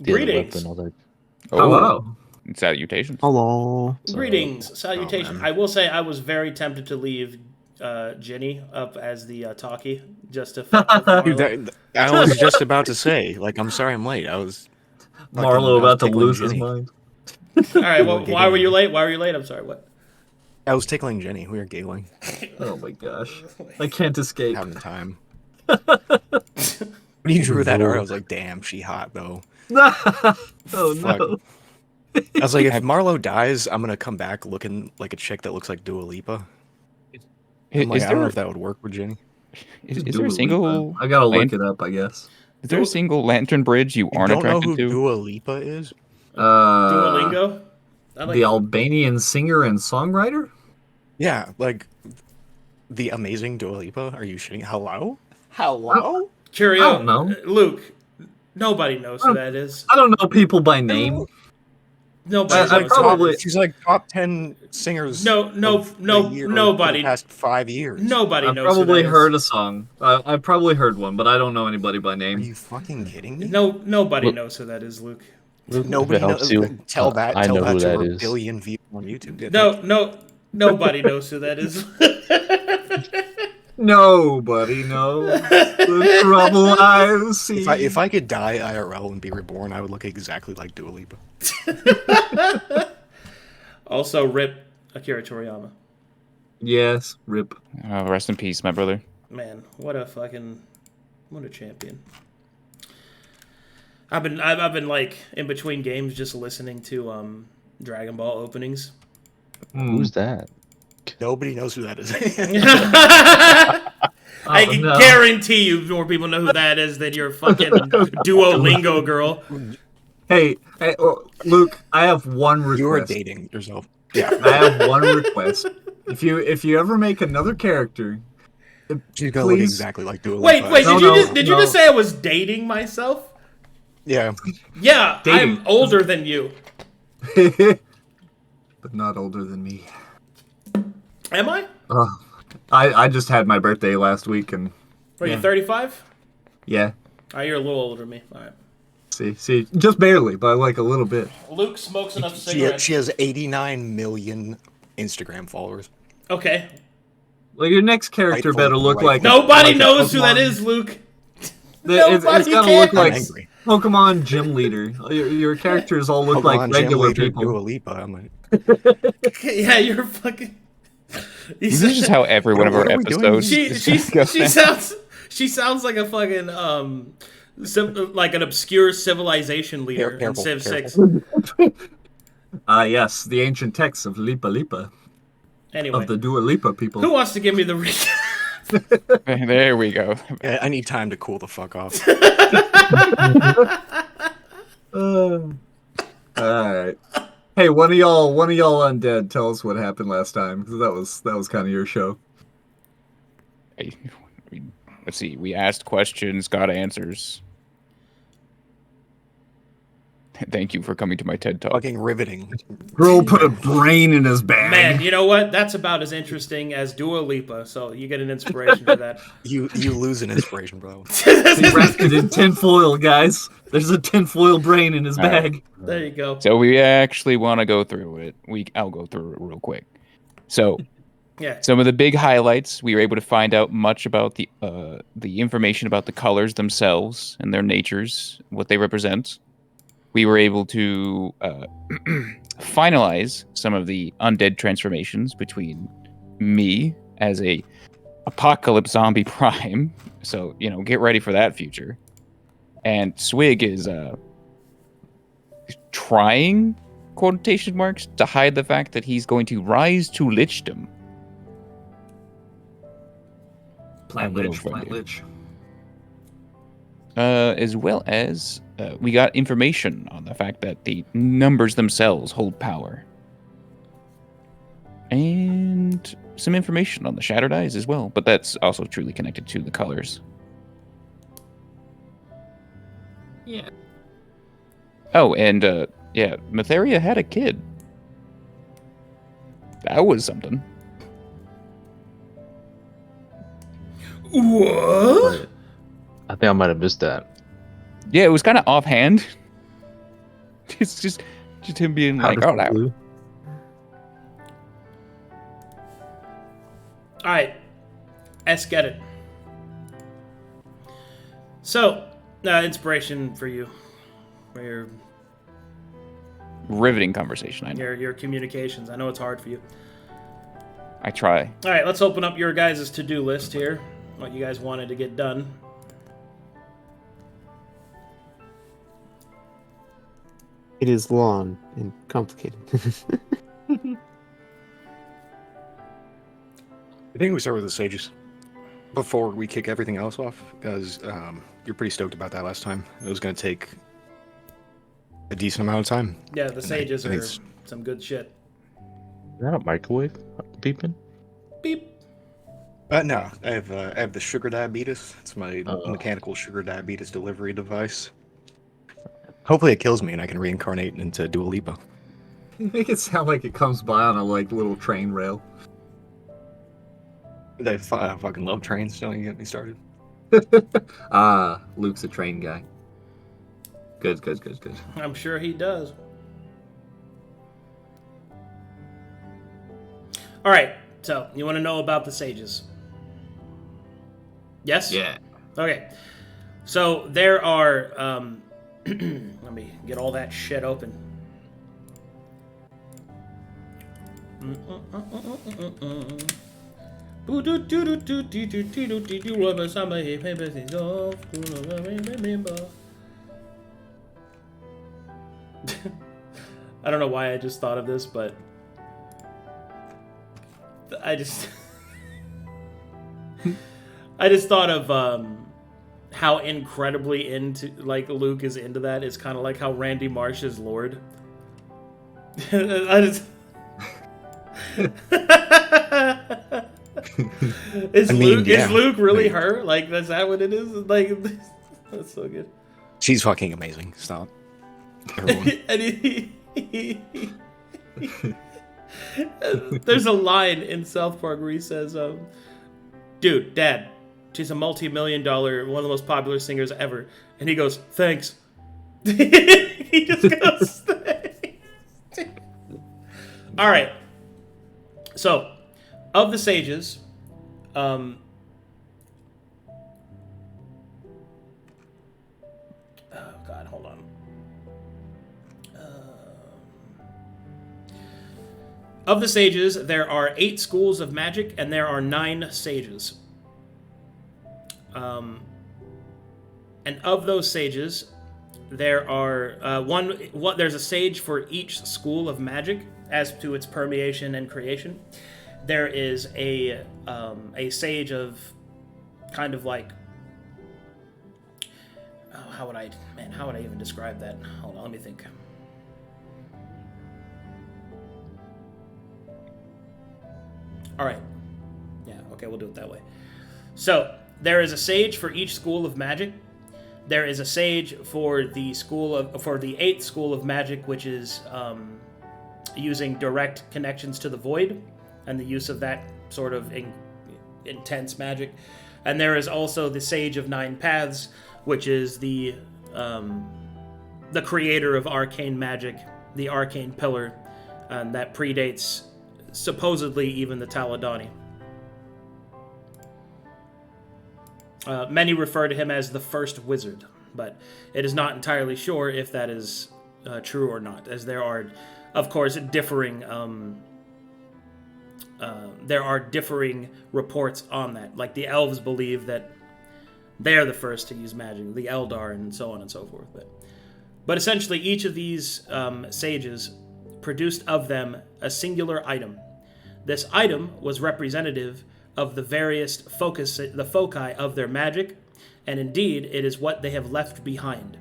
Greetings. I was like, Hello. Salutations. hello. Greetings. Salutations. man. I will say I was very tempted to leave Ginny up as the talkie just to fuck with Marlowe. Dude, I was just about to say, like, I'm sorry I'm late. I was Marlowe about to tickling lose his Jenny. mind. All right. Well, why were you late? Why were you late? I'm sorry. What? I was tickling Jenny. We were giggling, Oh my gosh. I can't escape. having time. When you drew that art, I was like, damn, she hot though. Oh Fuck. no. I was like, if Marlowe dies, I'm gonna come back looking like a chick that looks like Dua Lipa. I'm like, Is I don't know there if that would work with Jenny. is there a single I gotta look lan- it up, I guess. is there a single lantern bridge you You aren't don't know attracted who to? Dua Lipa is? Duolingo. I like The Albanian singer and songwriter? Yeah, like the amazing Dua Lipa. Are you shitting? Hello? Hello? Curio. I don't know. Luke. Nobody knows who that is. I don't know people by name. Nobody I knows. probably- She's like top 10 singers. No, of the year for nobody. the past 5 years. Nobody I've knows. probably who that heard is. a song. I've probably heard one, but I don't know anybody by Are name. you fucking kidding me? Nobody Look- knows who that is, Luke. Nobody If it helps knows. you, Tell that. I Tell know that who to that her is. billion views on YouTube. Nobody knows who that is. Nobody knows the trouble I see. If I could die IRL and be reborn, I would look exactly like Dua Lipa. Also, rip Akira Toriyama. Yes, rip. Rest in peace, my brother. Man, what a champion. I've been like in between games just listening to Dragon Ball openings. Who's that? Nobody knows who that is. I can guarantee you more people know who that is than your fucking Duolingo girl. Hey, Luke, I have one request. You are dating yourself. Yeah. I have one request. If you ever make another character, She's gonna look please. exactly like Dua Wait, Lipa. did you just say I was dating myself? Yeah. Yeah, Dating. I'm older than you. but not older than me. Am I? I just had my birthday last week, and Are you 35? yeah. Oh, you're a little older than me. All right. See, just barely, but like a little bit. Luke smokes enough She cigarettes. has 89 million Instagram followers. Okay. Well, your next character Rightful- better look like Nobody like a knows who that Pokemon. is, Luke. It's Nobody gotta cares. look like I'm angry. Pokemon gym leader. Your characters all look like Pokemon Gym regular Leader people. Dua Lipa. I'm like, Yeah, you're fucking. This is just how every one of our What are we doing? episodes. She sounds like a fucking like an obscure civilization leader in Careful, Civ 6. Yes, the ancient texts of Lipa Lipa, Anyway, of the Dua Lipa people. who wants to give me the recap? There we go. I need time to cool the fuck off. Alright. Hey, one of y'all undead, tell us what happened last time, because that was kind of your show. Let's see. We asked questions, got answers. Thank you for coming to my TED Talk. Fucking riveting. Gruul put a brain in his bag. Man, you know what? That's about as interesting as Dua Lipa, so you get an inspiration for that. You lose an inspiration, bro. He wrapped it in tinfoil, guys. There's a tinfoil brain in his All right. bag. There you go. So we actually want to go through it. I'll go through it real quick. So Yeah. some of the big highlights, we were able to find out much about the information about the colors themselves and their natures, what they represent. We were able to finalize some of the undead transformations between me as a apocalypse zombie prime. So, get ready for that future. And Swig is trying, quotation marks, to hide the fact that he's going to rise to lichdom. Plant little lich, friend plant here. lich. As well as we got information on the fact that the numbers themselves hold power. And some information on the Shattered Eyes as well, but that's also truly connected to the colors. Yeah. Oh, and Matheria had a kid. That was something. What? I think I might have missed that. Yeah, it was kind of offhand. It's just him being Out like, of oh, the that. blue. All right, let's get it. So, inspiration for you, for Riveting conversation. I know. your communications. I know it's hard for you. I try. All right, let's open up your guys' to-do list here. What you guys wanted to get done. It is long and complicated. I think we start with the sages before we kick everything else off, because you're pretty stoked about that last time. It was going to take a decent amount of time. Yeah, the sages I think are it's- some good shit. Is that a microwave beeping? Beep. No, I have the sugar diabetes. It's my mechanical sugar diabetes delivery device. Hopefully it kills me and I can reincarnate into Dua Lipa. You make it sound like it comes by on a little train rail. I fucking love trains. Don't you get me started? Luke's a train guy. Good. I'm sure he does. All right, so you want to know about the sages? Yes? Yeah. Okay. So there are, let me get all that shit open. I don't know why I just thought of this, but I just thought of how incredibly into Luke is into that. It's kind of like how Randy Marsh is Lord. Is Luke really her? Is that what it is? That's so good. She's fucking amazing. Stop. Everyone. And there's a line in South Park where he says, dude, Dad, she's a multi-million-dollar, one of the most popular singers ever. And he goes, thanks. He just goes, thanks. All right. So, of the sages, oh God, hold on. Of the sages, there are 8 schools of magic, and there are 9 sages. And of those sages, there are there's a sage for each school of magic as to its permeation and creation. There is a sage of kind of like, how would I even describe that? Hold on, let me think. All right. Yeah, okay, we'll do it that way. So, there is a sage for each school of magic. There is a sage for the 8th school of magic, which is using direct connections to the void and the use of that sort of intense magic. And there is also the Sage of 9 Paths, which is the creator of arcane magic, the arcane pillar, that predates supposedly even the Taladani. Many refer to him as the first wizard, but it is not entirely sure if that is true or not, as there are, of course, differing reports on that. Like the elves believe that they're the first to use magic, the Eldar, and so on and so forth. But essentially, each of these sages produced of them a singular item. This item was representative of the various foci of their magic, and indeed, it is what they have left behind.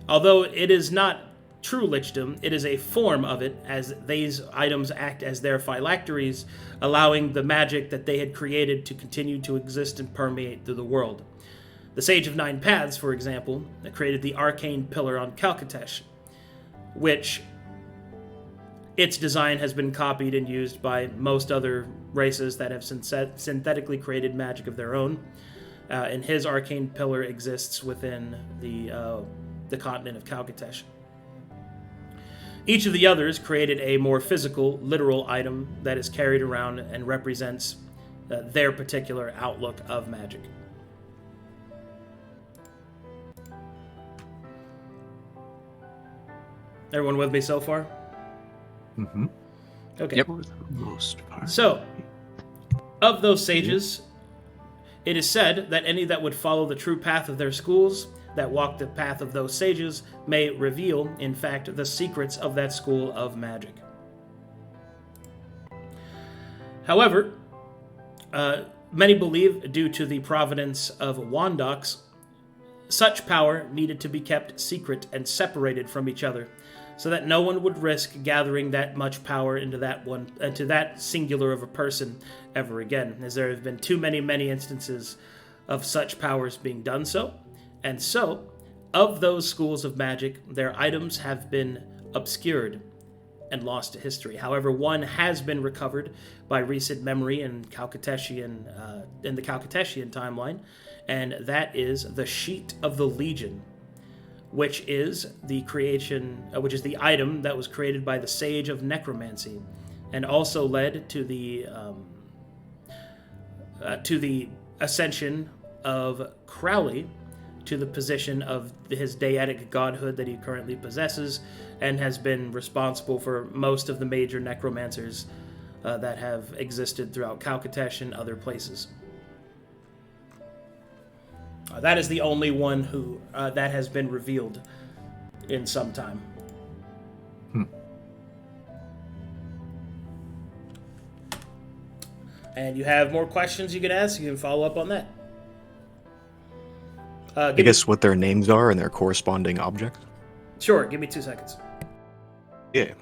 Although it is not true lichdom, it is a form of it, as these items act as their phylacteries, allowing the magic that they had created to continue to exist and permeate through the world. The Sage of 9 Paths, for example, created the arcane pillar on Calcatesh, which its design has been copied and used by most other races that have synthetically created magic of their own. And his arcane pillar exists within the continent of Calcatesh. Each of the others created a more physical, literal item that is carried around and represents their particular outlook of magic. Everyone with me so far? Mm-hmm. Okay. Yep. Most part. So, of those sages, it is said that any that would follow the true path of their schools, that walk the path of those sages, may reveal, in fact, the secrets of that school of magic. However, many believe, due to the providence of Wandox, such power needed to be kept secret and separated from each other, so that no one would risk gathering that much power into that singular of a person ever again, as there have been too many instances of such powers being done so. And so, of those schools of magic, their items have been obscured and lost to history. However, one has been recovered by recent memory in the Calcatessian timeline, and that is the Sheet of the Legion, which is the item that was created by the Sage of Necromancy, and also led to the ascension of Crowley to the position of his deatic godhood that he currently possesses, and has been responsible for most of the major necromancers that have existed throughout Calcatesh and other places. That is the only one who that has been revealed in some time. And you have more questions you can ask, you can follow up on that. I guess what their names are and their corresponding objects? Sure, give me 2 seconds. Yeah.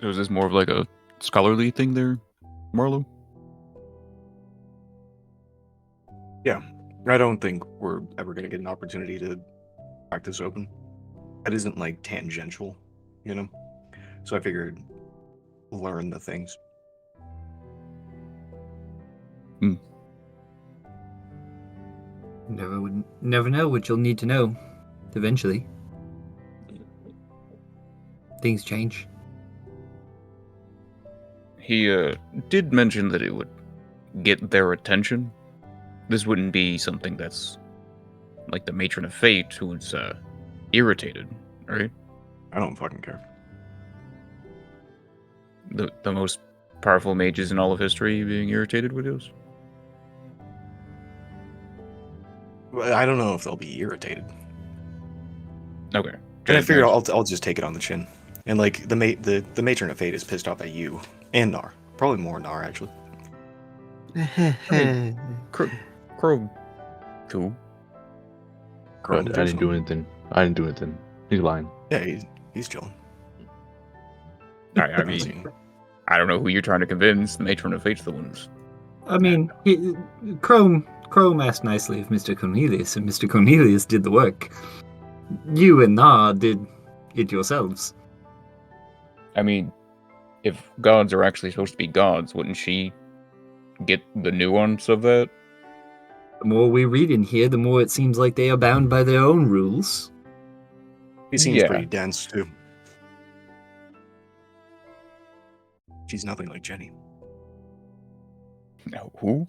So is this more of like a scholarly thing there, Marlowe? Yeah. I don't think we're ever going to get an opportunity to crack this open. That isn't like tangential, you know? So I figured learn the things. Never know what you'll need to know eventually. Things change. He did mention that it would get their attention. This wouldn't be something that's like the Matron of Fate who's irritated, right? I don't fucking care. The most powerful mages in all of history being irritated with this? Well, I don't know if they'll be irritated. Okay. And I figured I'll just take it on the chin. And like the Matron of Fate is pissed off at you and Knarh. Probably more Knarh actually. Crow. Cool. I didn't do anything. He's lying. Yeah, he's chilling. I mean, I don't know who you're trying to convince. The Matron of Fate's the ones. I mean, Chrome asked nicely of Mr. Cornelius, and Mr. Cornelius did the work. You and Knarh did it yourselves. I mean, if gods are actually supposed to be gods, wouldn't she get the nuance of that? The more we read in here, the more it seems like they are bound by their own rules. He seems Yeah. pretty dense too. She's nothing like Jenny. No, who?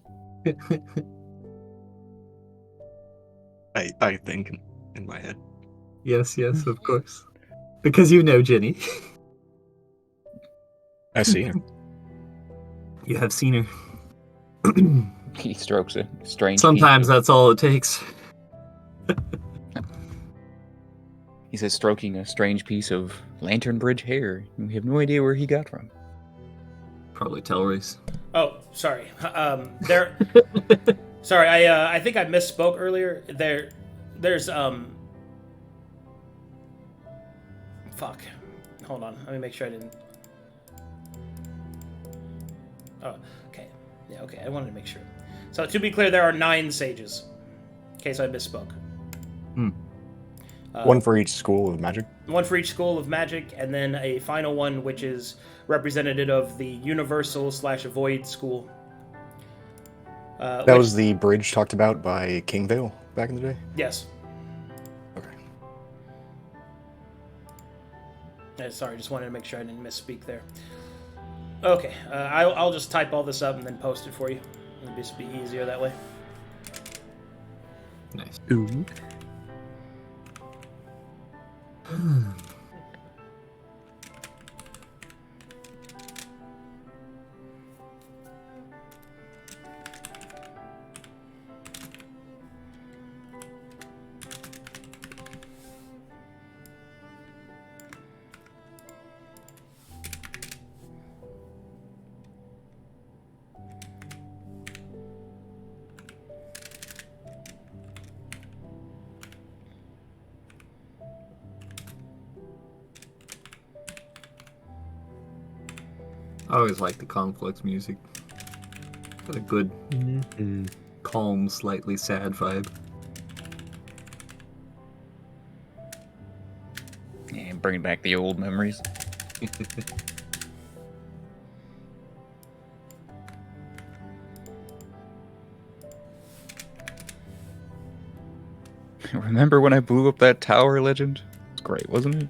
I think in my head. Yes, of course. Because you know Jenny. I see her. You have seen her. He strokes a strange. Sometimes that's all it takes. He says, stroking a strange piece of Lantern Bridge hair. We have no idea where he got from. Probably Telry's. Oh, sorry. Sorry, I think I misspoke earlier. There's fuck. Hold on. Let me make sure I didn't. Oh, okay. Yeah, okay. I wanted to make sure. So to be clear, there are 9 sages. In case I misspoke. One for each school of magic. One for each school of magic, and then a final one which is representative of the Universal/Void school. That was the bridge talked about by King Vale back in the day? Yes. Okay. Sorry, just wanted to make sure I didn't misspeak there. Okay, I'll just type all this up and then post it for you. It'll just be easier that way. Nice. Ooh. I always like the conflicts music. Got a good, calm, slightly sad vibe. And bring back the old memories. Remember when I blew up that tower, Legend? It's great, wasn't it?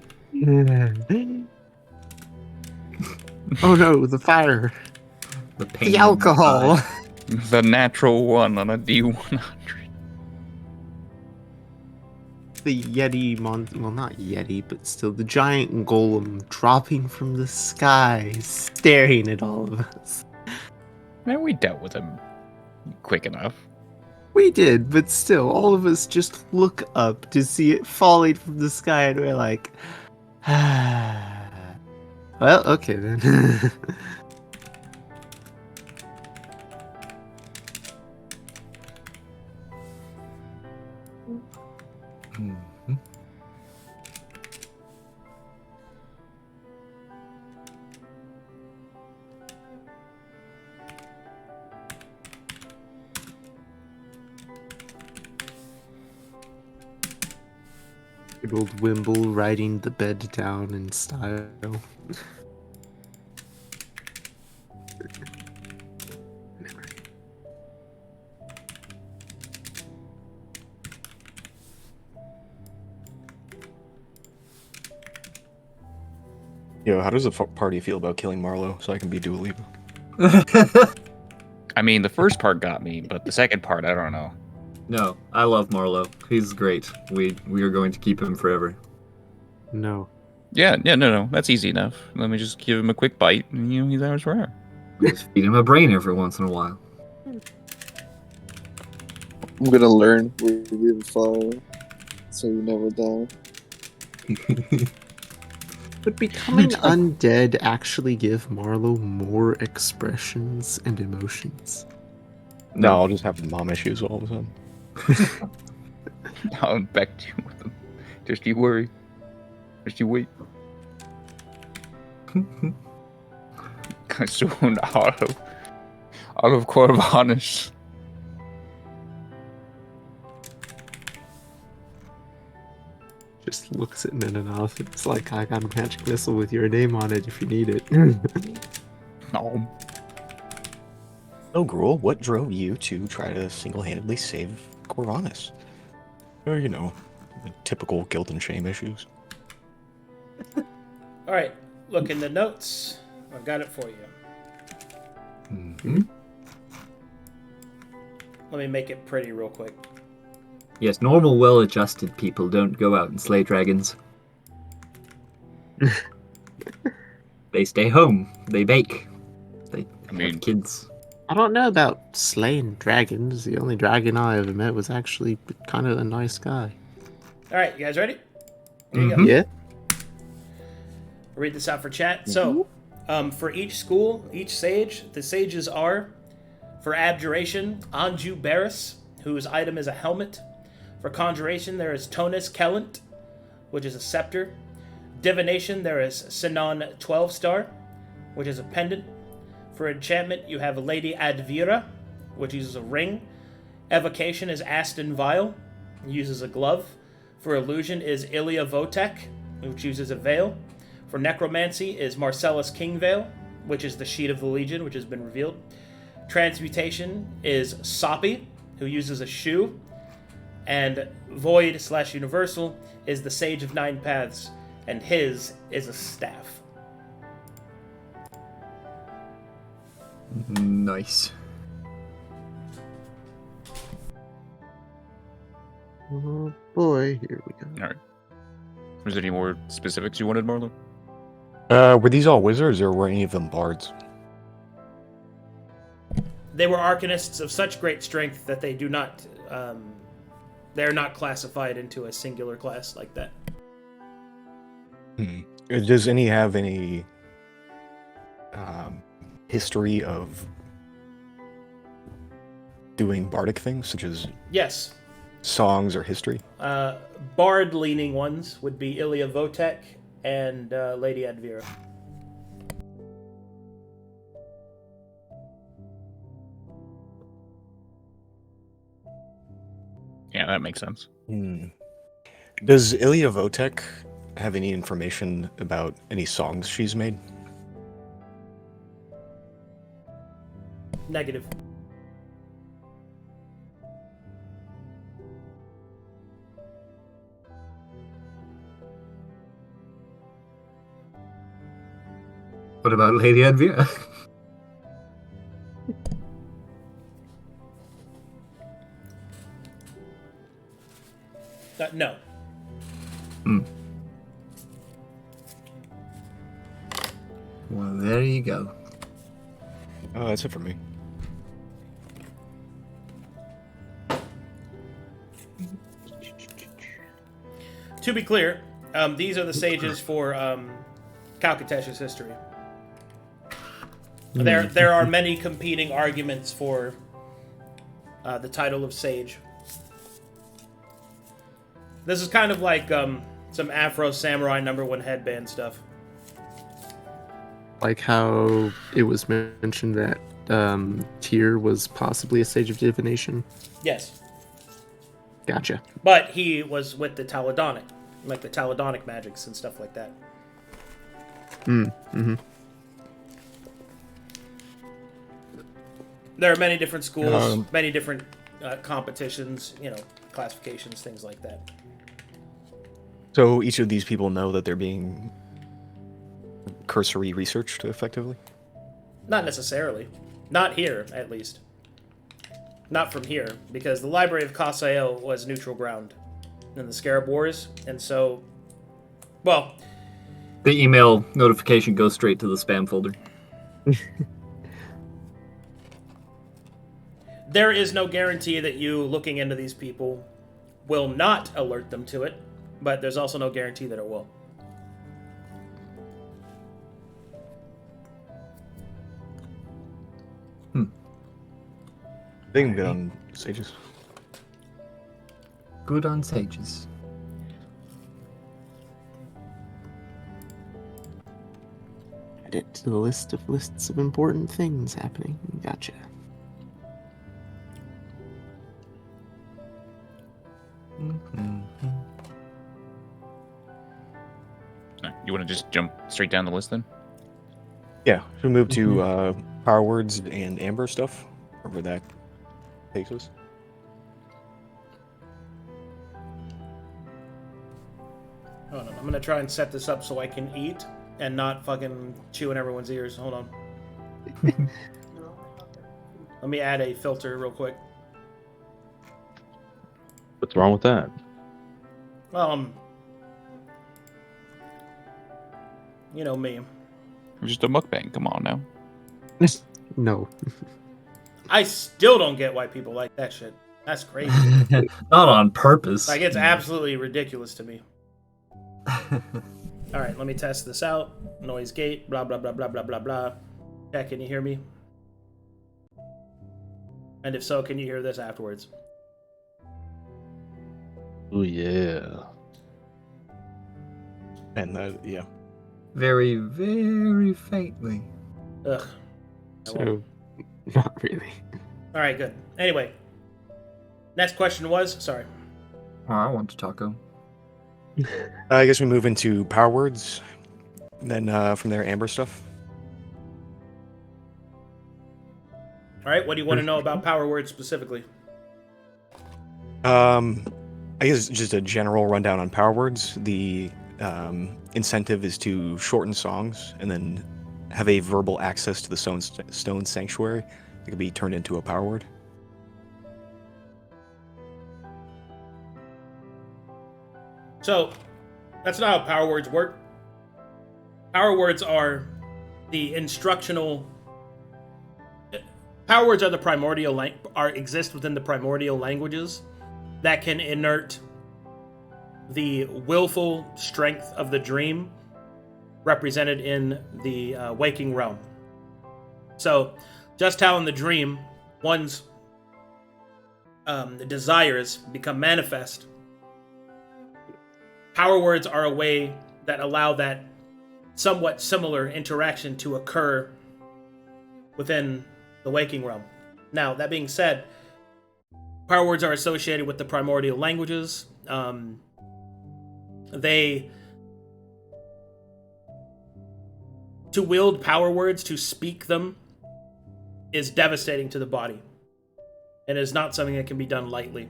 Oh no, the fire. The pain. The alcohol. The natural one on a D100. The Yeti well, not Yeti, but still the giant golem dropping from the sky, staring at all of us. Man, we dealt with him quick enough. We did, but still, all of us just look up to see it falling from the sky, and we're like, well, okay then. Good old Wimble riding the bed down in style. Yo, how does the party feel about killing Marlowe so I can be Dua Lipa? I mean, the first part got me, but the second part, I don't know. No, I love Marlowe. He's great. We are going to keep him forever. No. Yeah, no, that's easy enough. Let me just give him a quick bite, and he's ours forever. Just feed him a brain every once in a while. I'm gonna learn breathe fire, so you never die. Would becoming undead actually give Marlowe more expressions and emotions? No, I'll just have mom issues all of a sudden. I'll infect you with them. Just you worry. Just you wait. Soon out of Corvanus. Just looks at Minanoth. It's like, I got a magic missile with your name on it if you need it. No. Oh, Gruul, what drove you to try to single-handedly save Corvanus? Or, the typical guilt and shame issues. Alright, look in the notes. I've got it for you. Let me make it pretty real quick. Yes, normal, well-adjusted people don't go out and slay dragons. They stay home. They bake. They have kids. I don't know about slaying dragons. The only dragon I ever met was actually kind of a nice guy. Alright, you guys ready? Here you go. Yeah. I'll read this out for chat. So, for each school, each sage, the sages are, for abjuration, Anju Barris, whose item is a helmet. For conjuration, there is Tonus Kellant, which is a scepter. Divination, there is Sinon 12-star, which is a pendant. For enchantment, you have Lady Advira, which uses a ring. Evocation is Aston Vial, uses a glove. For illusion is Ilya Votek, which uses a veil. For necromancy is Marcellus Kingveil, which is the Sheet of the Legion, which has been revealed. Transmutation is Soppy, who uses a shoe. And Void/Universal is the Sage of Nine Paths, and his is a staff. Nice. Oh boy, here we go. All right. Was there any more specifics you wanted, Marlowe? Were these all wizards, or were any of them bards? They were arcanists of such great strength that they do not, they're not classified into a singular class like that. Does any have any history of doing bardic things, such as Yes. songs or history? Bard-leaning ones would be Ilya Votek and Lady Advira. Yeah, that makes sense. Does Ilya Votek have any information about any songs she's made? Negative. What about Lady Advira? No. Well, there you go. Oh, that's it for me. To be clear, these are the sages for Calcatesh's history. There are many competing arguments for the title of sage. This is kind of like some Afro Samurai #1 headband stuff. Like how it was mentioned that Tyr was possibly a sage of divination. Yes. Gotcha. But he was with the Taladonic, like the Taladonic magics and stuff like that. Mm-hmm. There are many different schools, many different competitions, classifications, things like that. So each of these people know that they're being cursory researched effectively? Not necessarily. Not here, at least. Not from here, because the Library of Kasael was neutral ground in the Scarab Wars, and so, well... The email notification goes straight to the spam folder. There is no guarantee that you looking into these people will not alert them to it, but there's also no guarantee that it will. They can get on sages. Good on sages. Add it to the list of lists of important things happening. Gotcha. You want to just jump straight down the list then? Yeah, we'll move to power words and amber stuff, wherever that takes us. Hold on, I'm gonna try and set this up so I can eat and not fucking chew in everyone's ears. Hold on. Let me add a filter real quick. What's wrong with that? You know me. It was just a mukbang. Come on now. No. I still don't get why people like that shit. That's crazy. Not on purpose. Like, it's absolutely ridiculous to me. Alright, let me test this out. Noise gate, blah, blah, blah, blah, blah, blah, blah. Yeah, can you hear me? And if so, can you hear this afterwards? Oh yeah. And yeah. Very, very faintly. Ugh. So, not really. All right, good. Anyway, next question was, sorry. Oh, I want to taco. I guess we move into power words. Then from there, amber stuff. All right, what do you want to know about power words specifically? I guess just a general rundown on power words. The incentive is to shorten songs and then have a verbal access to the stone sanctuary that can be turned into a power word. So, that's not how power words work. Power words are the instructional. Power words are the primordial exist within the primordial languages that can inert the willful strength of the dream represented in the waking realm. So, just how in the dream one's desires become manifest, power words are a way that allow that somewhat similar interaction to occur within the waking realm. Now, that being said, power words are associated with the primordial languages. To wield power words, to speak them, is devastating to the body. And is not something that can be done lightly.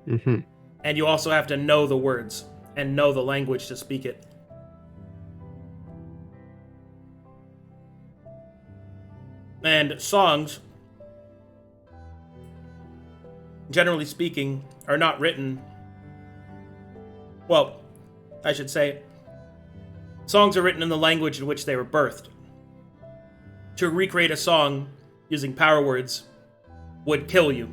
Mm-hmm. And you also have to know the words and know the language to speak it. And songs, generally speaking, are not written... Well, I should say, songs are written in the language in which they were birthed. To recreate a song using power words would kill you,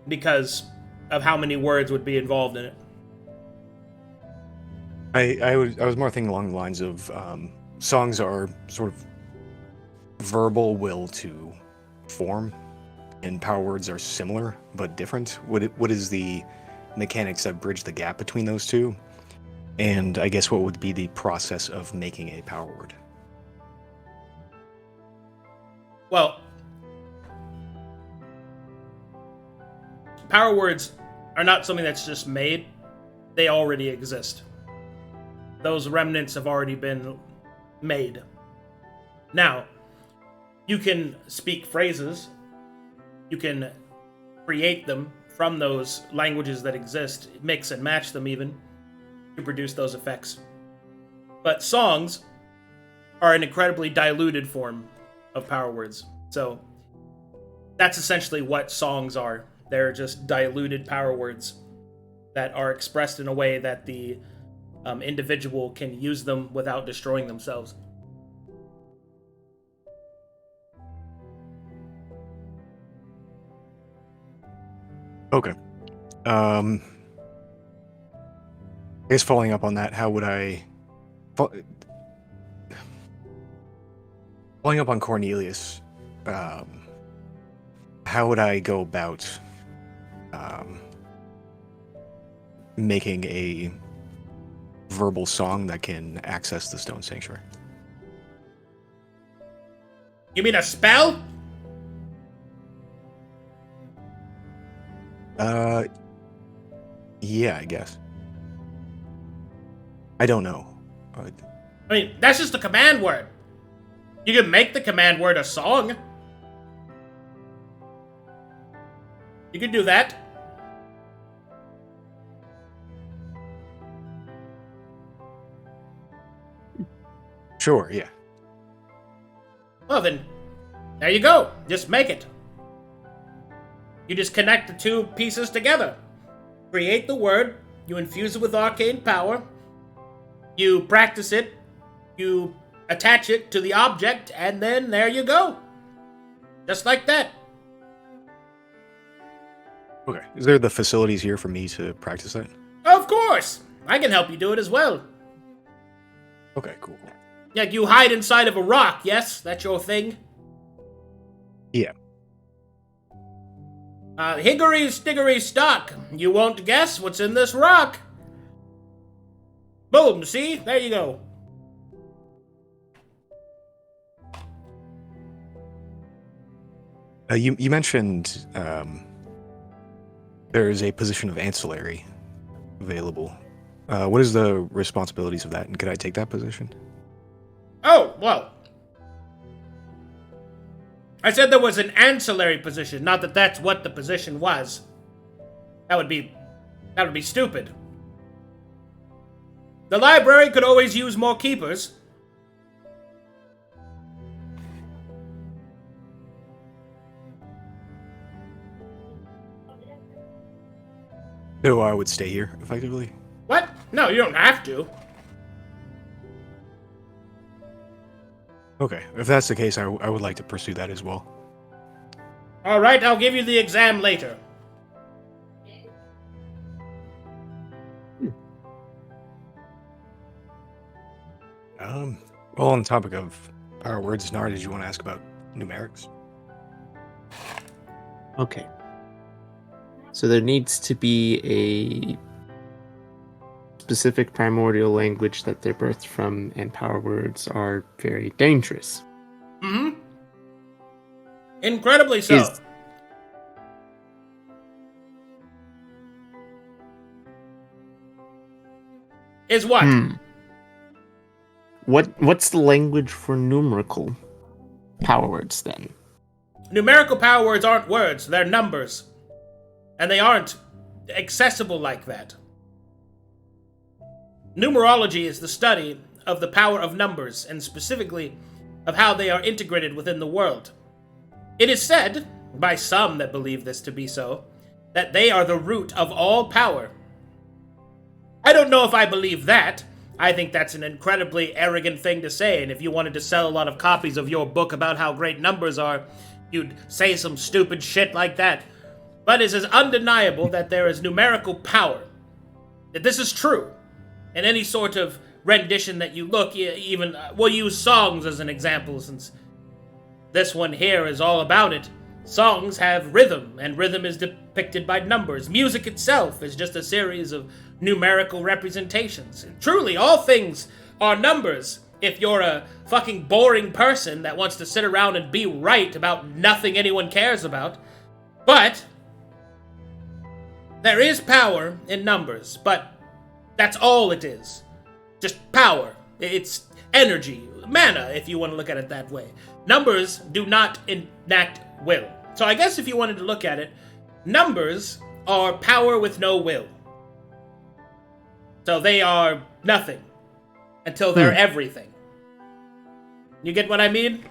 because of how many words would be involved in it. I was more thinking along the lines of songs are sort of verbal will to form, and power words are similar but different. What is the mechanics that bridge the gap between those two? And I guess what would be the process of making a power word? Well, power words are not something that's just made. They already exist. Those remnants have already been made. Now, you can speak phrases. You can create them from those languages that exist, mix and match them even, to produce those effects. But songs are an incredibly diluted form of power words. So that's essentially what songs are. They're just diluted power words that are expressed in a way that the individual can use them without destroying themselves. Okay. I guess following up on that, how would I... Following up on Cornelius, how would I go about making a verbal song that can access the stone sanctuary? You mean a spell? Yeah, I guess. I don't know. I mean, that's just a command word. You can make the command word a song. You can do that. Sure, yeah. Well then, there you go. Just make it. You just connect the two pieces together. Create the word, you infuse it with arcane power, you practice it, you attach it to the object, and then there you go. Just like that. Okay. Is there the facilities here for me to practice that? Of course! I can help you do it as well. Okay, cool. Yeah, you hide inside of a rock, yes? That's your thing? Yeah. Higgery stiggery stock. You won't guess what's in this rock. Boom, see? There you go. You mentioned there is a position of ancillary available. What is the responsibilities of that, and could I take that position? Oh, well. I said there was an ancillary position, not that that's what the position was. That would be stupid. The library could always use more keepers. So I would stay here, effectively? What? No, you don't have to. Okay, if that's the case, I would like to pursue that as well. Alright, I'll give you the exam later. Well, on the topic of power words, Knarh, did you want to ask about numerics? Okay. So there needs to be a specific primordial language that they're birthed from, and power words are very dangerous. Mm-hmm. Incredibly so. Is what? What's the language for numerical power words then? Numerical power words aren't words, they're numbers. And they aren't accessible like that. Numerology is the study of the power of numbers, and specifically of how they are integrated within the world. It is said, by some that believe this to be so, that they are the root of all power. I don't know if I believe that. I think that's an incredibly arrogant thing to say, and if you wanted to sell a lot of copies of your book about how great numbers are, you'd say some stupid shit like that. But it is undeniable that there is numerical power. That this is true. In any sort of rendition that you look, even, we'll use songs as an example, since this one here is all about it. Songs have rhythm, and rhythm is depicted by numbers. Music itself is just a series of numerical representations. And truly, all things are numbers. If you're a fucking boring person that wants to sit around and be right about nothing anyone cares about. But there is power in numbers, but that's all it is. Just power. It's energy. Mana, if you want to look at it that way. Numbers do not enact will. So I guess if you wanted to look at it, numbers are power with no will. So they are nothing until they're everything. You get what I mean?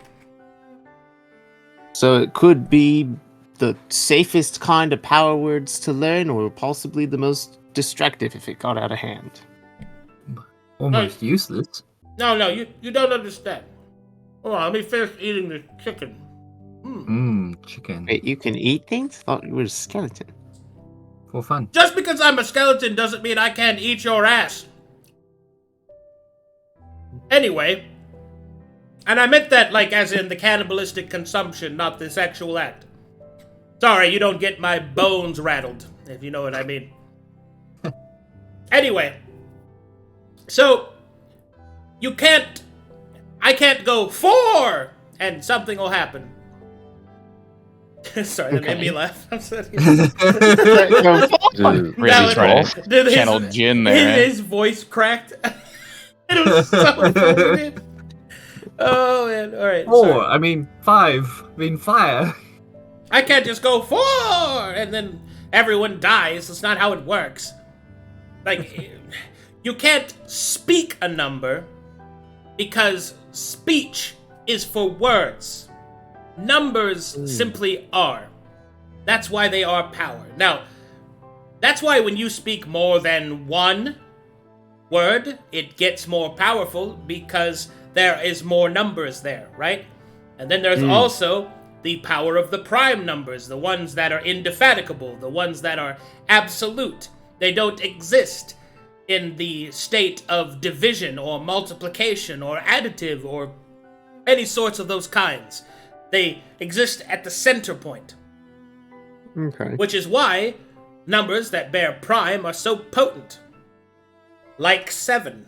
So it could be the safest kind of power words to learn, or possibly the most destructive if it got out of hand. Almost useless. No, you don't understand. Hold on, let me finish eating the chicken. Chicken. Wait, you can eat things? Thought you were a skeleton. For fun. Just because I'm a skeleton doesn't mean I can't eat your ass. Anyway, and I meant that like as in the cannibalistic consumption, not the sexual act. Sorry, you don't get my bones rattled, if you know what I mean. Anyway, so I can't go 4 and something will happen. Sorry, that made me laugh. I'm sorry. Really trying to channel Jin there. His voice cracked. It was so funny. Oh man! All right. 4. Sorry. I mean 5. I mean fire. I can't just go 4 and then everyone dies. That's not how it works. Like, you can't speak a number because speech is for words. Numbers simply are. That's why they are power. Now, that's why when you speak more than one word, it gets more powerful because there is more numbers there, right? And then there's also the power of the prime numbers, the ones that are indefatigable, the ones that are absolute. They don't exist in the state of division or multiplication or additive or any sorts of those kinds. They exist at the center point. Okay. Which is why numbers that bear prime are so potent. like 7.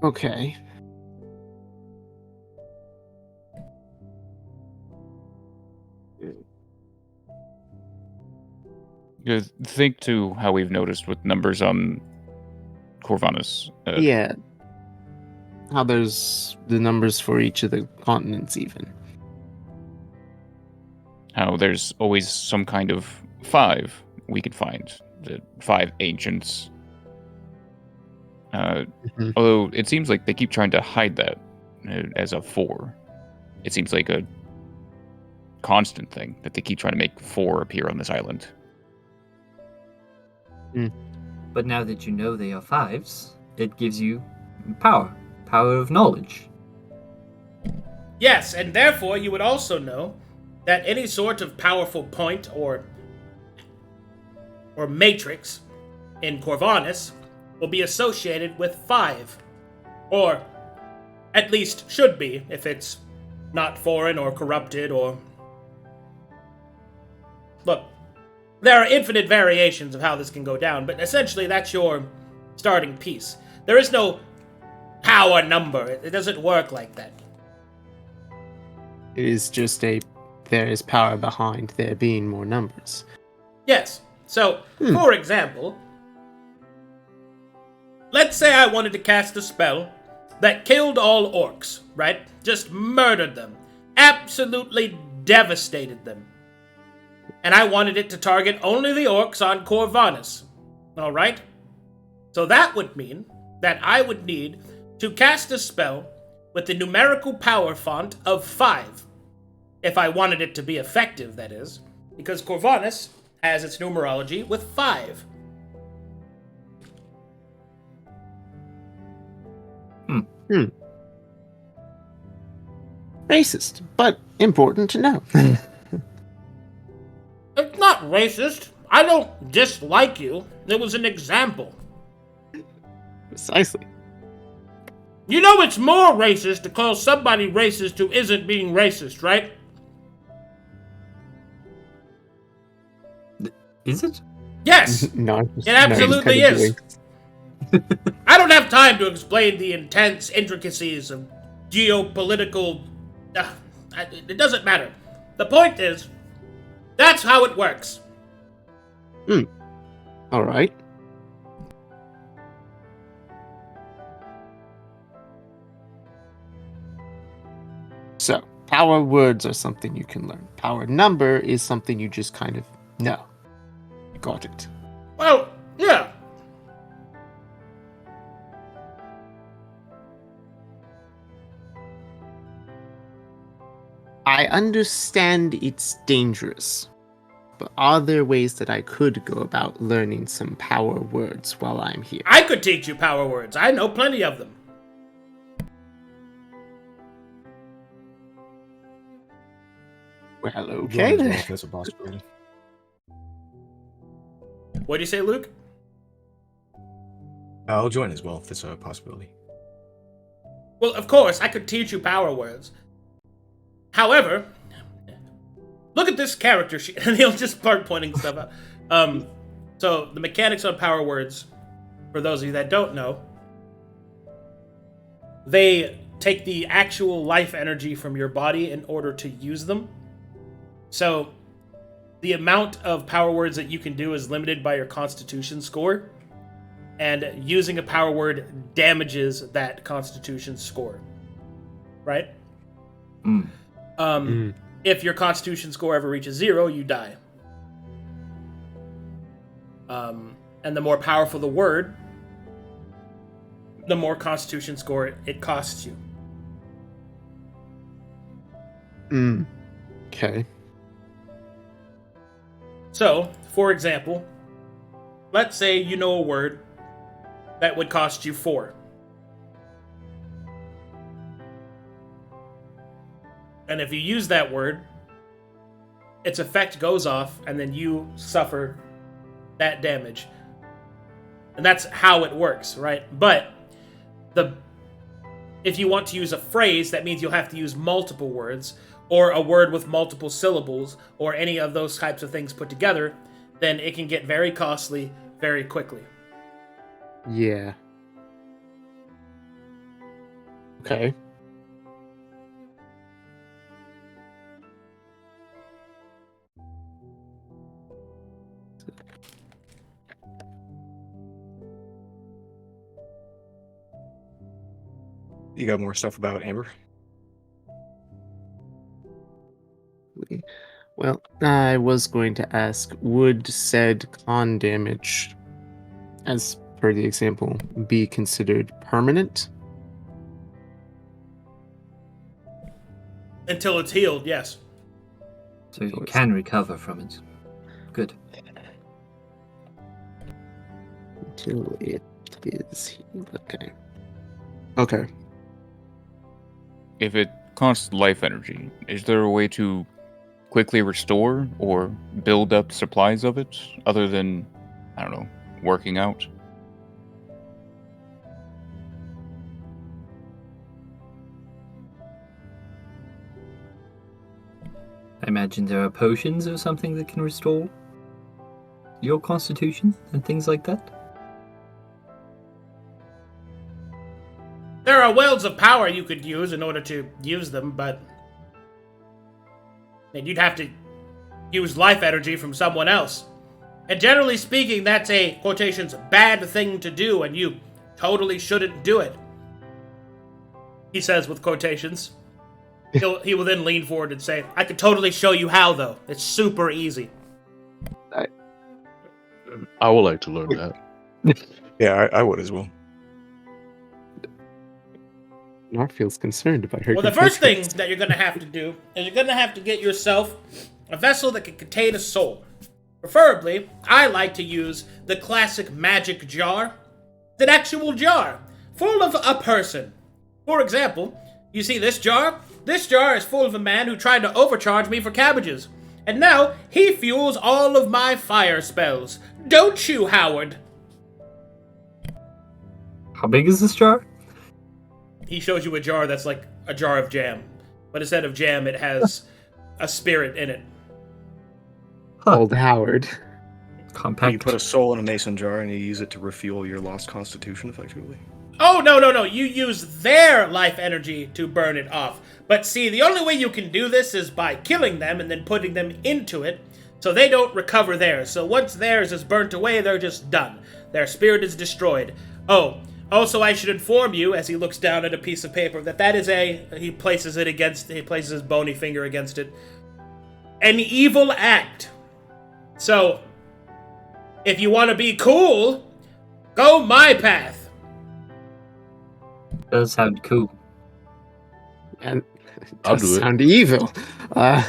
Okay. Think to how we've noticed with numbers on Corvinus. Yeah. How there's the numbers for each of the continents, even. How there's always some kind of 5 we could find. The 5 ancients. Although it seems like they keep trying to hide that as a 4. It seems like a constant thing that they keep trying to make 4 appear on this island. But now that you know they are 5s, it gives you power of knowledge. Yes, and therefore you would also know that any sort of powerful point or matrix in Corvinus will be associated with 5. Or at least should be, if it's not foreign or corrupted or... Look, there are infinite variations of how this can go down, but essentially that's your starting piece. There is no power number. It doesn't work like that. It is just there is power behind there being more numbers. Yes. So, for example, let's say I wanted to cast a spell that killed all orcs, right? Just murdered them. Absolutely devastated them. And I wanted it to target only the orcs on Corvinus. Alright? So that would mean that I would need to cast a spell with the numerical power font of 5. If I wanted it to be effective, that is. Because Corvinus has its numerology with 5. Racist, but important to know. It's not racist. I don't dislike you. It was an example. Precisely. You know it's more racist to call somebody racist who isn't being racist, right? Is it? Yes! No, It absolutely is. I don't have time to explain the intense intricacies of geopolitical... it doesn't matter. The point is, that's how it works. Alright. So, power words are something you can learn. Power number is something you just kind of know. Got it. Well, yeah. I understand it's dangerous, but are there ways that I could go about learning some power words while I'm here? I could teach you power words. I know plenty of them. Well, okay then. That's a possibility. What do you say, Luke? I'll join as well if it's a possibility. Well, of course, I could teach you power words. However, look at this character sheet, and he'll just start pointing stuff out. So, the mechanics on power words, for those of you that don't know, they take the actual life energy from your body in order to use them. So, the amount of power words that you can do is limited by your constitution score, and using a power word damages that constitution score. Right? If your constitution score ever reaches 0, you die. And the more powerful the word, the more constitution score it costs you. Okay. So, for example, let's say you know a word that would cost you 4. And if you use that word, its effect goes off, and then you suffer that damage. And that's how it works, right? But if you want to use a phrase, that means you'll have to use multiple words, or a word with multiple syllables, or any of those types of things put together. then it can get very costly very quickly. Yeah. Okay. You got more stuff about Amber? Well, I was going to ask, would said con damage, as per the example, be considered permanent? Until it's healed, yes. So you can recover from it. Good. Until it is healed. Okay. Okay. If it costs life energy, is there a way to quickly restore or build up supplies of it other than, I don't know, working out? I imagine there are potions or something that can restore your constitution and things like that. There are wells of power you could use in order to use them, but then you'd have to use life energy from someone else. And generally speaking, that's a, quotations, bad thing to do, and you totally shouldn't do it. He says with quotations. He will then lean forward and say, I could totally show you how, though. It's super easy. I would like to learn that. Yeah, I would as well. Knarh feels concerned about her. Well, the first thing that you're going to have to do is you're going to have to get yourself a vessel that can contain a soul. Preferably, I like to use the classic magic jar. It's an actual jar, full of a person. For example, you see this jar? This jar is full of a man who tried to overcharge me for cabbages. And now, he fuels all of my fire spells. Don't you, Howard? How big is this jar? He shows you a jar that's like a jar of jam. But instead of jam, it has a spirit in it. Old Howard. Compact. You put a soul in a mason jar and you use it to refuel your lost constitution, effectively. Oh, no. You use their life energy to burn it off. But see, the only way you can do this is by killing them and then putting them into it, so they don't recover theirs. So once theirs is burnt away, they're just done. Their spirit is destroyed. Oh, also I should inform you, as he looks down at a piece of paper, that is he places his bony finger against it, an evil act. So, if you want to be cool, go my path. Does sound cool. And it I'll does do it. sound evil. My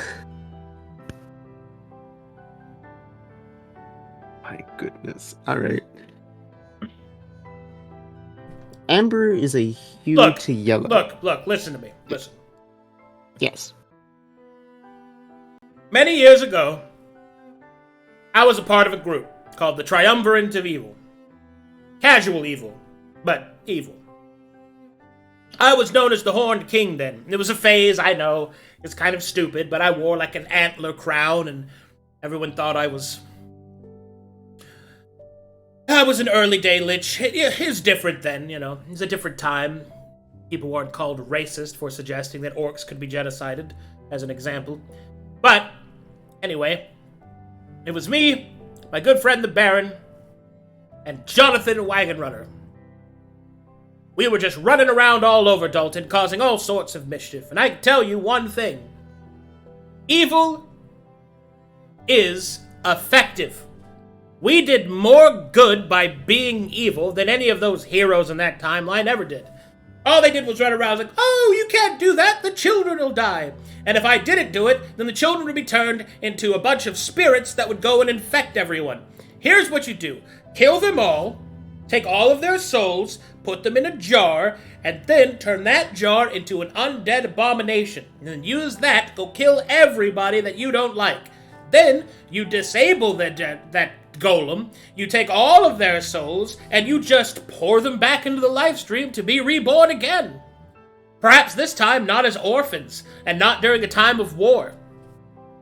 goodness. All right. Amber is a hue Look, to yellow. Look, listen to me. Listen. Yes. Many years ago, I was a part of a group called the Triumvirate of Evil. Casual evil, but evil. I was known as the Horned King then. It was a phase, I know. It's kind of stupid, but I wore like an antler crown, and everyone thought I was an early day lich. It was different then, you know. It was a different time. People weren't called racist for suggesting that orcs could be genocided, as an example. But, anyway, it was me, my good friend the Baron, and Jonathan Wagon Runner. We were just running around all over Dalton, causing all sorts of mischief. And I can tell you one thing. Evil is effective. We did more good by being evil than any of those heroes in that timeline ever did. All they did was run around like, oh, you can't do that, the children will die. And if I didn't do it, then the children would be turned into a bunch of spirits that would go and infect everyone. Here's what you do. Kill them all, take all of their souls, put them in a jar, and then turn that jar into an undead abomination. And then use that to go kill everybody that you don't like. Then you disable that golem, you take all of their souls, and you just pour them back into the life stream to be reborn again. Perhaps this time not as orphans, and not during a time of war.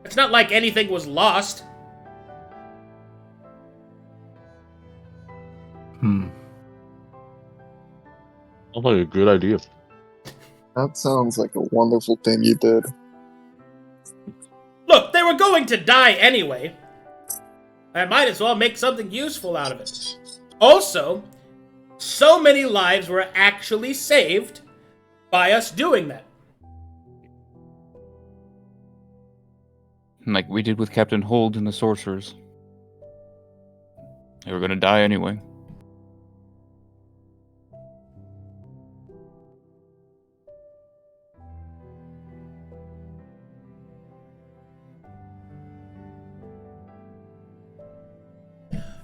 It's not like anything was lost. Sounds like a good idea. That sounds like a wonderful thing you did. Look, they were going to die anyway. I might as well make something useful out of it. Also, so many lives were actually saved by us doing that. Like we did with Captain Hold and the Sorcerers. They were gonna die anyway.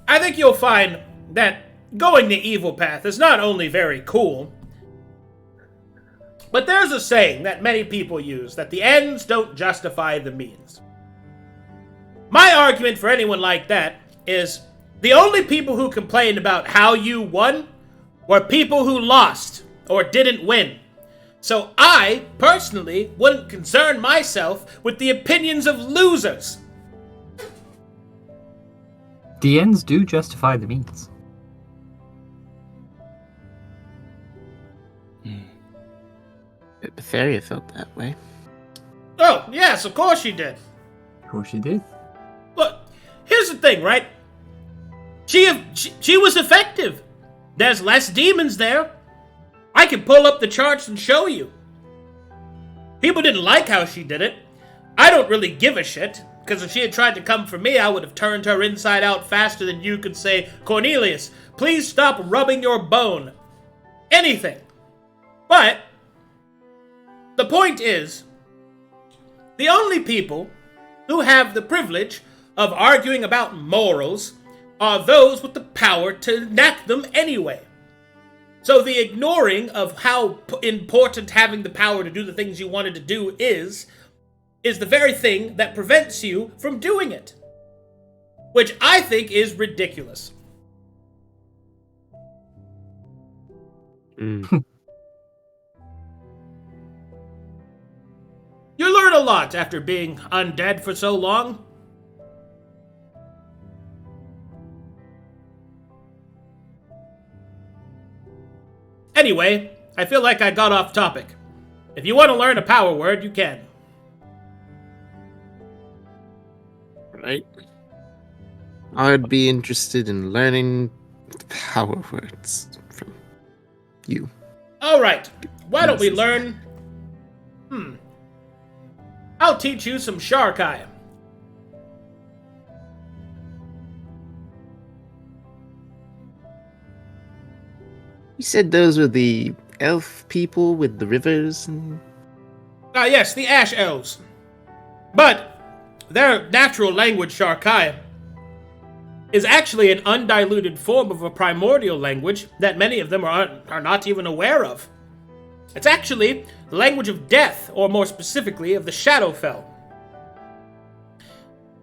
I think you'll find that going the evil path is not only very cool, but there's a saying that many people use, that the ends don't justify the means. My argument for anyone like that is the only people who complained about how you won were people who lost or didn't win. So I, personally, wouldn't concern myself with the opinions of losers. The ends do justify the means. Betharia felt that way. Oh, yes, of course she did. Of course you did. Look, here's the thing, right? She was effective. There's less demons there. I can pull up the charts and show you. People didn't like how she did it. I don't really give a shit, because if she had tried to come for me, I would have turned her inside out faster than you could say, Cornelius, please stop rubbing your bone. Anything. But the point is, the only people who have the privilege of arguing about morals are those with the power to enact them anyway. So the ignoring of how important having the power to do the things you wanted to do is the very thing that prevents you from doing it. Which I think is ridiculous. You learn a lot after being undead for so long. Anyway, I feel like I got off topic. If you want to learn a power word, you can. Right? I'd be interested in learning power words from you. Alright, why don't we learn... I'll teach you some Sharkai. You said those were the elf people with the rivers and... Ah, yes, the Ash Elves. But their natural language, Sharkai, is actually an undiluted form of a primordial language that many of them are not even aware of. It's actually the language of death, or more specifically, of the Shadowfell.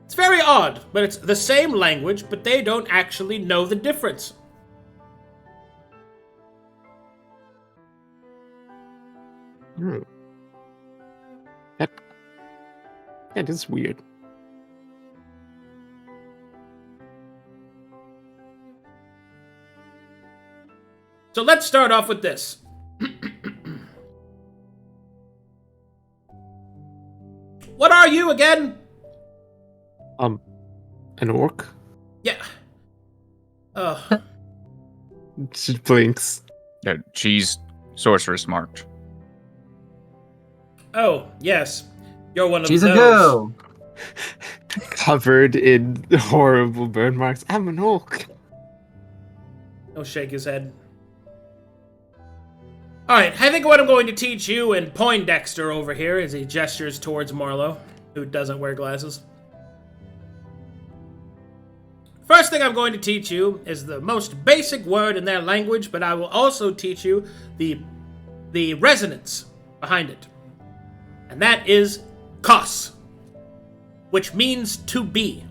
It's very odd, but it's the same language, but they don't actually know the difference. That is weird. So let's start off with this. What are you again? An orc? Yeah. She blinks. She's sorceress marked. Oh, yes. You're one of She's those. a girl. Covered in horrible burn marks. I'm an orc. He'll shake his head. Alright, I think what I'm going to teach you and Poindexter over here as he gestures towards Marlowe, who doesn't wear glasses. First thing I'm going to teach you is the most basic word in their language, but I will also teach you the resonance behind it. And that is Kos, which means to be.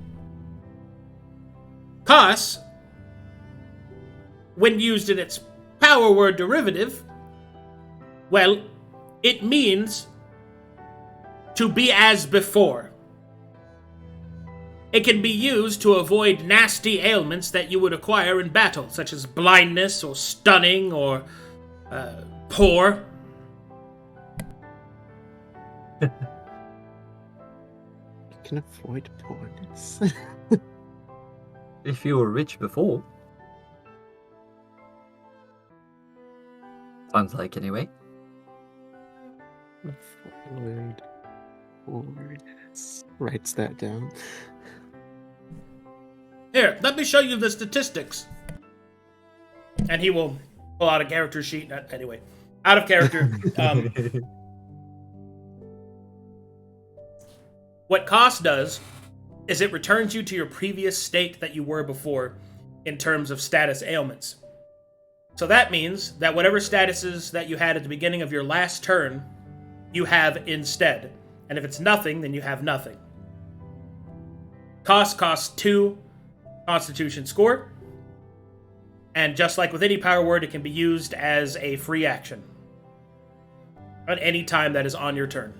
Kos, when used in its power word derivative, well, it means to be as before. It can be used to avoid nasty ailments that you would acquire in battle, such as blindness or stunning or poor. You can avoid poorness. If you were rich before. Sounds like, anyway. Avoid poorness. Writes that down. Here, let me show you the statistics. And he will pull out a character sheet. Anyway, out of character. What cost does is it returns you to your previous state that you were before in terms of status ailments. So that means that whatever statuses that you had at the beginning of your last turn, you have instead. And if it's nothing, then you have nothing. Cost costs 2 Constitution score. And just like with any power word, it can be used as a free action at any time that is on your turn.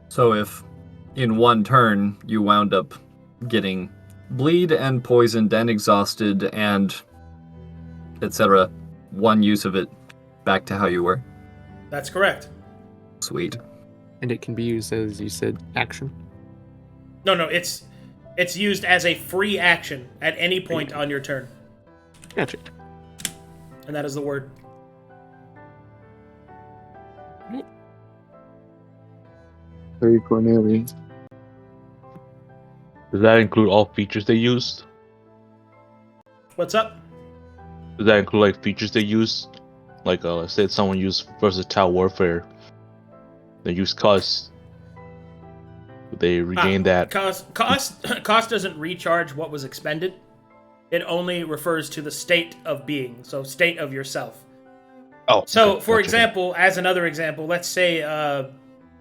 So if in one turn you wound up getting bleed and poisoned and exhausted and etc., one use of it back to how you were. That's correct. Sweet. And it can be used as, you said, action. No, it's used as a free action at any point on your turn. Gotcha. And that is the word. Very Cornelius. Does that include all features they used? What's up? Does that include like features they used? Like say someone used versatile warfare. They use cost. They regain that. Cost doesn't recharge what was expended. It only refers to the state of being, so state of yourself. Oh. So, okay, for gotcha. example, as another example, let's say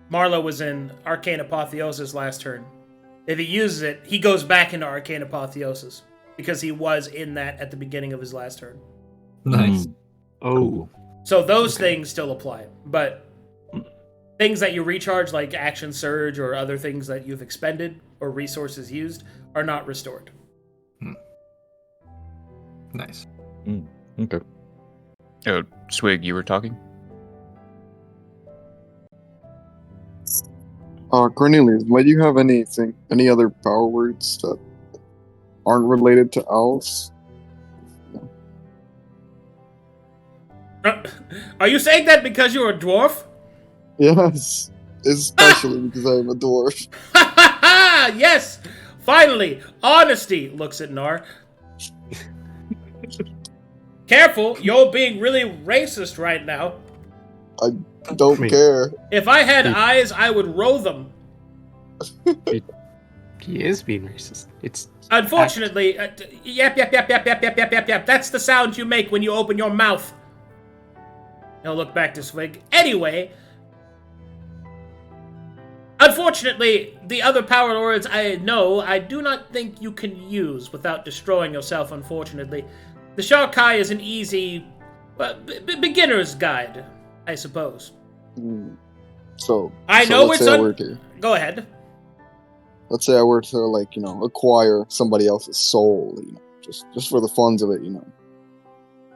Marlowe was in Arcane Apotheosis last turn. If he uses it, he goes back into Arcane Apotheosis because he was in that at the beginning of his last turn. Nice. Oh. So those things still apply, but things that you recharge, like Action Surge or other things that you've expended or resources used, are not restored. Nice. Okay. Swig, you were talking? Cornelius, might you have any other power words that aren't related to owls? Are you saying that because you're a dwarf? Yes, especially because I'm a dwarf. Yes! Finally! Honesty! Looks at Knarh. Careful, you're being really racist right now. I don't care. If I had eyes, I would roll them. He is being racist. It's Unfortunately, yep. That's the sound you make when you open your mouth. He'll look back to Swig. Anyway, unfortunately, the other power words I know, I do not think you can use without destroying yourself, unfortunately. The Sharkai is an easy, beginner's guide, I suppose. So I so know let's it's say I were to, Go ahead. let's say I were to acquire somebody else's soul, just for the funds of it,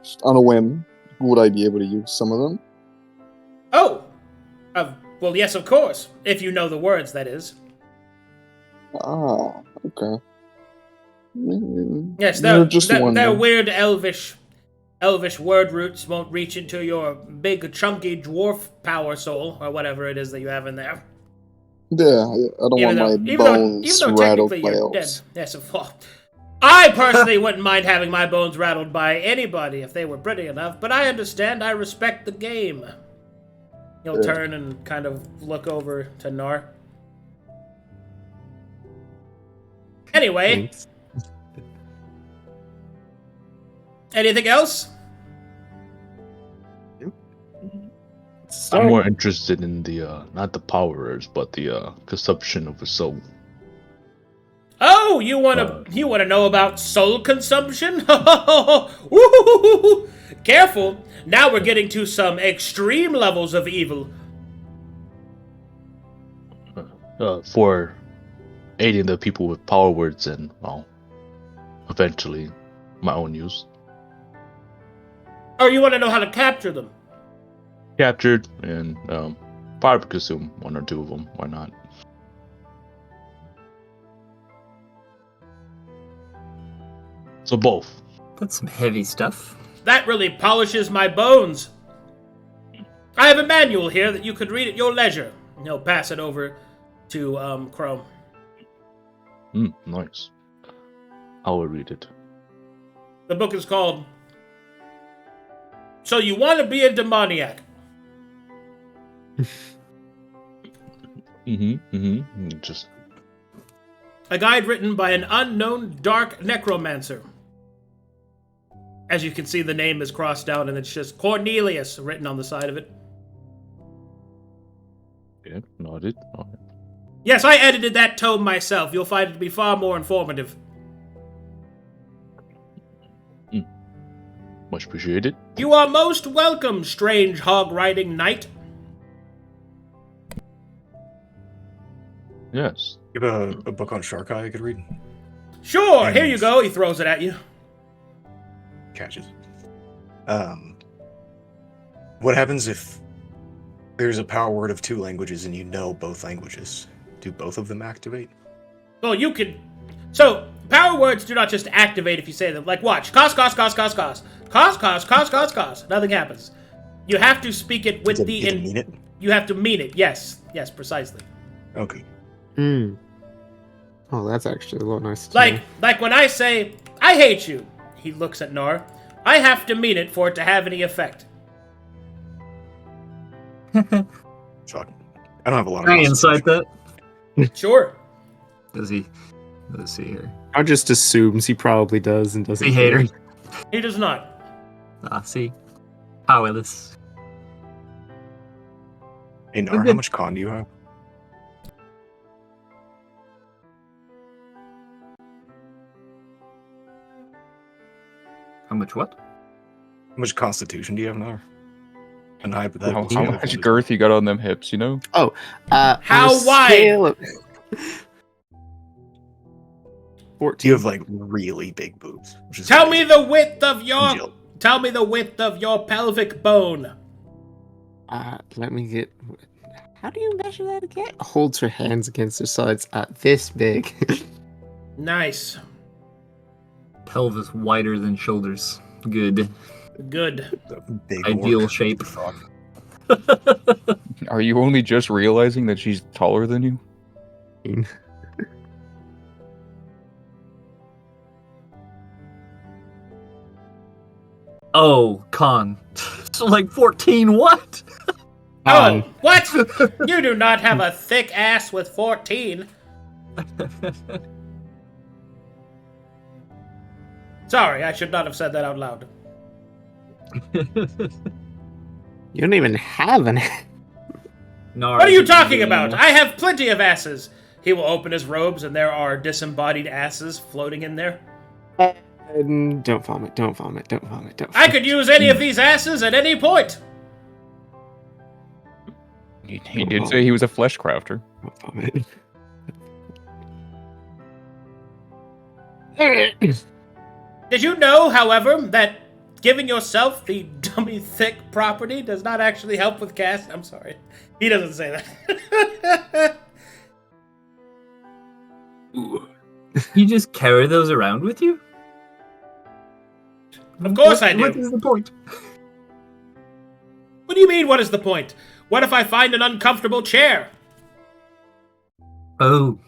just on a whim. Would I be able to use some of them? Oh! Well, yes, of course. If you know the words, that is. Ah, okay. Yes, You're just their wondering. weird elvish word roots won't reach into your big, chunky dwarf power soul, or whatever it is that you have in there. Yeah, I don't want my bones rattled by you're elves. dead. Yes, of course. I personally wouldn't mind having my bones rattled by anybody if they were pretty enough, but I understand. I respect the game. He'll turn and kind of look over to Knarh. Anyway. Anything else? I'm more interested in the not the powers, but the consumption of a soul. Oh, you wanna know about soul consumption? Woo-hoo-hoo-hoo. Careful! Now we're getting to some extreme levels of evil. For aiding the people with power words and, well, eventually my own use. Oh, you want to know how to capture them? Captured and probably consume 1 or 2 of them. Why not? So both. That's some heavy stuff. That really polishes my bones. I have a manual here that you could read at your leisure. And he'll pass it over to Chrome. Nice. I will read it. The book is called So You Want to Be a Demoniac. Just A guide written by an unknown dark necromancer. As you can see, the name is crossed out and it's just Cornelius written on the side of it. yeah, nodded. Yes, I edited that tome myself. You'll find it to be far more informative. Much appreciated. You are most welcome, strange hog-riding knight. Yes. You have a book on Shark Eye I could read? Sure, here you go. He throws it at you. Catches. What happens if there's a power word of 2 languages and you know both languages? Do both of them activate? Well, you could... So, power words do not just activate if you say them. Like, watch. Cost, cost, cost, cost, cost. Cost, cost, cost, cost, cost. Nothing happens. You have to speak it with You have to mean it? You have to mean it. Yes. Yes, precisely. Okay. Oh, that's actually a lot nicer to know. Like when I say, I hate you, he looks at Knarh, I have to mean it for it to have any effect. Shocking. I don't have a lot of Can I insight that? Sure. Does he? Let's see here. I just assumes he probably does and doesn't He hater. care. He does not. See. Powerless. Hey, Nara, how much con do you have? How much what? How much constitution do you have, Nara? And hypothetical. How much girth you got on them hips, you know? How wide? 14. You have like really big boobs. Which is Tell me the width of Jill. your... Tell me the width of your pelvic bone. Let me get... How do you measure that again? Holds her hands against her sides this big. Nice. Pelvis wider than shoulders. Good. Good. Big Ideal orc. shape. Fuck. Are you only just realizing that she's taller than you? Oh, con. So like 14 what? Oh, what? You do not have a thick ass with 14. Sorry, I should not have said that out loud. You don't even have an... Nara, What are you talking about? I have plenty of asses. He will open his robes and there are disembodied asses floating in there. Don't vomit, don't vomit, don't vomit, don't vomit. I could use any of these asses at any point. He did say he was a flesh crafter. Don't vomit. Did you know, however, that giving yourself the dummy thick property does not actually help with cast? I'm sorry. He doesn't say that. You just carry those around with you? Of course I do. What is the point? What do you mean, what is the point? What if I find an uncomfortable chair? Oh.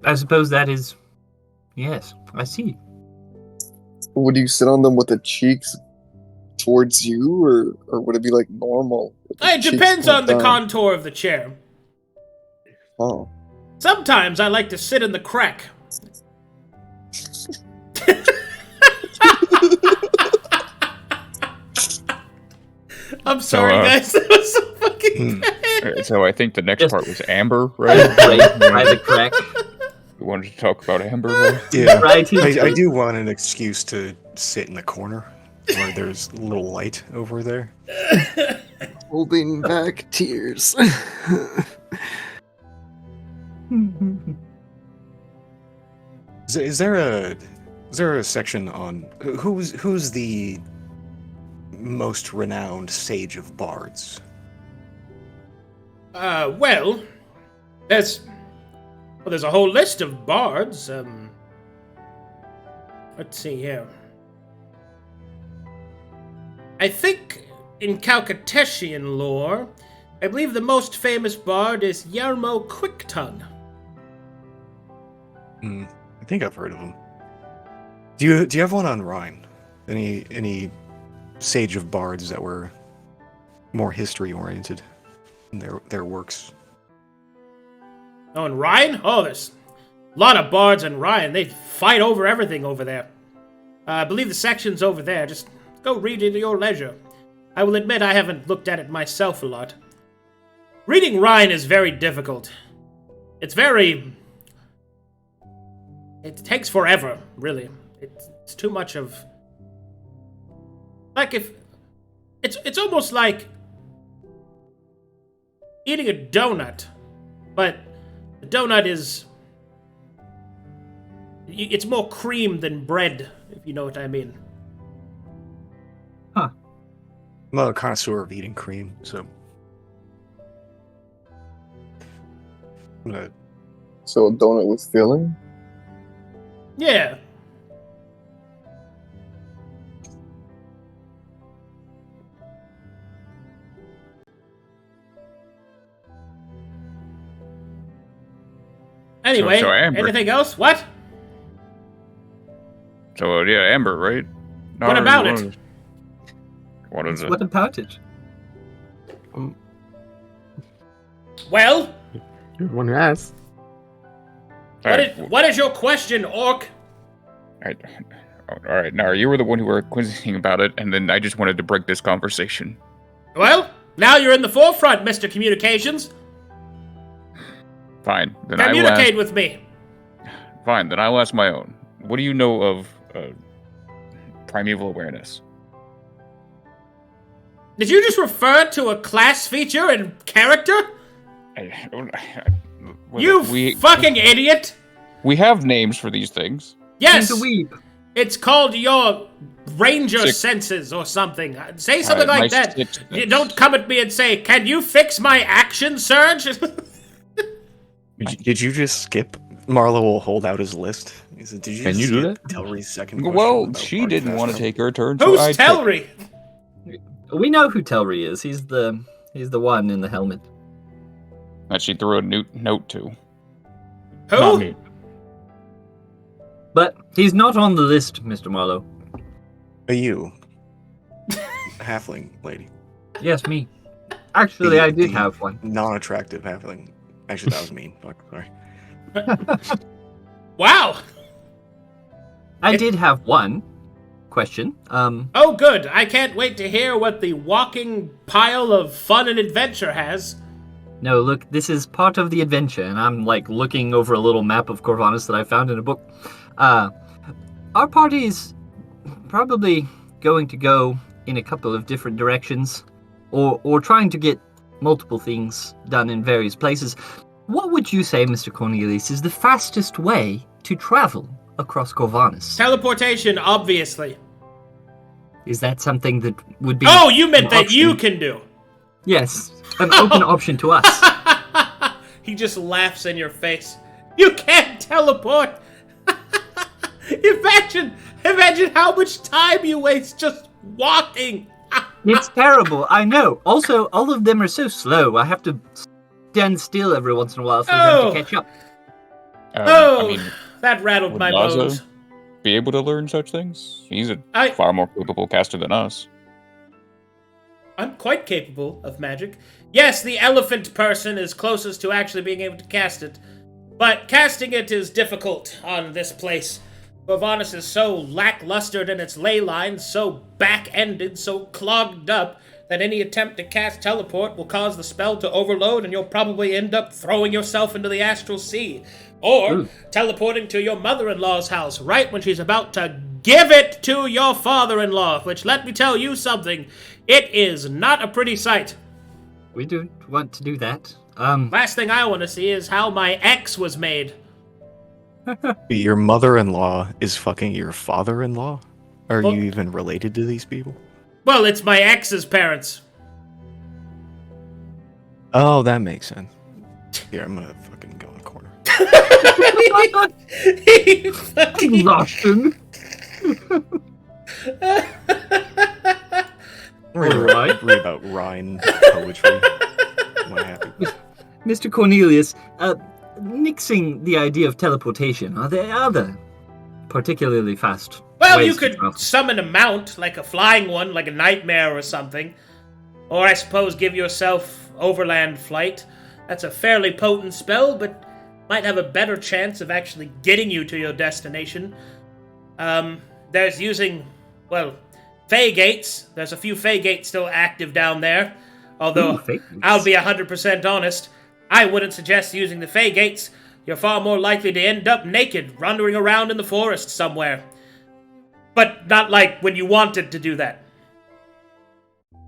I suppose that is... Yes, I see. Would you sit on them with the cheeks towards you, or would it be like normal? with the It cheeks depends point on the down? contour of the chair. Oh. Sometimes I like to sit in the crack. I'm sorry, guys. That was so fucking bad. So I think the next Just- part was Amber, Right, right? by the crack. We wanted to talk about Amber, right? Yeah, Right, I do want an excuse to sit in the corner where there's a little light over there. Holding back tears. Is there a section on who's the most renowned sage of bards? Well, there's a whole list of bards. Let's see here. I think in Calcatessian lore, I believe the most famous bard is Yermo Quicktongue. I think I've heard of him. Do you have one on Rhine? Any sage of bards that were more history oriented in their works? Oh, in Rhine? Oh, there's a lot of bards in Rhine. They fight over everything over there. I believe the section's over there. Just go read it at your leisure. I will admit I haven't looked at it myself a lot. Reading Rhine is very difficult. It takes forever, really. It's too much of... It's almost like eating a donut, but the donut is... It's more cream than bread, if you know what I mean. Huh. I'm a connoisseur of eating cream, so... I'm gonna... So a donut with filling? Yeah. Anyway, So Amber. anything else? What? So, yeah, Amber, right? What about it? What is it? What about it? Well, You're the one who asked. what is your question, Orc? All right, Nara, you were the one who were quizzing about it, and then I just wanted to break this conversation. Well, now you're in the forefront, Mr. Communications. Fine, then Communicate with me. Fine, then I'll ask my own. What do you know of primeval awareness? Did you just refer to a class feature in character? You fucking idiot! We have names for these things. Yes! He's a weeb. It's called your ranger Six. senses or something. Say something like my that. sixth You sense. don't come at me and say, "Can you fix my action surge?" Did you just skip? Marlowe will hold out his list. He said, "Did you Can just you do skip Telry's second question?" Well, about she Bard didn't want to Fast? take her turn, so Who's I took- Telry? We know who Telry is. He's the one in the helmet. that she threw a note to. Who? Not me. But he's not on the list, Mr. Marlowe. You, halfling lady, Yes, me. Actually, I did The have one. non-attractive halfling. Actually, that was mean. Fuck, sorry. Wow. I did have one question. Oh, good. I can't wait to hear what the walking pile of fun and adventure has. No, look, this is part of the adventure, and I'm like looking over a little map of Corvallis that I found in a book. Our party's probably going to go in a couple of different directions, or trying to get multiple things done in various places. What would you say, Mr. Cornelius, is the fastest way to travel across Corvallis? Teleportation, obviously. Is that something that would be... Oh, you meant an that you option? can do. Yes, an open option to us. He just laughs in your face. You can't teleport. Imagine how much time you waste just walking. It's terrible, I know. Also, all of them are so slow. I have to stand still every once in a while for them to catch up. Oh, I mean, that rattled would my Laza bones. be able to learn such things? He's a I- far more capable caster than us. I'm quite capable of magic. Yes, the elephant person is closest to actually being able to cast it. But casting it is difficult on this place. Corvallis is so lackluster in its ley lines, so back-ended, so clogged up, that any attempt to cast teleport will cause the spell to overload and you'll probably end up throwing yourself into the astral sea. Or teleporting to your mother-in-law's house right when she's about to give it to your father-in-law, which, let me tell you something, it is not a pretty sight. We don't want to do that. Last thing I want to see is how my ex was made. Your mother-in-law is fucking your father-in-law? Are Well- you even related to these people? Well, it's my ex's parents. Oh, that makes sense. Here, I'm gonna fucking go in the corner. He fucking- Exhaustion. Alright. Read about Rhine poetry. What happened? Mr. Cornelius, nixing the idea of teleportation, are there other particularly fast Well, ways you to could travel? summon a mount, like a flying one, like a nightmare or something. Or I suppose give yourself overland flight. That's a fairly potent spell, but might have a better chance of actually getting you to your destination. There's using, well, Fey Gates. There's a few Fey Gates still active down there. Although, Ooh, Fey Gates. I'll be 100% honest, I wouldn't suggest using the Fey Gates. You're far more likely to end up naked, wandering around in the forest somewhere. But not like when you wanted to do that.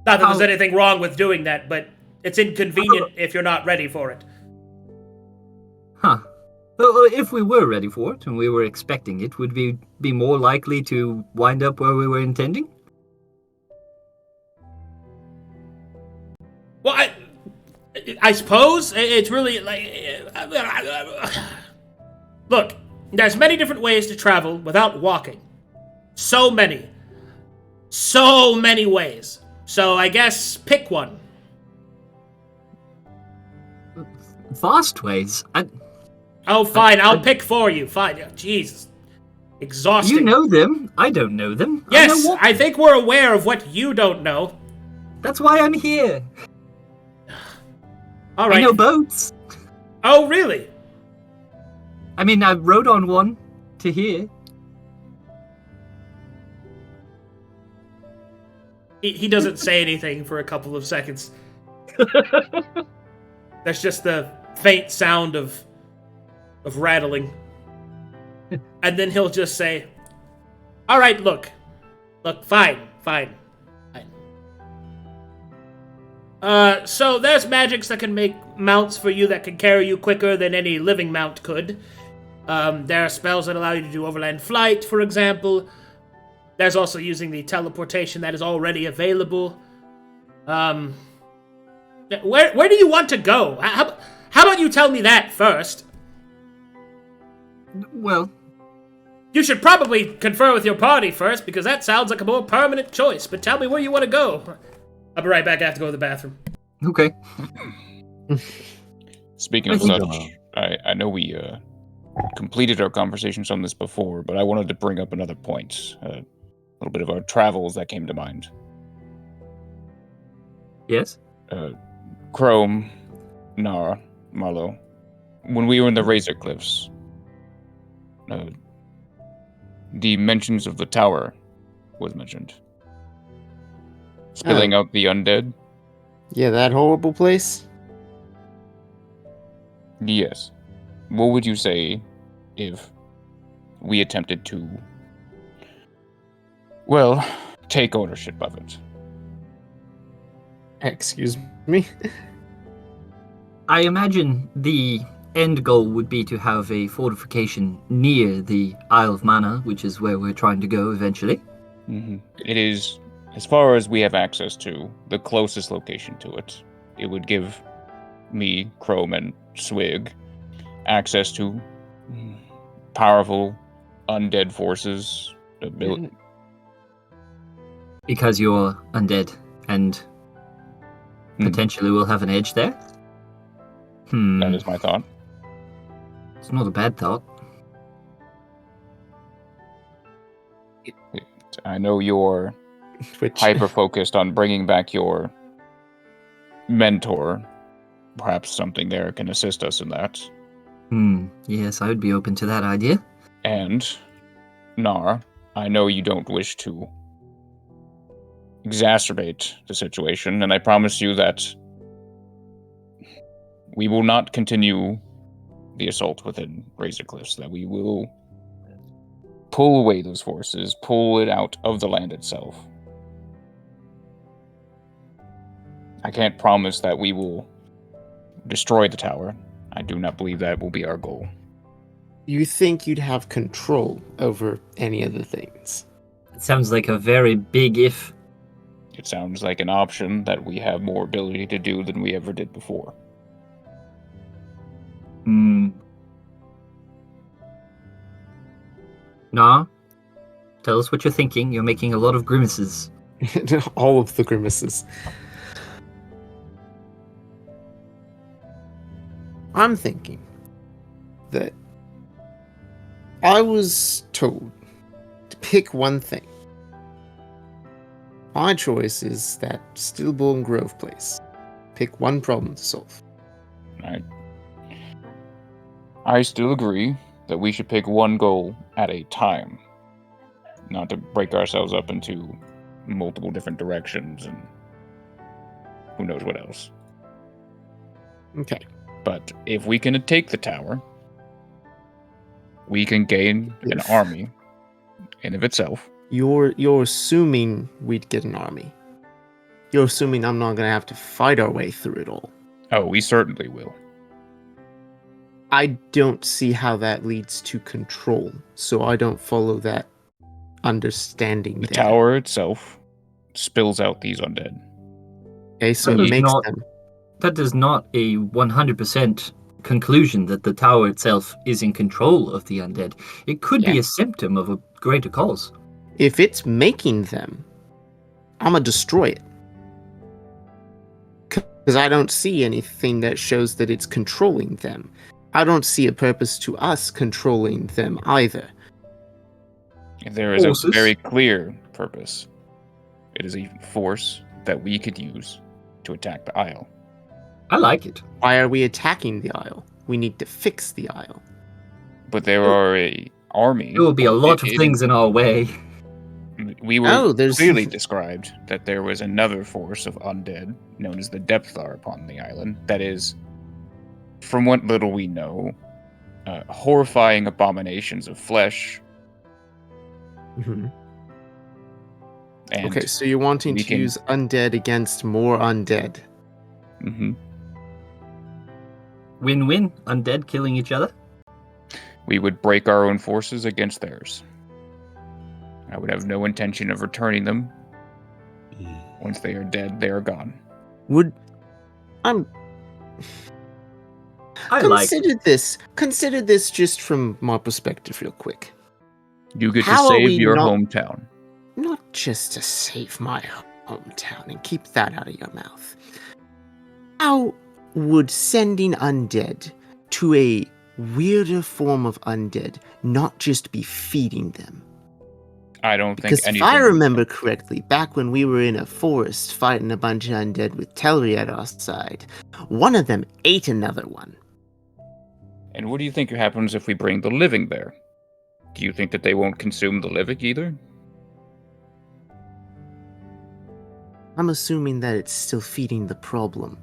Not that there's anything wrong with doing that, but it's inconvenient if you're not ready for it. Huh. Well, if we were ready for it and we were expecting it, would we be more likely to wind up where we were intending? Well, I suppose it's really like... Look, there's many different ways to travel without walking. So many. So many ways. So I guess pick one. Vast ways? Oh, fine, I'll pick for you. Fine. Jesus. Exhausting. You know them. I don't know them. Yes, I know I think we're aware of what you don't know. That's why I'm here. All right. I know boats. Oh, really? I mean, I rode on one to here. He doesn't say anything for a couple of seconds. There's just the faint sound of rattling. And then he'll just say, all right, look, fine. So there's magics that can make mounts for you that can carry you quicker than any living mount could. There are spells that allow you to do overland flight, for example. There's also using the teleportation that is already available. Where do you want to go? How about you tell me that first? Well, You should probably confer with your party first, because that sounds like a more permanent choice. But tell me where you want to go. I'll be right back. I have to go to the bathroom. okay. Speaking of such, I know we completed our conversations on this before, but I wanted to bring up another point. A little bit of our travels that came to mind. Yes? Chrome, Nara, Marlowe, when we were in the Razor Cliffs, the mentions of the tower was mentioned. Spilling out the undead? Yeah, that horrible place? Yes. What would you say if we attempted to, well, take ownership of it? Excuse me? I imagine the end goal would be to have a fortification near the Isle of Mana, which is where we're trying to go eventually. Mm-hmm. It is, as far as we have access to, the closest location to it. It would give me, Chrome, and Swig access to powerful undead forces. Because you're undead and potentially will have an edge there? That is my thought. It's not a bad thought. I know you're Which hyper-focused on bringing back your mentor. Perhaps something there can assist us in that. Yes, I would be open to that idea. And, Knarh, I know you don't wish to exacerbate the situation, and I promise you that we will not continue the assault within Razor Cliffs, that we will pull away those forces, pull it out of the land itself. I can't promise that we will destroy the tower. I do not believe that will be our goal. You think you'd have control over any of the things? It sounds like a very big if. It sounds like an option that we have more ability to do than we ever did before. Nah. Tell us what you're thinking. You're making a lot of grimaces. All of the grimaces. I'm thinking that I was told to pick one thing. My choice is that Stillborn Grove place. Pick one problem to solve. I still agree that we should pick one goal at a time, not to break ourselves up into multiple different directions and who knows what else. Okay. But if we can take the tower, we can gain an army in of itself. You're assuming we'd get an army. You're assuming I'm not gonna have to fight our way through it all. Oh, we certainly will. I don't see how that leads to control, so I don't follow that understanding. The there. tower itself spills out these undead. Okay, so That it is makes not- them. That is not a 100% conclusion that the tower itself is in control of the undead. It could be Yeah. a symptom of a greater cause. If it's making them, I'm gonna destroy it. Because I don't see anything that shows that it's controlling them. I don't see a purpose to us controlling them either. There is Forces. a very clear purpose. It is a force that we could use to attack the Isle. I like it. Why are we attacking the Isle? We need to fix the Isle. But there are a army. There will be a lot of things in our way. We were Oh, there's- clearly described that there was another force of undead known as the Depthar upon the island. That is, from what little we know, horrifying abominations of flesh. Mhm. And Okay, so you're wanting we to can- use undead against more undead. Mhm. Win-win. Undead killing each other. We would break our own forces against theirs. I would have no intention of returning them. Once they are dead, they are gone. Would I'm I like consider this just from my perspective real quick. You get How to are save we your not- hometown. Not just to save my hometown and keep that out of your mouth. How would sending undead to a weirder form of undead not just be feeding them? I don't think Because if anything. I remember correctly, back when we were in a forest fighting a bunch of undead with Telry at our side, one of them ate another one. And what do you think happens if we bring the living there? Do you think that they won't consume the living either? I'm assuming that it's still feeding the problem.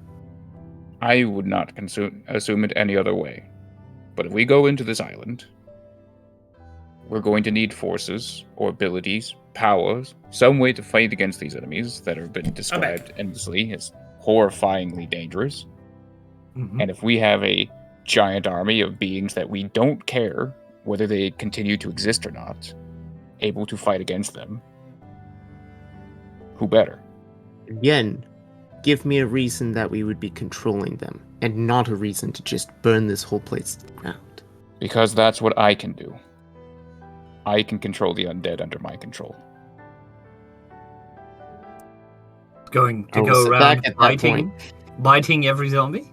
I would not assume it any other way. But if we go into this island, we're going to need forces or abilities, powers, some way to fight against these enemies that have been described endlessly as horrifyingly dangerous. Mhm. And if we have a giant army of beings that we don't care whether they continue to exist or not, able to fight against them, who better? Again, give me a reason that we would be controlling them, and not a reason to just burn this whole place to the ground. Because that's what I can do. I can control the undead under my control. Going to I will go sit around back at that biting every zombie?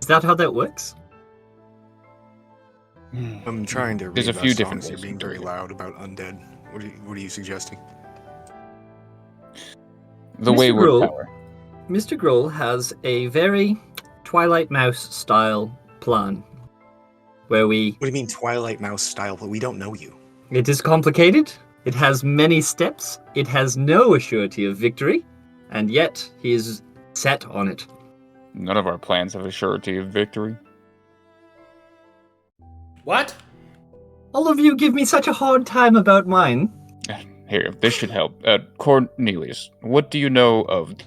Is that how that works? I'm trying to read There's a few about different songs. You're ways being to do very it. loud about undead. What are you suggesting? The Mr. Wayward Gruul. Tower. Mr. Gruul has a very Twilight Mouse style plan where What do you mean Twilight Mouse style? But we don't know you. it is complicated, it has many steps, it has no assurity of victory, and yet he is set on it. None of our plans have a surety of victory. What? All of you give me such a hard time about mine. Here, this should help. Cornelius, what do you know of the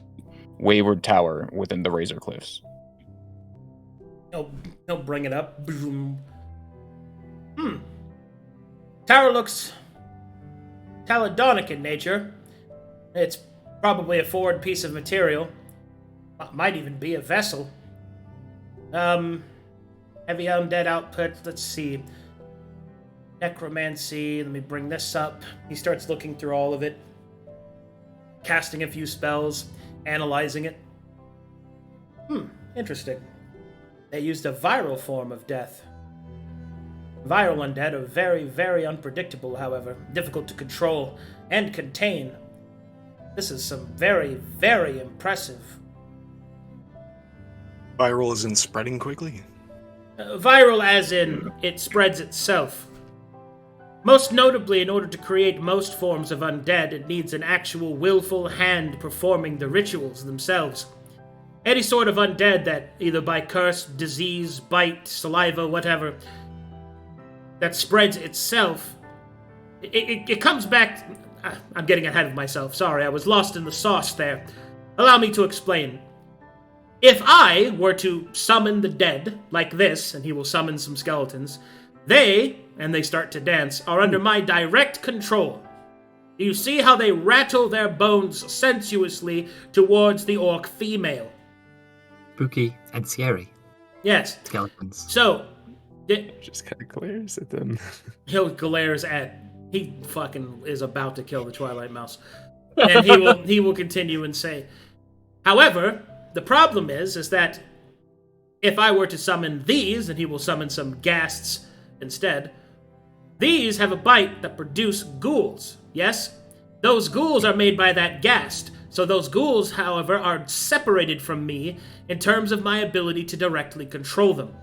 Wayward Tower within the Razor Cliffs? He'll bring it up. Boom. Tower looks Taladonic in nature. It's probably a foreign piece of material. Might even be a vessel. Heavy undead output. Let's see. Necromancy. Let me bring this up. He starts looking through all of it. Casting a few spells. Analyzing it. Interesting. They used a viral form of death. Viral undead are very, very unpredictable, however. Difficult to control and contain. This is some very, very impressive. Viral isn't spreading quickly? Viral as in it spreads itself. Most notably, in order to create most forms of undead, it needs an actual willful hand performing the rituals themselves. Any sort of undead that, either by curse, disease, bite, saliva, whatever, that spreads itself, it comes back... I'm getting ahead of myself, sorry, I was lost in the sauce there. Allow me to explain. If I were to summon the dead, like this, and he will summon some skeletons, they, and they start to dance, are under my direct control. Do you see how they rattle their bones sensuously towards the orc female? Spooky and scary. Yes. Skeletons. So, Just kind of glares at them. He'll glares at... He fucking is about to kill the Twilight Mouse. And he will continue and say, however, the problem is that if I were to summon these, and he will summon some ghasts instead, these have a bite that produce ghouls, yes? Those ghouls are made by that ghast, so those ghouls, however, are separated from me in terms of my ability to directly control them.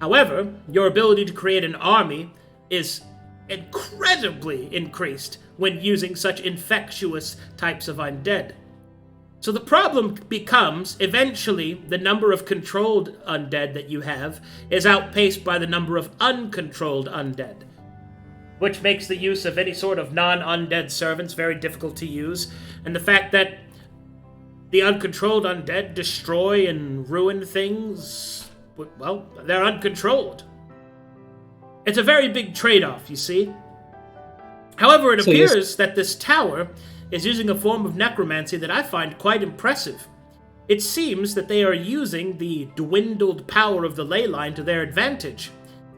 However, your ability to create an army is incredibly increased when using such infectious types of undead. So the problem becomes, eventually, the number of controlled undead that you have is outpaced by the number of uncontrolled undead, which makes the use of any sort of non-undead servants very difficult to use, and the fact that the uncontrolled undead destroy and ruin things, well, they're uncontrolled. It's a very big trade-off, you see. However, it appears that this tower is using a form of necromancy that I find quite impressive. It seems that they are using the dwindled power of the ley line to their advantage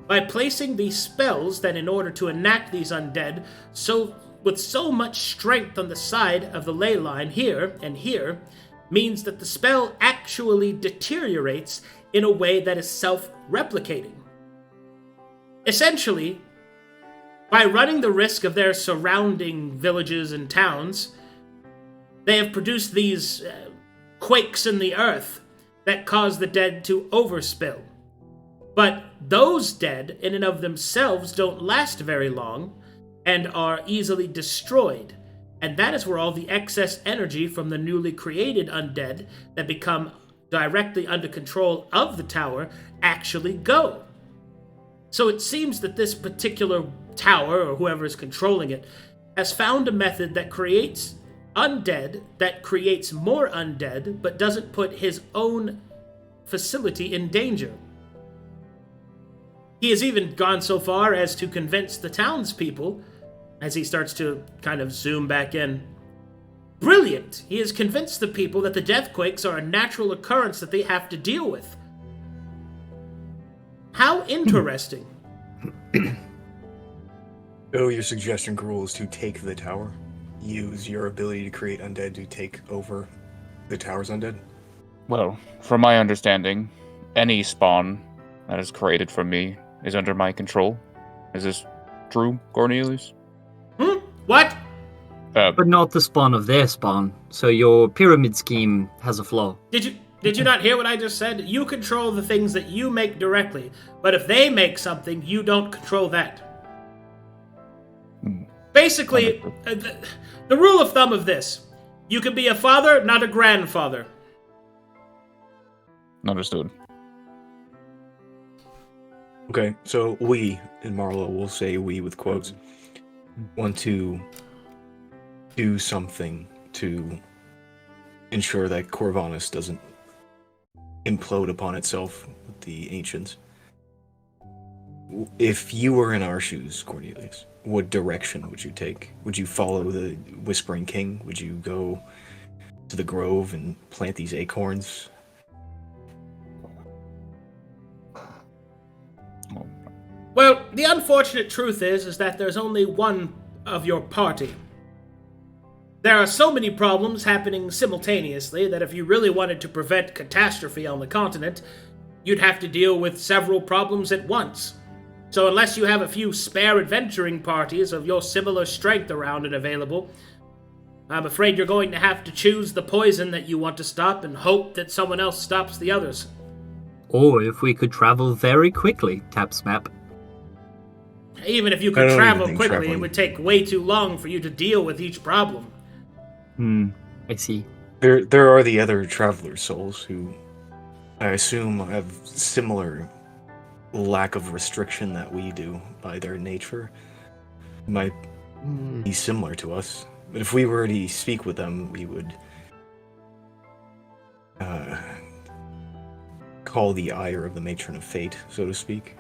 by placing these spells that, in order to enact these undead with so much strength on the side of the ley line here and here, means that the spell actually deteriorates in a way that is self-replicating. Essentially, by running the risk of their surrounding villages and towns, they have produced these quakes in the earth that cause the dead to overspill. But those dead, in and of themselves, don't last very long and are easily destroyed. And that is where all the excess energy from the newly created undead that become directly under control of the tower actually go. So it seems that this particular tower, or whoever is controlling it, has found a method that creates undead, that creates more undead, but doesn't put his own facility in danger. He has even gone so far as to convince the townspeople, as he starts to kind of zoom back in. Brilliant! He has convinced the people that the deathquakes are a natural occurrence that they have to deal with. How interesting. So your suggestion, Gruul, is to take the tower? Use your ability to create undead to take over the tower's undead? Well, from my understanding, any spawn that is created from me is under my control. Is this true, Cornelius? What? But not the spawn of their spawn, so your pyramid scheme has a flaw. Did you not hear what I just said? You control the things that you make directly, but if they make something, you don't control that. Basically, the rule of thumb of this, you can be a father, not a grandfather. Understood. Okay, so we, in Marlowe, will say we with quotes, want to do something to ensure that Corvinus doesn't implode upon itself with the ancients. If you were in our shoes, Cornelius, what direction would you take? Would you follow the Whispering King? Would you go to the grove and plant these acorns? Well, the unfortunate truth is that there's only one of your party. There are so many problems happening simultaneously that if you really wanted to prevent catastrophe on the continent, you'd have to deal with several problems at once. So unless you have a few spare adventuring parties of your similar strength around and available, I'm afraid you're going to have to choose the poison that you want to stop and hope that someone else stops the others. Or if we could travel very quickly, taps map. Even if you I could don't travel even think quickly, traveling- it would take way too long for you to deal with each problem. I see. There are the other traveler souls who I assume have similar lack of restriction that we do by their nature. Might be similar to us. But if we were to speak with them, we would call the ire of the Matron of Fate, so to speak.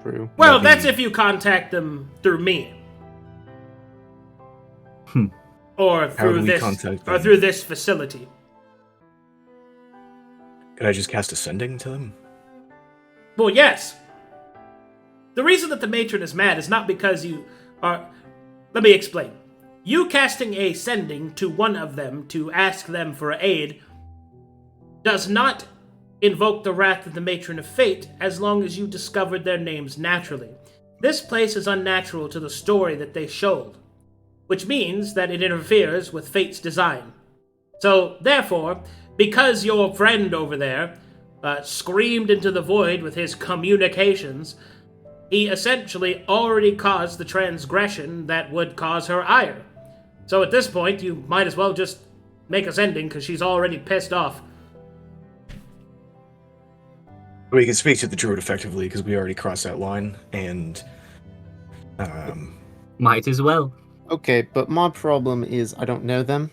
True. Well, That'd that's be- if you contact them through me. Or How through do we this contact or them? through this facility. Could I just cast Ascending to them? Well, yes. The reason that the matron is mad is not because you are... Let me explain. You casting a sending to one of them to ask them for aid does not invoke the wrath of the Matron of Fate as long as you discovered their names naturally. This place is unnatural to the story that they showed, which means that it interferes with Fate's design. So, therefore, because your friend over there screamed into the void with his communications, he essentially already caused the transgression that would cause her ire. So at this point, you might as well just make us ending, because she's already pissed off. We can speak to the druid effectively because we already crossed that line, and Might as well. Okay, but my problem is I don't know them.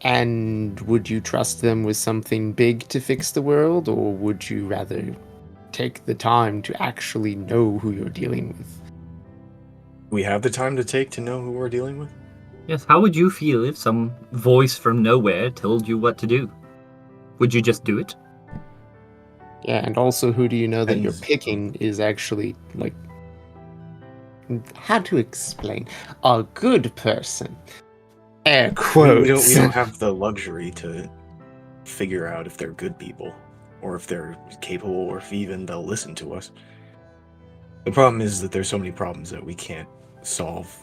And would you trust them with something big to fix the world, or would you rather take the time to actually know who you're dealing with? we have the time to take to know who we're dealing with. Yes, how would you feel if some voice from nowhere told you what to do? Would you just do it? Yeah, and also who do you know that you're Depends. picking is actually, like, how to explain? A good person. Air We quotes. don't have the luxury to figure out if they're good people, or if they're capable, or if even they'll listen to us. The problem is that there's so many problems that we can't solve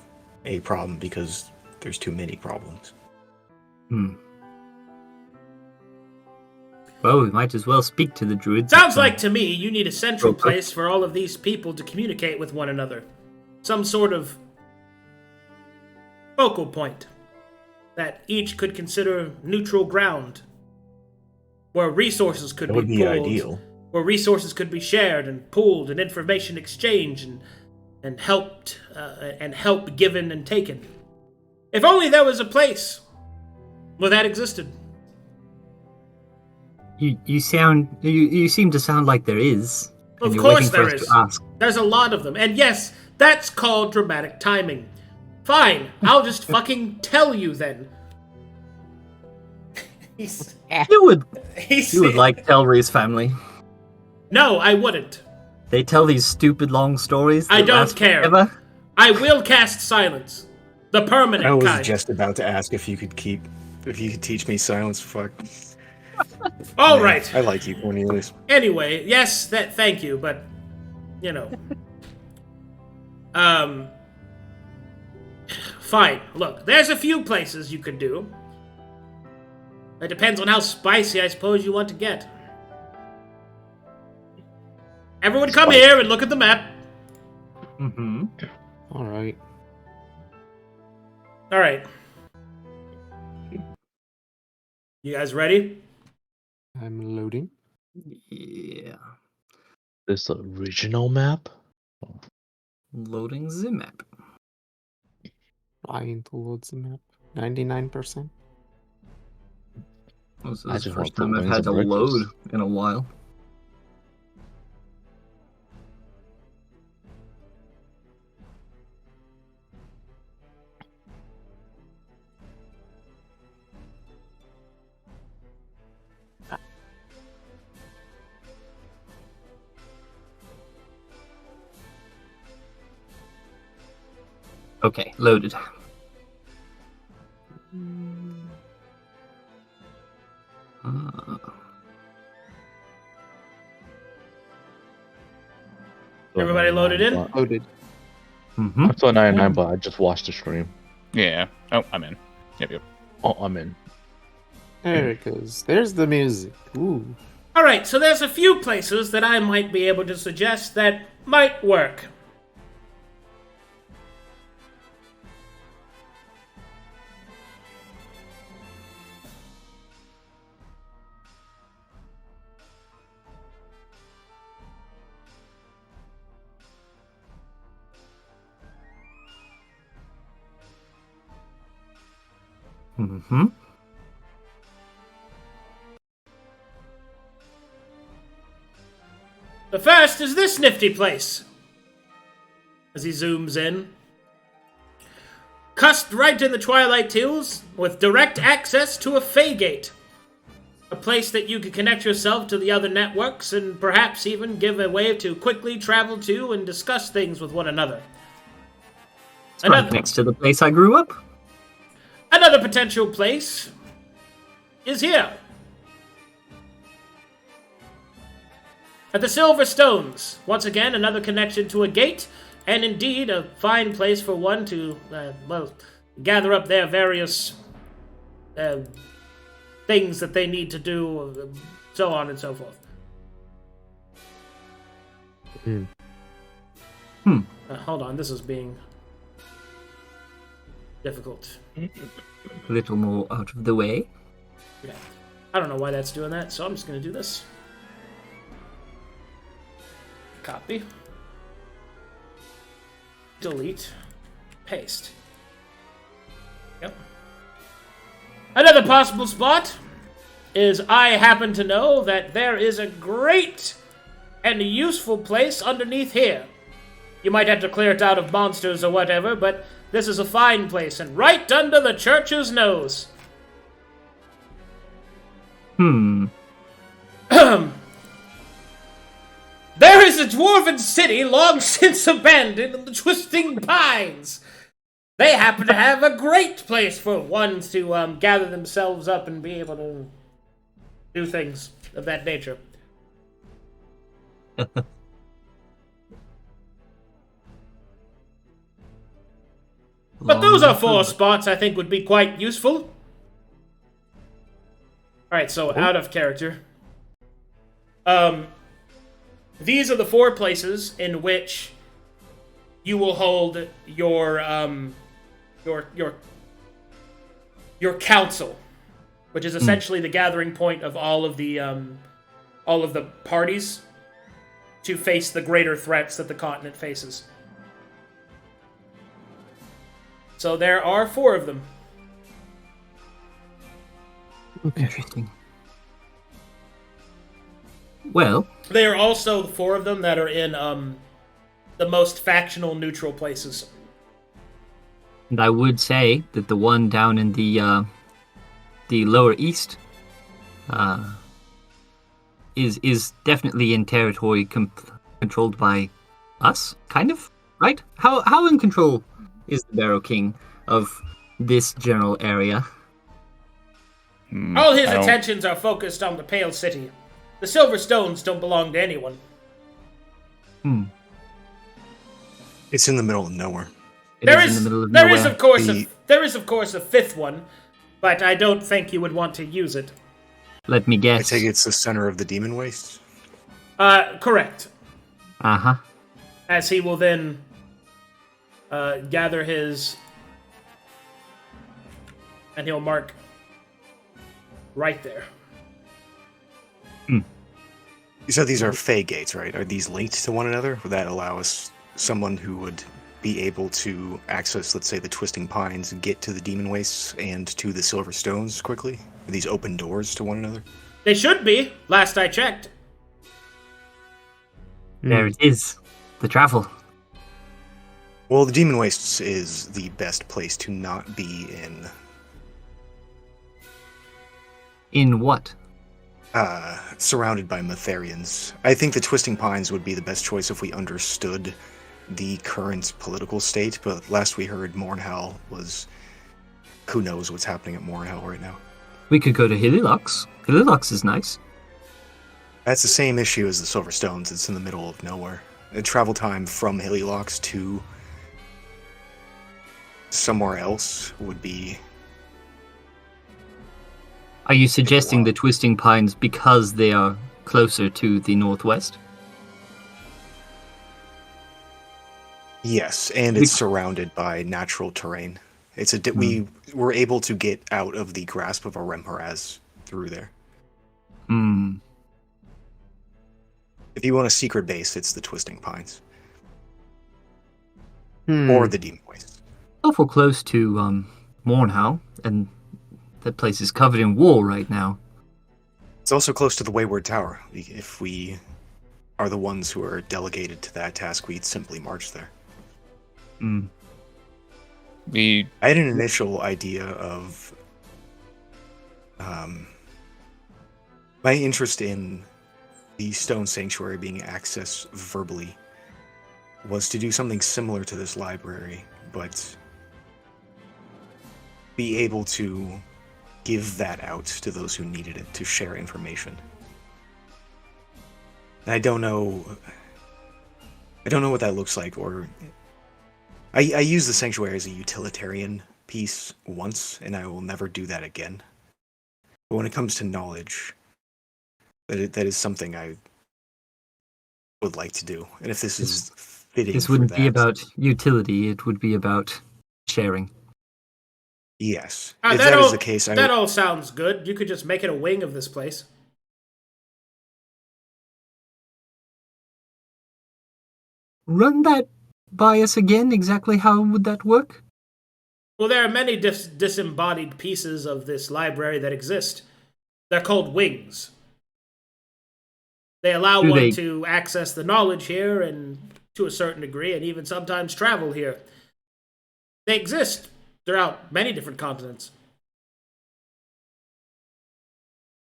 a problem because there's too many problems. Well, we might as well speak to the druid. Sounds like to me you need a central Okay. place for all of these people to communicate with one another. Some sort of focal point that each could consider neutral ground, where resources could That would be be pooled, ideal. where resources could be shared and pooled, and information exchanged and helped and help given and taken. If only there was a place where that existed. You seem to sound like there is. Of and you're course waiting for there us is. to ask. There's a lot of them, and yes, that's called dramatic timing. Fine, I'll just fucking tell you then. He's You would like Telry's family. No, I wouldn't. They tell these stupid long stories. I that don't last care. forever. I will cast silence. The permanent I was kind. just about to ask if you could teach me silence. Fuck. All Man, right. I like you, Cornelius. Anyway, yes, thank you, but you know. Fine. Look, there's a few places you could do. It depends on how spicy I suppose you want to get. Everyone come here and look at the map. Mm-hmm. Alright. Alright. You guys ready? I'm loading. Yeah. This original map? Loading the map. Trying to load the map. 99%. This is I the just first want time the I've wings had to of breakfast. load in a while. Okay, loaded. Everybody loaded in? Loaded. Mm-hmm. I'm still 99, but I just watched the stream. Yeah. Oh, I'm in. Yep. Oh, I'm in. There it goes. There's the music. Ooh. All right, so there's a few places that I might be able to suggest that might work. Mm-hmm. The first is this nifty place. As he zooms in. Cussed right in the Twilight Hills, with direct access to a Fey Gate. A place that you could connect yourself to the other networks and perhaps even give a way to quickly travel to and discuss things with one another. It's right next to the place I grew up. Another potential place is here. At the Silver Stones, once again, another connection to a gate, and indeed a fine place for one to, gather up their various things that they need to do, so on and so forth. Hold on, this is being difficult. A little more out of the way. Yeah. I don't know why that's doing that, so I'm just going to do this. Copy. Delete. Paste. Yep. Another possible spot is I happen to know that there is a great and useful place underneath here. You might have to clear it out of monsters or whatever, but this is a fine place and right under the church's nose. There is a dwarven city long since abandoned in the Twisting Pines. They happen to have a great place for one to gather themselves up and be able to do things of that nature. But those are 4 spots I think would be quite useful. Alright, so out of character. These are the 4 places in which you will hold your council, which is essentially the gathering point of all of the parties to face the greater threats that the continent faces. So there are 4 of them. Interesting. Well, there are also 4 of them that are in the most factional neutral places. And I would say that the one down in the lower east is definitely in territory controlled by us, kind of, right? How in control is the Barrow King of this general area? All his attentions are focused on the Pale City. The Silver Stones don't belong to anyone. It's in the middle of nowhere. There is, of course, a 5th one, but I don't think you would want to use it. Let me guess. I take it's the center of the Demon Waste? Correct. Uh-huh. As he will then gather his... and he'll mark right there. You said these are Fey gates, right? Are these linked to one another? Would that allow us someone who would be able to access, let's say, the Twisting Pines, get to the Demon Wastes and to the Silver Stones quickly? Are these open doors to one another? They should be, last I checked. There it is. The travel. Well, the Demon Wastes is the best place to not be in. In what? Surrounded by Matherians. I think the Twisting Pines would be the best choice if we understood the current political state, but last we heard, Mornhal was... Who knows what's happening at Mornhal right now. We could go to Hililux. Hililux is nice. That's the same issue as the Silver Stones. It's in the middle of nowhere. The travel time from Hililux to somewhere else would be... Are you suggesting the Twisting Pines because they are closer to the northwest? Yes, and it's surrounded by natural terrain. It's we were able to get out of the grasp of a Remharaz through there. Hmm. If you want a secret base, it's the Twisting Pines. Hmm. Or the Demon Waste. Awful close to Mornhal, and that place is covered in wool right now. It's also close to the Wayward Tower. If we are the ones who are delegated to that task, we'd simply march there. Hmm. I had an initial idea of my interest in the Stone Sanctuary being accessed verbally was to do something similar to this library, but be able to give that out to those who needed it, to share information. And I don't know what that looks like, or I use the Sanctuary as a utilitarian piece once, and I will never do that again. But when it comes to knowledge, that is something I would like to do. And if this is fitting This wouldn't for be that, about utility, it would be about sharing. yes. If that is the case, that all sounds good. You could just make it a wing of this place. Run that by us again. Exactly how would that work? Well, there are many disembodied pieces of this library that exist. They're called wings. They allow one to access the knowledge here, and to a certain degree, and even sometimes travel here. They exist throughout many different continents.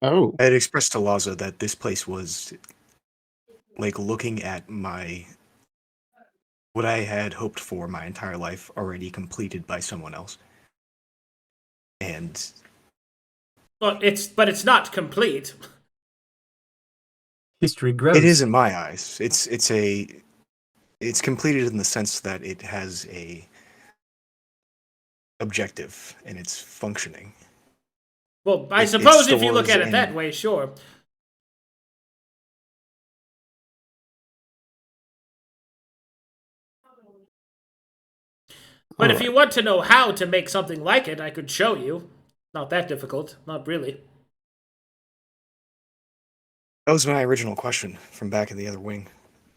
Oh. I had expressed to Laza that this place was like looking at what I had hoped for my entire life already completed by someone else. And But it's not complete. History grows. it is in my eyes. It's completed in the sense that it has a objective and it's functioning. Well, I suppose if you look at it that way, sure. But if you want to know how to make something like it, I could show you. Not that difficult. Not really. That was my original question from back in the other wing,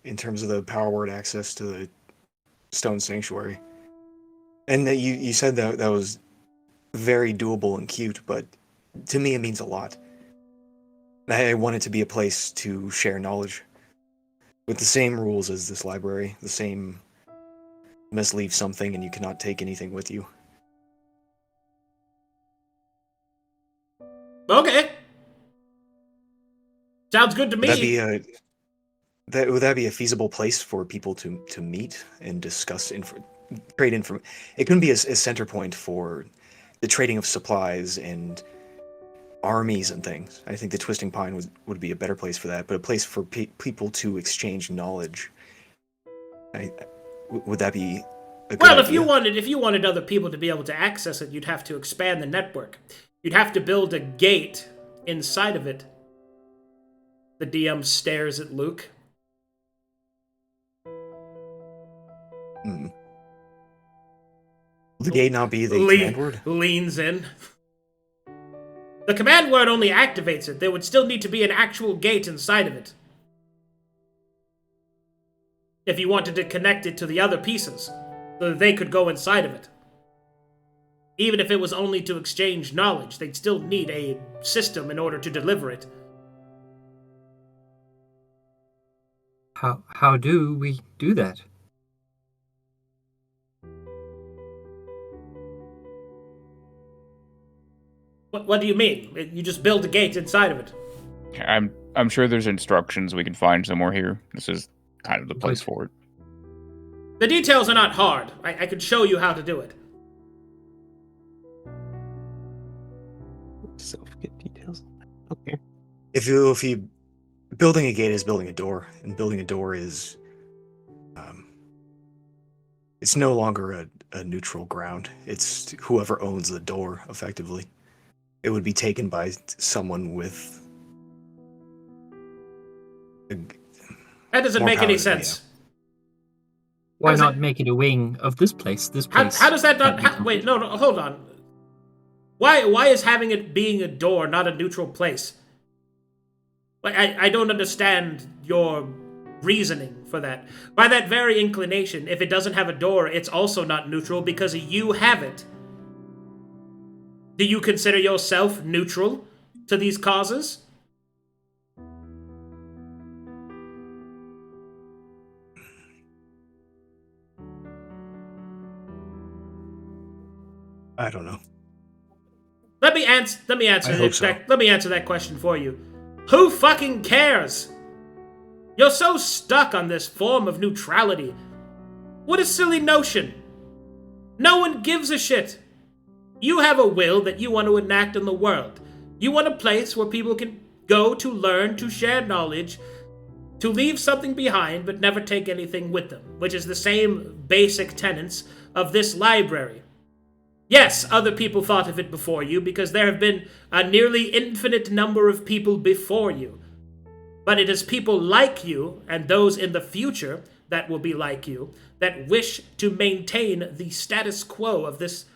in terms of the power word access to the Stone Sanctuary. And that you said that was very doable and cute, but to me it means a lot. I want it to be a place to share knowledge, with the same rules as this library, the same... You must leave something and you cannot take anything with you. Okay. Sounds good to me. Would that be a feasible place for people to meet and discuss trade information? It couldn't be a center point for the trading of supplies and armies and things. I think the Twisting Pine would be a better place for that, but a place for people to exchange knowledge. Would that be a good idea? if you wanted other people to be able to access it, you'd have to expand the network. You'd have to build a gate inside of it. The DM stares at Luke. Will the gate not be the command word? Leans in. The command word only activates it. There would still need to be an actual gate inside of it. If you wanted to connect it to the other pieces, so that they could go inside of it. Even if it was only to exchange knowledge, they'd still need a system in order to deliver it. How do we do that? What do you mean? You just build a gate inside of it. I'm sure there's instructions we can find somewhere here. This is kind of the place for it. The details are not hard. I could show you how to do it. Self-get details. Okay. If you building a gate is building a door, and building a door is it's no longer a neutral ground. It's whoever owns the door, effectively. It would be taken by someone with That doesn't more make power any than me. sense. Why does not it- make it a wing of this place? This How, place. how does that can't not... be wait, no, hold on. Why is having it being a door not a neutral place? Like, I don't understand your reasoning for that. By that very inclination, if it doesn't have a door, it's also not neutral because you have it. Do you consider yourself neutral to these causes? I don't know. Let me answer I hope so. Let me answer that question for you. Who fucking cares? You're so stuck on this form of neutrality. What a silly notion. No one gives a shit. You have a will that you want to enact in the world. You want a place where people can go to learn, to share knowledge, to leave something behind but never take anything with them, which is the same basic tenets of this library. Yes, other people thought of it before you because there have been a nearly infinite number of people before you. But it is people like you, and those in the future that will be like you, that wish to maintain the status quo of this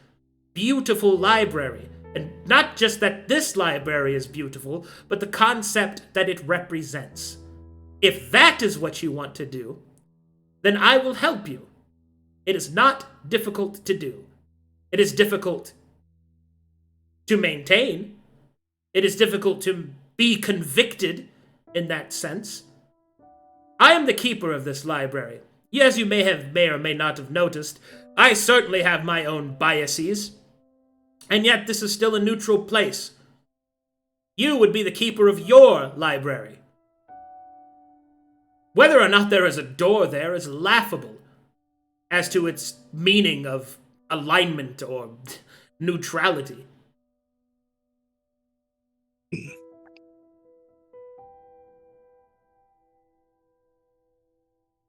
beautiful library. And not just that this library is beautiful, but the concept that it represents. If that is what you want to do, then I will help you. It is not difficult to do. It is difficult to maintain. It is difficult to be convicted in that sense. I am the keeper of this library. As you may or may not have noticed, I certainly have my own biases. And yet this is still a neutral place. You would be the keeper of your library. Whether or not there is a door there is laughable as to its meaning of alignment or neutrality.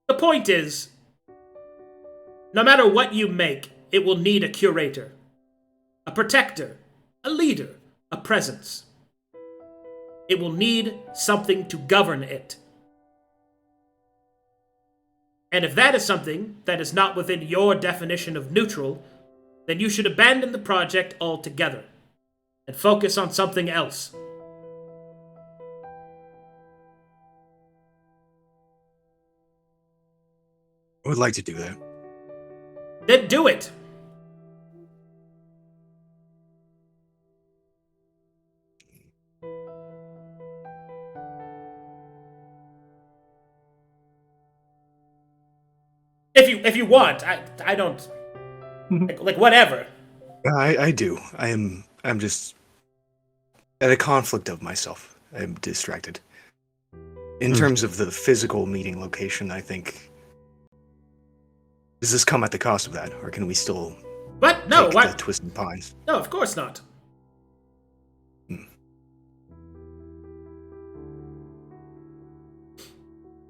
The point is, no matter what you make, it will need a curator, a protector, a leader, a presence. It will need something to govern it. And if that is something that is not within your definition of neutral, then you should abandon the project altogether and focus on something else. I would like to do that. Then do it! If you want, I don't like whatever. I do. I'm just at a conflict of myself. I'm distracted. In terms of the physical meeting location, I think, does this come at the cost of that, or can we still What? No, take what? the Twisted Pines? No, of course not.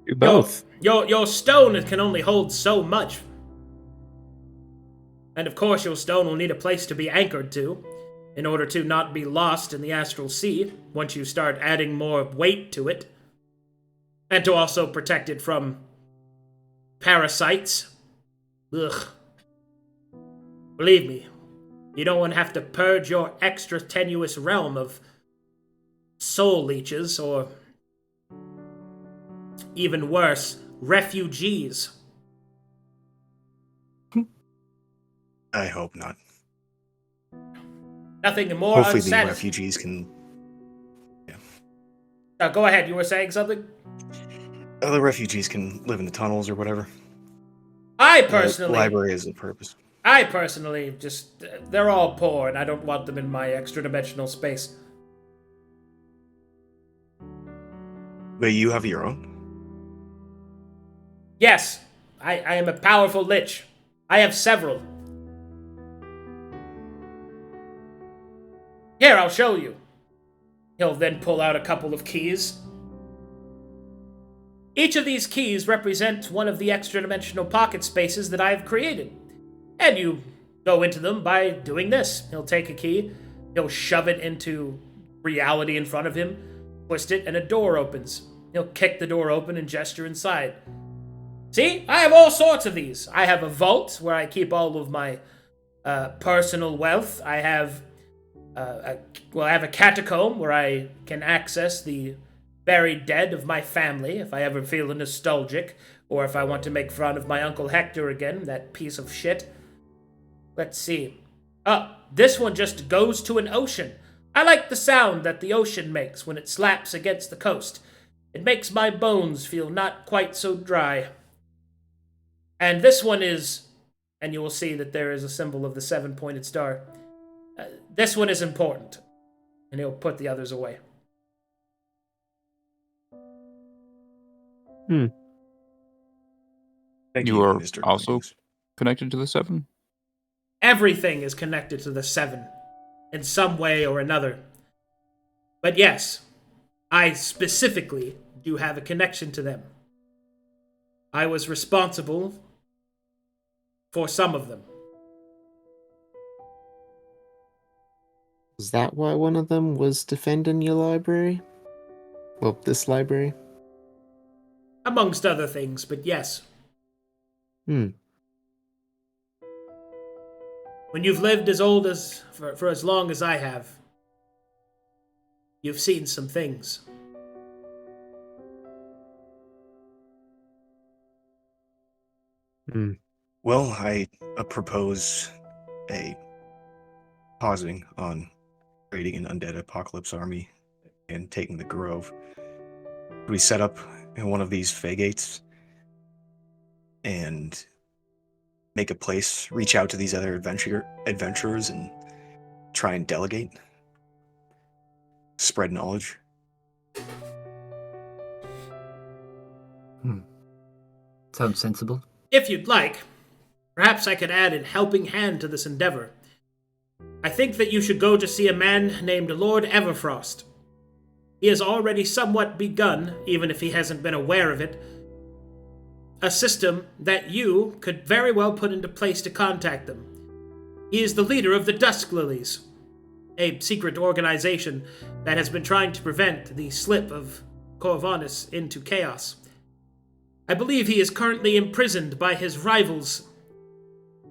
Do both. Your stone can only hold so much. And of course your stone will need a place to be anchored to, in order to not be lost in the astral sea once you start adding more weight to it. And to also protect it from parasites. Ugh. Believe me, you don't want to have to purge your extra tenuous realm of soul leeches, or even worse, refugees. I hope not. Nothing more Hopefully the unsatisfying. refugees can... Go ahead, you were saying something? The refugees can live in the tunnels or whatever. I The personally... library has a purpose. I personally just... They're all poor, and I don't want them in my extra-dimensional space. But you have your own. Yes, I am a powerful lich. I have several. Here, I'll show you. He'll then pull out a couple of keys. Each of these keys represent one of the extra-dimensional pocket spaces that I have created. And you go into them by doing this. He'll take a key, he'll shove it into reality in front of him, twist it, and a door opens. He'll kick the door open and gesture inside. See? I have all sorts of these. I have a vault where I keep all of my personal wealth. I have I have a catacomb where I can access the buried dead of my family if I ever feel nostalgic, or if I want to make fun of my Uncle Hector again, that piece of shit. Let's see. Oh, this one just goes to an ocean. I like the sound that the ocean makes when it slaps against the coast. It makes my bones feel not quite so dry. And this one is, and you will see that there is a symbol of the 7-pointed star. This one is important. And he'll put the others away. Thank You are Mr. also Cleans. connected to the 7? Everything is connected to the 7 in some way or another. But yes, I specifically do have a connection to them. I was responsible for some of them. Is that why one of them was defending your library? Well, this library? Amongst other things, but yes. When you've lived as old as, for as long as I have, you've seen some things. Well, I propose a pausing on creating an undead apocalypse army and taking the grove. We set up in one of these Fagates and make a place, reach out to these other adventurers and try and delegate, spread knowledge. Sounds sensible. If you'd like, perhaps I could add a helping hand to this endeavor. I think that you should go to see a man named Lord Everfrost. He has already somewhat begun, even if he hasn't been aware of it, a system that you could very well put into place to contact them. He is the leader of the Dusk Lilies, a secret organization that has been trying to prevent the slip of Corvinus into chaos. I believe he is currently imprisoned by his rivals.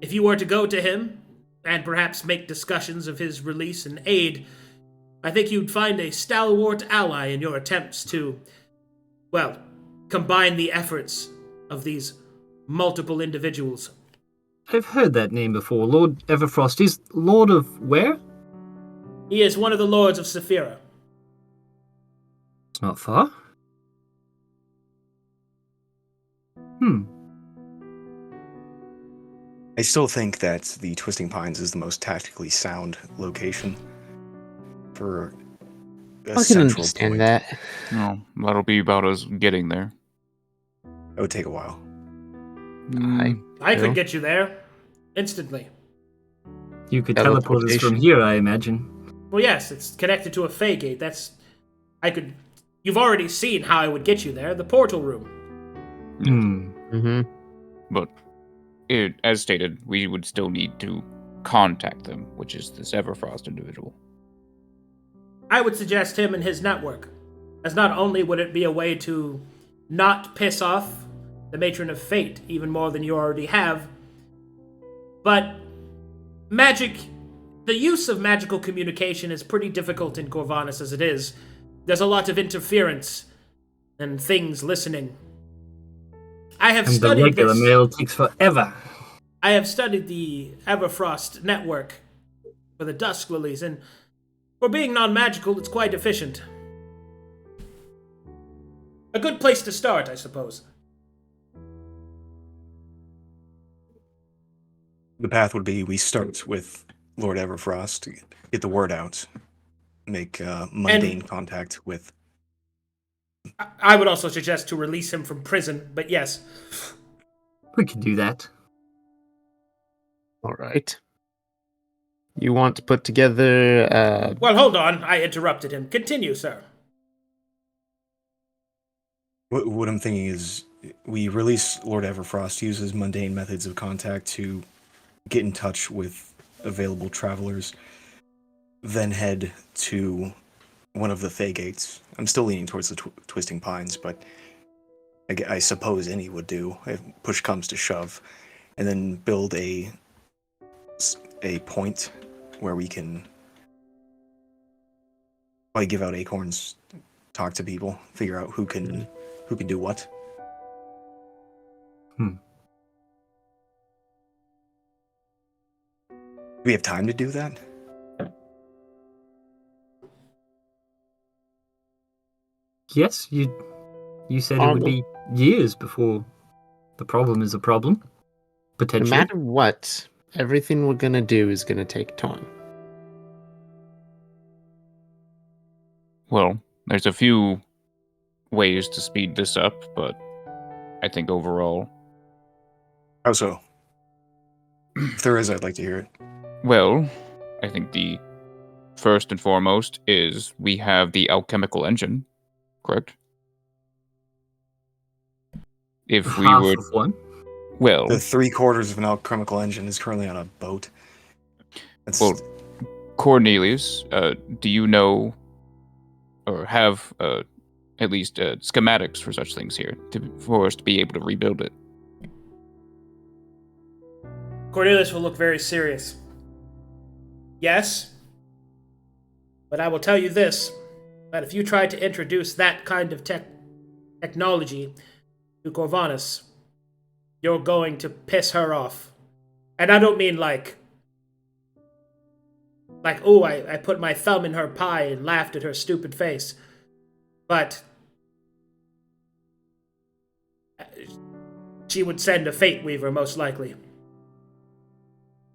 If you were to go to him, and perhaps make discussions of his release and aid, I think you'd find a stalwart ally in your attempts to, well, combine the efforts of these multiple individuals. I've heard that name before. Lord Everfrost. He's Lord of where? He is one of the Lords of Saphira. It's not far. I still think that the Twisting Pines is the most tactically sound location for a I can central understand point. that. No, that'll be about us getting there. It would take a while. I could get you there instantly. You could teleport us from here, I imagine. Well, yes, it's connected to a Fagate. You've already seen how I would get you there, the portal room. But as stated, we would still need to contact them, which is this Everfrost individual. I would suggest him and his network, as not only would it be a way to not piss off the Matron of Fate even more than you already have, but the use of magical communication is pretty difficult in Corvinus as it is. There's a lot of interference and things listening. I have studied the regular this. mail takes forever. I have studied the Everfrost network for the Dusk Lilies, and for being non-magical, it's quite efficient. A good place to start, I suppose. The path would be we start with Lord Everfrost to get the word out, make mundane contact with. I would also suggest to release him from prison, but yes. We could do that. All right. You want to put together Well, hold on. I interrupted him. Continue, sir. What I'm thinking is, we release Lord Everfrost, uses mundane methods of contact to get in touch with available travelers, then head to one of the Fey Gates. I'm still leaning towards the Twisting Pines, but I suppose any would do if push comes to shove, and then build a point where we can like give out acorns, talk to people, figure out who can do what. Do we have time to do that? Yes, you said it would be years before the problem is a problem. no Potentially. matter what, everything we're going to do is going to take time. Well, there's a few ways to speed this up, but I think overall... How so? If there is, I'd like to hear it. Well, I think the first and foremost is we have the alchemical engine, correct? If we Half would... of one. Well... The 3/4 of an alchemical engine is currently on a boat. Well, Cornelius, do you know or have at least schematics for such things here for us to be able to rebuild it? Cornelius will look very serious. Yes, but I will tell you this, that if you try to introduce that kind of technology to Corvanus, you're going to piss her off. And I don't mean like, oh, I put my thumb in her pie and laughed at her stupid face. But she would send a Fate Weaver, most likely.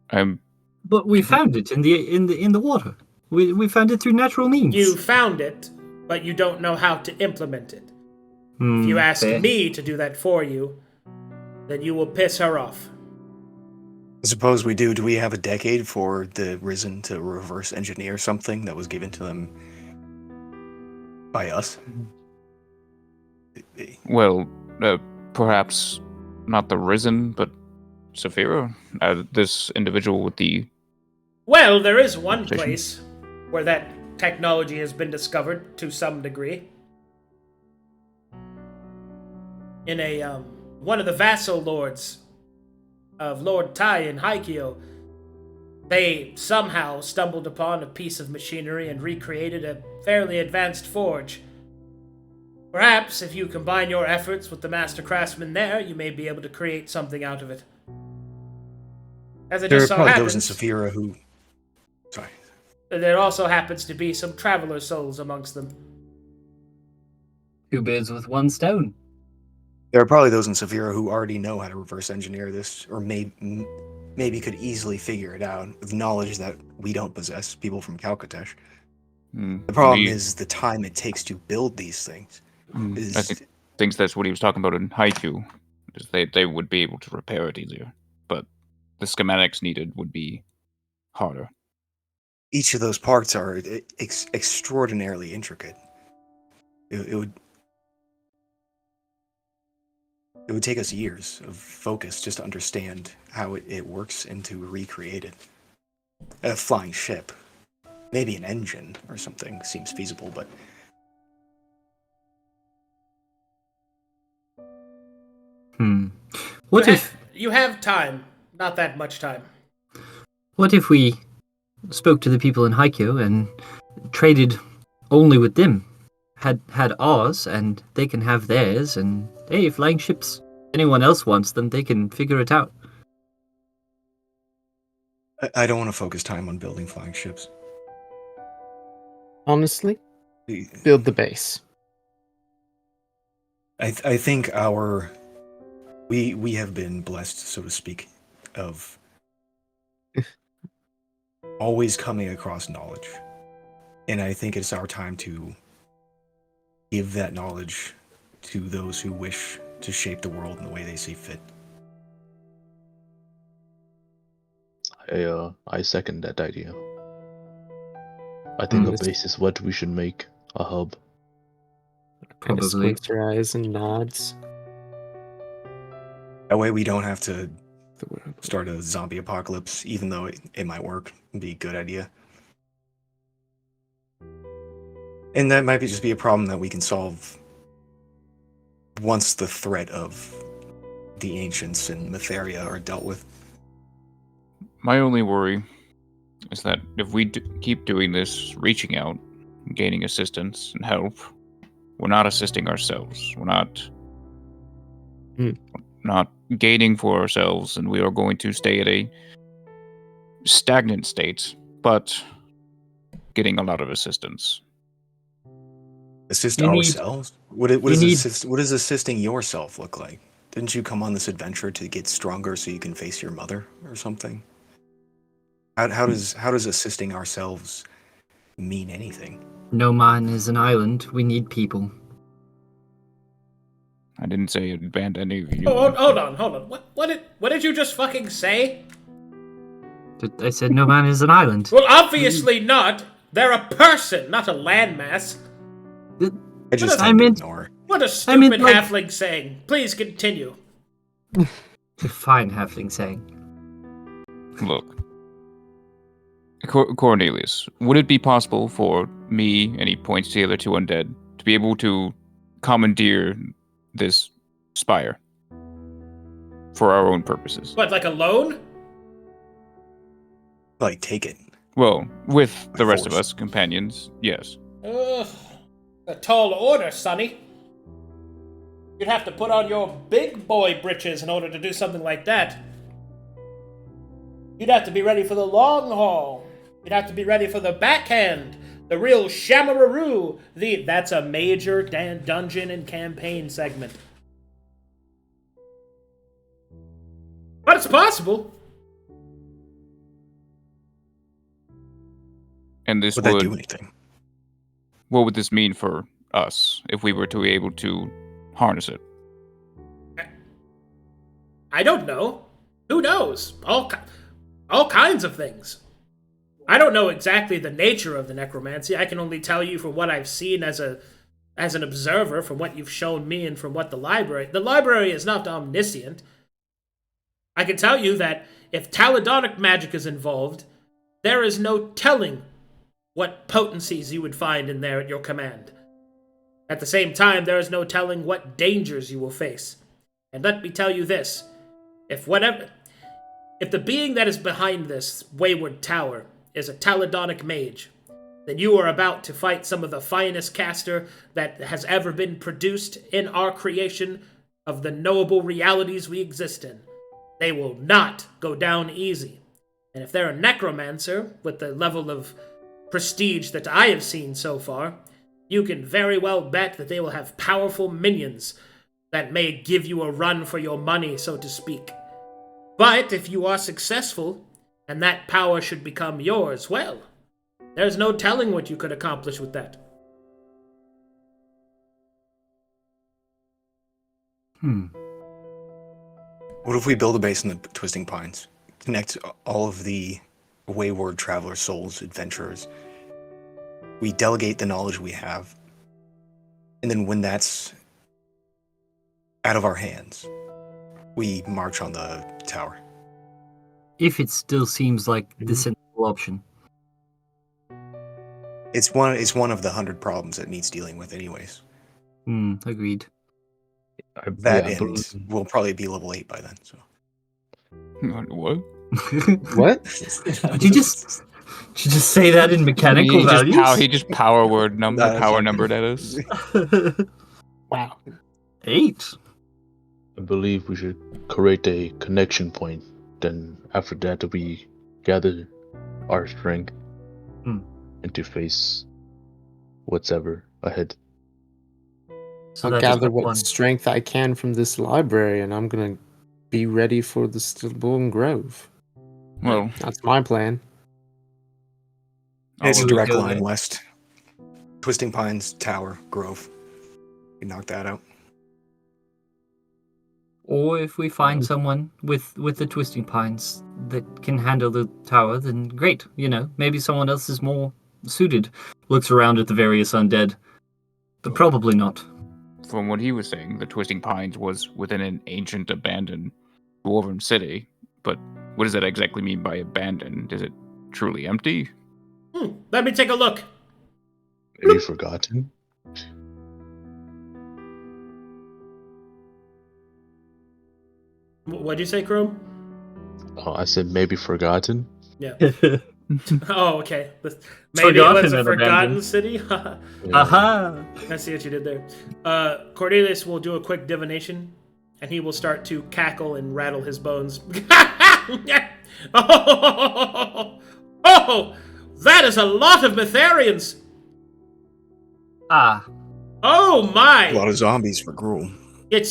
But we found it in the water. We found it through natural means. You found it, but you don't know how to implement it. If you ask me to do that for you, then you will piss her off. I suppose we do. Do we have a decade for the Risen to reverse engineer something that was given to them by us? Well, perhaps not the Risen, but Saphira? This individual with the... Well, there is one place where that technology has been discovered to some degree. In one of the vassal lords of Lord Tai in Haikyo, they somehow stumbled upon a piece of machinery and recreated a fairly advanced forge. Perhaps, if you combine your efforts with the master craftsman there, you may be able to create something out of it. As it There are just so probably happens, those in Saphira who... Sorry. There also happens to be some traveler souls amongst them. 2 birds with 1 stone. There are probably those in Saphira who already know how to reverse engineer this, or maybe could easily figure it out with knowledge that we don't possess, people from Calcatesh. The problem is the time it takes to build these things. I think that's what he was talking about in Haiku. Is they would be able to repair it easier, but the schematics needed would be harder. Each of those parts are extraordinarily intricate. It would take us years of focus just to understand how it works and to recreate it. A flying ship, maybe an engine or something seems feasible, but... What if you have time? Not that much time. What if we spoke to the people in Haikyo and traded only with them? Had ours, and they can have theirs, and hey, flying ships, anyone else wants them, they can figure it out. I don't want to focus time on building flying ships. Honestly, build the base. I think we have been blessed, so to speak, of always coming across knowledge. And I think it's our time to give that knowledge to those who wish to shape the world in the way they see fit. I second that idea. I think a This- base is what we should make a hub. Kind of Probably. squints her eyes and nods. That way we don't have to The word. start a zombie apocalypse, even though it might work. It'd be a good idea. And that might just be a problem that we can solve once the threat of the ancients and Matheria are dealt with. My only worry is that if we keep doing this, reaching out, gaining assistance and help, we're not assisting ourselves. We're not gaining for ourselves, and we are going to stay at a stagnant state, but getting a lot of assistance. Assist You need- ourselves? What does assisting yourself look like? Didn't you come on this adventure to get stronger so you can face your mother or something? How does assisting ourselves mean anything? No man is an island. We need people. I didn't say I'd banned any of you. Oh, hold on. What did you just fucking say? I said no man is an island. Well, obviously not. They're a person, not a landmass. I just I meant- ignore. What a I stupid mean, like- halfling saying. Please continue. Fine, halfling saying. Look, Cornelius, would it be possible for me, and he points to the other two undead, to be able to commandeer this spire for our own purposes? What, like a loan? Like, take it. Well, with the rest of Force. us companions, yes. Ugh. A tall order, Sonny. You'd have to put on your big boy britches in order to do something like that. You'd have to be ready for the long haul. You'd have to be ready for the backhand. The real shamaroo. That's a major dungeon and campaign segment. But it's possible. And this Would that would, do anything? what would this mean for us if we were to be able to harness it? I don't know. Who knows? All kinds of things. I don't know exactly the nature of the necromancy. I can only tell you from what I've seen as an observer, from what you've shown me, and from what the library is not omniscient. I can tell you that if Taladonic magic is involved, there is no telling what potencies you would find in there at your command. At the same time, there is no telling what dangers you will face. And let me tell you this, if the being that is behind this wayward tower is a Taladonic mage, then you are about to fight some of the finest caster that has ever been produced in our creation of the knowable realities we exist in. They will not go down easy. And if they're a necromancer with the level of prestige that I have seen so far, you can very well bet that they will have powerful minions that may give you a run for your money, so to speak. But if you are successful, and that power should become yours, well, there's no telling what you could accomplish with that. What if we build a base in the Twisting Pines? Connect all of the wayward traveler souls, adventurers. We delegate the knowledge we have. And then when that's out of our hands, we march on the tower. If it still seems like the sensible option. It's one of the 100 problems that needs dealing with anyways. Agreed. That Yeah, and we'll probably be level 8 by then. So What? What? Did you just say that in mechanical values? He just power numbered at us. Wow. 8? I believe we should create a connection point. Then after that, we gather our strength and to face whatever ahead. So I'll that is gather the what one. strength I can from this library, and I'm gonna be ready for the Stillborn Grove. Well, That's my plan. it's a will direct go line there. west. Twisting Pines, Tower, Grove. We knock that out. Or if we find someone with the twisting pines that can handle the tower, then great. Maybe someone else is more suited. Looks around at the various undead, but probably not. From what he was saying, the Twisting Pines was within an ancient abandoned dwarven city. But what does that exactly mean by abandoned? Is it truly empty? Let me take a look. Maybe forgotten? What'd you say, Chrome? Oh, I said maybe forgotten. Yeah. Oh, okay. Maybe Forgotten it was a and forgotten abandoned. city. Aha! I see what you did there. Cornelius will do a quick divination, and he will start to cackle and rattle his bones. Oh, that is a lot of Metharians. Ah. Oh my! A lot of zombies for Gruul. It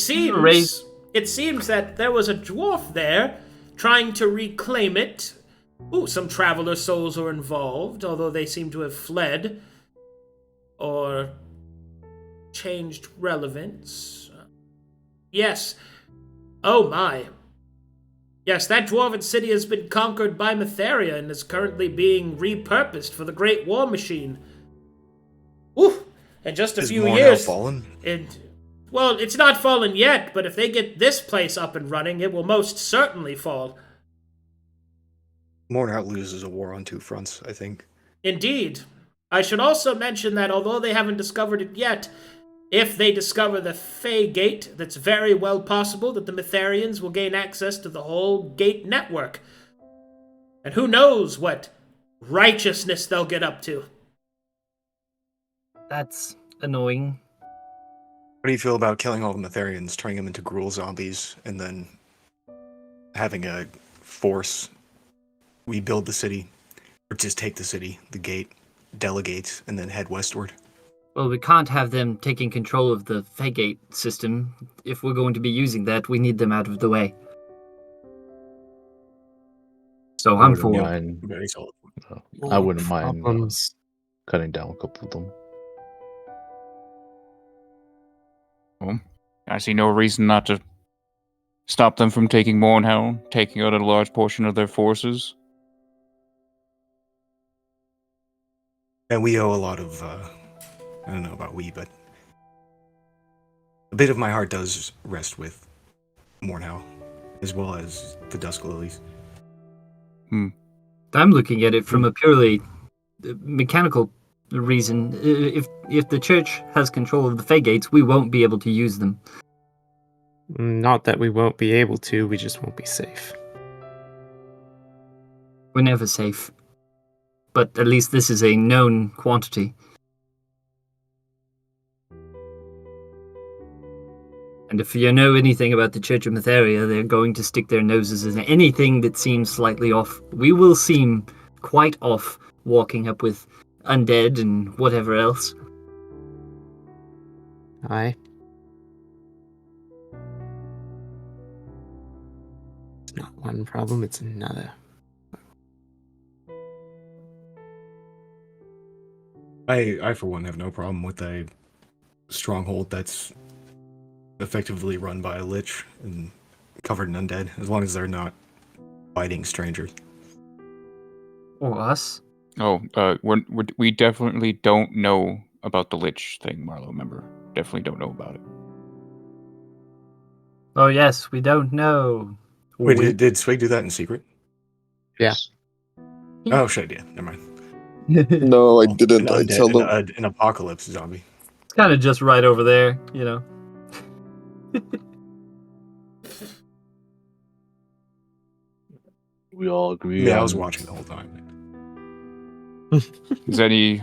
seems that there was a dwarf there trying to reclaim it. Ooh, some traveler souls are involved, although they seem to have fled or changed relevance. Yes. Oh my. Yes, that dwarven city has been conquered by Metharia and is currently being repurposed for the Great War Machine. Ooh, in just a few Is years. fallen? Well, it's not fallen yet, but if they get this place up and running, it will most certainly fall. Mornout loses a war on two fronts, I think. Indeed. I should also mention that although they haven't discovered it yet, if they discover the Fey Gate, that's very well possible that the Metharians will gain access to the whole gate network. And who knows what righteousness they'll get up to. That's annoying. What do you feel about killing all the Metharians, turning them into Gruul zombies, and then having a force rebuild the city, or just take the city, the gate, delegate, and then head westward? Well, we can't have them taking control of the Fegate system. If we're going to be using that, we need them out of the way. So I'm for it. Very solid. I wouldn't mind Problems. cutting down a couple of them. Well, I see no reason not to stop them from taking Mornhell, taking out a large portion of their forces. And we owe a lot of, I don't know about we, but a bit of my heart does rest with Mornhow, as well as the Dusk Lilies. I'm looking at it from a purely mechanical reason. If the church has control of the Fegates, we won't be able to use them. Not that we won't be able to, we just won't be safe. We're never safe. But at least this is a known quantity. And if you know anything about the Church of Metheria, they're going to stick their noses in anything that seems slightly off. We will seem quite off walking up with undead and whatever else. Aye. It's not one problem, it's another. I for one, have no problem with a stronghold that's effectively run by a lich and covered in undead, as long as they're not fighting strangers. Or us. Oh, we definitely don't know about the Lich thing, Marlowe, remember? Definitely don't know about it. Oh yes, we don't know. Wait, did Swig do that in secret? Yeah. Oh shit, yeah, never mind. No, I didn't. I An tell them. undead, an apocalypse zombie. It's kind of just right over there, you know. We all agree. Yeah, I was watching the whole time. Is there any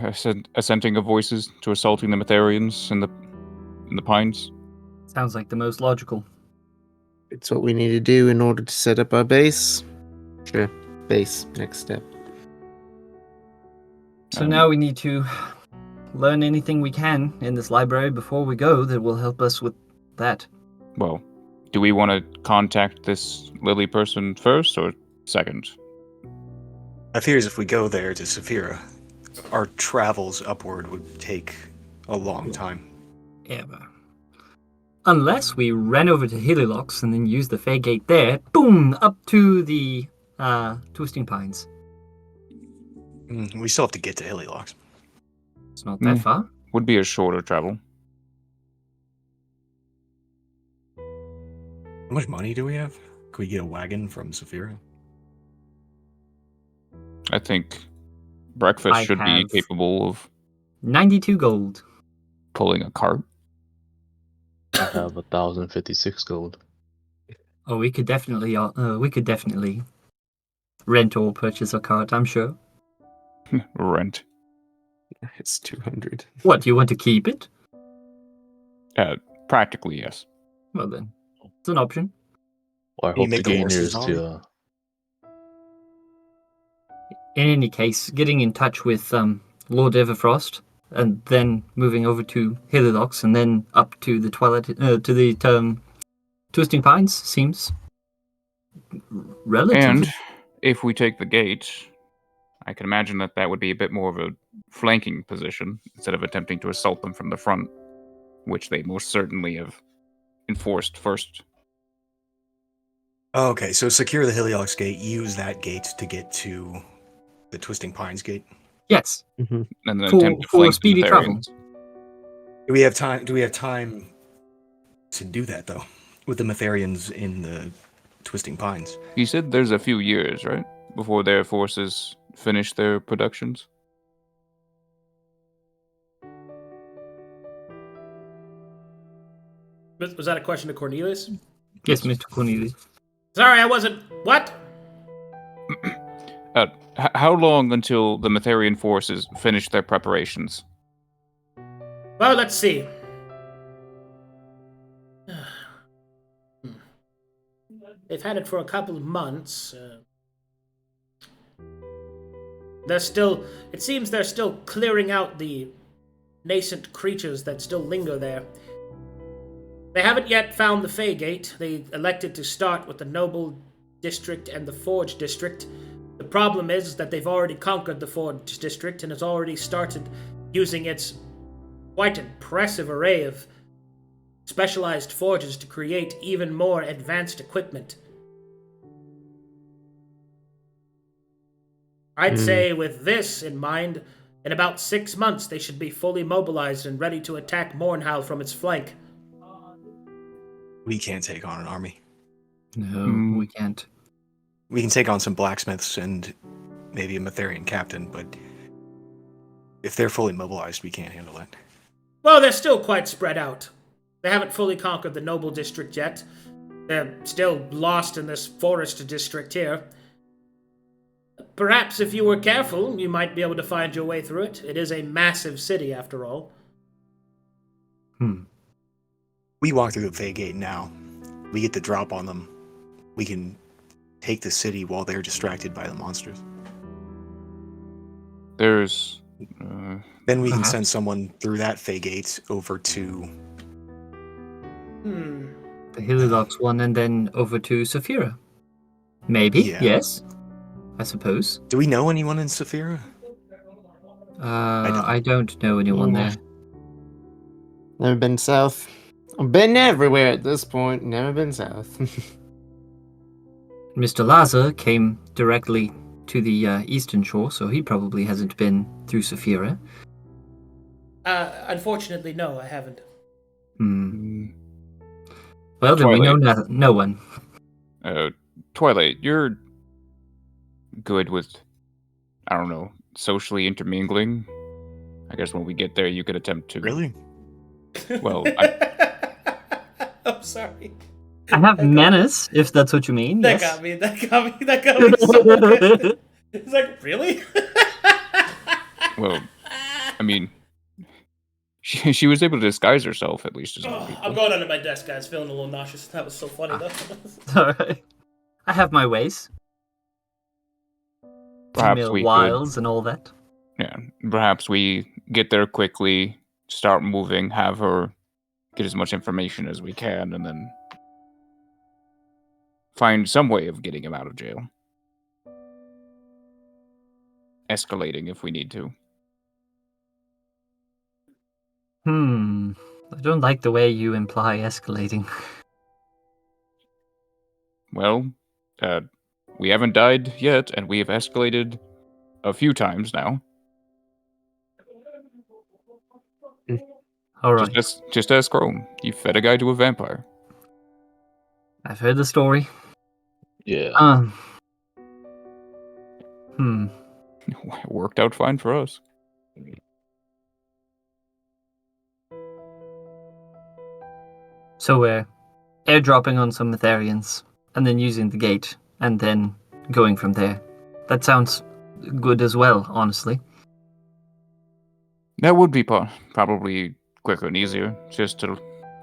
assenting of voices to assaulting the Metharians in the Pines? Sounds like the most logical. It's what we need to do in order to set up our base. Sure. Base, next step. So now we need to learn anything we can in this library before we go that will help us with that. Well, do we want to contact this Lily person first or second? I fears if we go there to Saphira, our travels upward would take a long time. Yeah, but Unless we ran over to Helilox and then used the Fae Gate there, boom, up to the Twisting Pines. We still have to get to Helilox. It's not that far. Would be a shorter travel. How much money do we have? Can we get a wagon from Saphira? I think breakfast I should be have- capable of 92 gold. pulling a cart. I have 1,056 gold. Oh, we could definitely rent or purchase a cart, I'm sure. Rent. It's 200. What, do you want to keep it? Practically, yes. Well then, it's an option. Well, I Can you hope the make the gainer horses is on? to. In any case, getting in touch with Lord Everfrost, and then moving over to Helilox, and then up to the Twisting Pines seems relatively. And if we take the gate, I can imagine that would be a bit more of a flanking position instead of attempting to assault them from the front, which they most certainly have enforced first. Oh, okay, so secure the Helilox gate, use that gate to get to the Twisting Pines gate. Yes, And then for, attempt to for flank speedy the travel. Metharians. Do we have time to do that, though? With the Metharians in the Twisting Pines? You said there's a few years, right? Before their forces finish their productions? Was that a question to Cornelius? Yes, Mr. Cornelius. Sorry, I wasn't. What? How long until the Metharian forces finish their preparations? Well, let's see. They've had it for a couple of months. It seems they're still clearing out the nascent creatures that still linger there. They haven't yet found the Fae Gate. They elected to start with the Noble District and the Forge District. The problem is that they've already conquered the Forge District and has already started using its quite impressive array of specialized forges to create even more advanced equipment. I'd say with this in mind, in about 6 months they should be fully mobilized and ready to attack Mornhowl from its flank. We can't take on an army. No, we can't. We can take on some blacksmiths and maybe a Metharian captain, but if they're fully mobilized, we can't handle it. Well, they're still quite spread out. They haven't fully conquered the Noble District yet. They're still lost in this forest district here. Perhaps if you were careful, you might be able to find your way through it. It is a massive city, after all. We walk through the Fae Gate now. We get the drop on them. We can take the city while they're distracted by the monsters. There's... Then we can send someone through that Fae Gate over to... The Helilox one, and then over to Saphira. Maybe, Yeah. yes. I suppose. Do we know anyone in Saphira? I don't know anyone there. Never been south. I've been everywhere at this point. Never been south. Mr. Laza came directly to the eastern shore, so he probably hasn't been through Saphira. Unfortunately, no, I haven't. Well, then we know no one. Twilight, you're good with, I don't know, socially intermingling. I guess when we get there, you could attempt to... Really? Well, I'm sorry. I have menace, if that's what you mean. That yes. got me so good. It's like, really? well, I mean, she was able to disguise herself, at least as many people. I'm going under my desk, guys. Feeling a little nauseous. That was so funny, though. Alright. I have my ways. Perhaps Female we wiles and all that. Yeah, perhaps we get there quickly, start moving, have her get as much information as we can, and then find some way of getting him out of jail. Escalating if we need to. I don't like the way you imply escalating. Well, we haven't died yet, and we have escalated a few times now. All right. Just ask Chrome. You fed a guy to a vampire. I've heard the story. Yeah. Hmm. It worked out fine for us. So we're airdropping on some Mytharians, and then using the gate, and then going from there. That sounds good as well, honestly. That would be probably quicker and easier, just to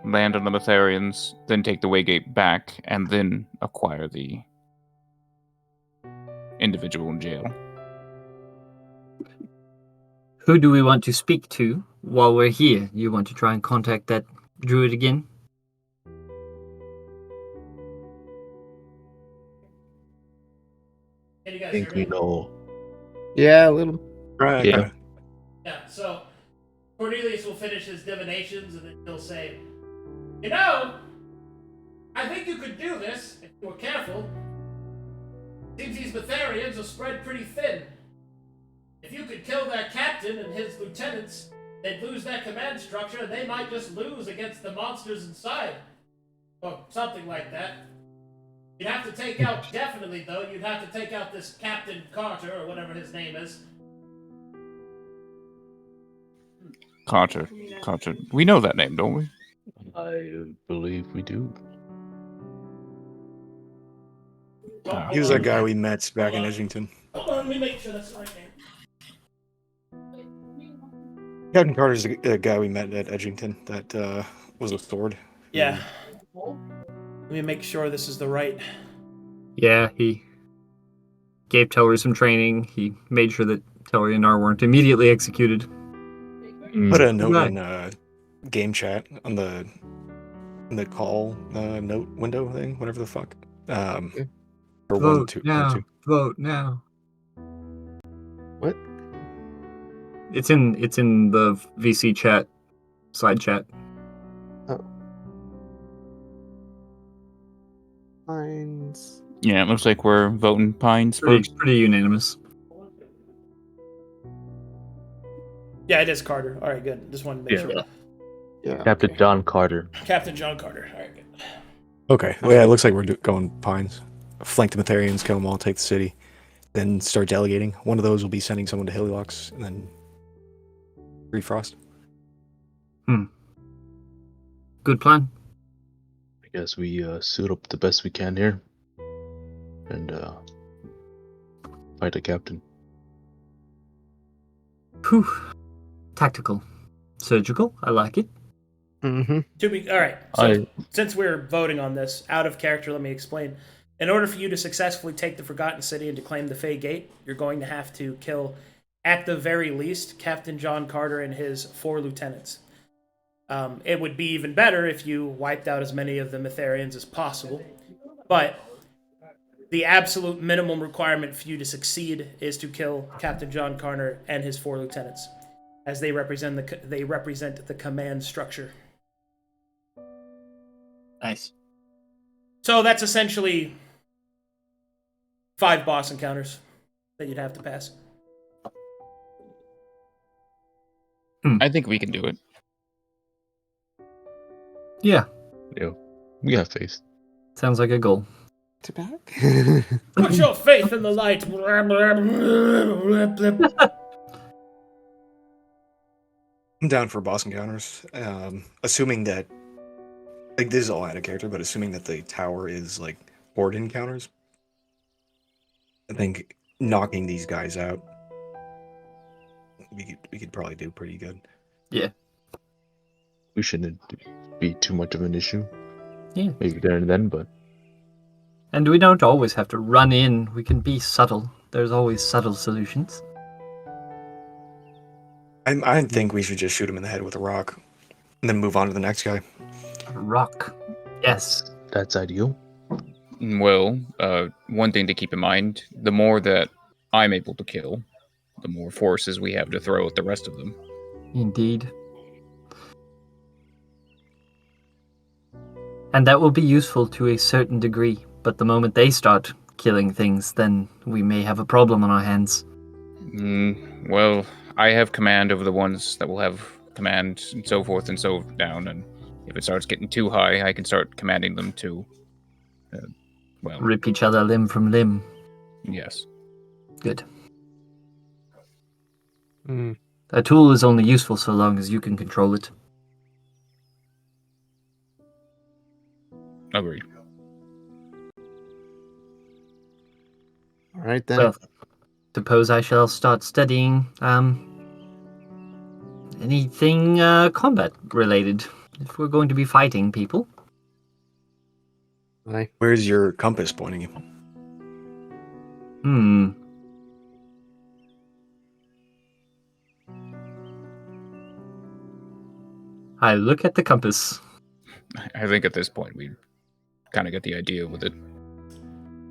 land on the Mytharians, then take the Waygate back, and then acquire the individual in jail. Who do we want to speak to while we're here? You want to try and contact that druid again? Can you guys I think hear we me? know. Yeah, a little. Right. Yeah. Yeah, so Cornelius will finish his divinations and then he'll say, you know, I think you could do this if you were careful. Seems these Mytharians are spread pretty thin. If you could kill their captain and his lieutenants, they'd lose their command structure and they might just lose against the monsters inside. Or something like that. You'd have to take out, definitely though, you'd have to take out this Captain Carter, or whatever his name is. Carter. We know that name, don't we? I believe we do. He was that guy we met back in Edgington. Hold on, let me make sure that's the right name. Captain Carter's the guy we met at Edgington that was a sword. Yeah. Let me make sure this is the right. Yeah, he gave Telry some training. He made sure that Telry and Knarh weren't immediately executed. Put a note Right. in game chat on the call note window thing, whatever the fuck. Or Vote 1, 2, now. 1, 2. Vote now. What? It's in the VC chat, side chat. Pines. Yeah, it looks like we're voting Pines Pretty, first. pretty unanimous. Yeah, it is Carter. All right, good. Just wanted to make Yeah. sure. Yeah. Captain John Carter. Captain John Carter. All right, good. Okay. Well, yeah, it looks like we're going Pines. Flank the Mytharians, kill them all, take the city. Then start delegating. One of those will be sending someone to Helilox, and then Refrost. Good plan. I guess we suit up the best we can here. And fight the captain. Whew. Tactical. Surgical. I like it. Mm-hmm. All right. So since we're voting on this, out of character, let me explain. In order for you to successfully take the Forgotten City and to claim the Fey Gate, you're going to have to kill, at the very least, Captain John Carter and his 4 lieutenants. It would be even better if you wiped out as many of the Mytharians as possible. But the absolute minimum requirement for you to succeed is to kill Captain John Carter and his 4 lieutenants, as they represent the command structure. Nice. So that's essentially 5 boss encounters that you'd have to pass. I think we can do it. Yeah. Yeah, we have faith. Sounds like a goal. To back? Put your faith in the light. I'm down for boss encounters. Assuming that, like, this is all out of character, but assuming that the tower is like horde encounters, I think knocking these guys out, we could probably do pretty good. Yeah. We shouldn't be too much of an issue. Yeah. Maybe there and then, but And we don't always have to run in. We can be subtle. There's always subtle solutions. I think we should just shoot him in the head with a rock, and then move on to the next guy. Rock. Yes. that's ideal. Well, one thing to keep in mind, the more that I'm able to kill, the more forces we have to throw at the rest of them. Indeed. And that will be useful to a certain degree. But the moment they start killing things, then we may have a problem on our hands. Well, I have command over the ones that will have command and so forth and so down, and if it starts getting too high, I can start commanding them to, rip each other limb from limb. Yes. Good. A tool is only useful so long as you can control it. Agreed. All right then. Well, suppose I shall start studying anything combat related if we're going to be fighting people. Aye. Where's your compass pointing you? I look at the compass. I think at this point we kind of get the idea with it.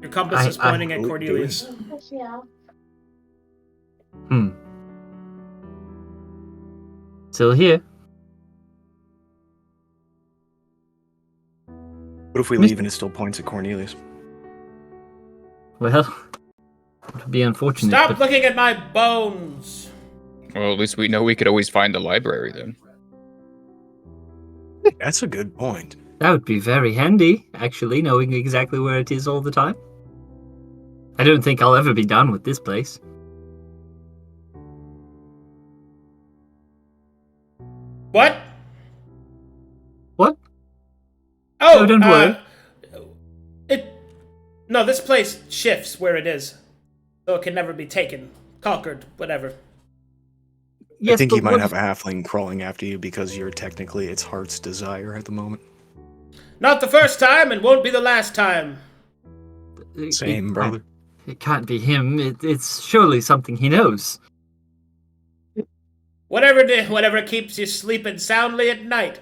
Your compass is pointing at Cornelius. Still here. What if we leave and it still points at Cornelius? Well, it would be unfortunate. Stop looking at my bones! Well, at least we know we could always find the library then. That's a good point. That would be very handy, actually, knowing exactly where it is all the time. I don't think I'll ever be done with this place. What? What? Oh, no, don't worry. No, this place shifts where it is. So it can never be taken, conquered, whatever. Yes, I think you might have a halfling crawling after you because you're technically its heart's desire at the moment. Not the first time and won't be the last time. Same, brother. It can't be him. It's surely something he knows. Whatever keeps you sleeping soundly at night.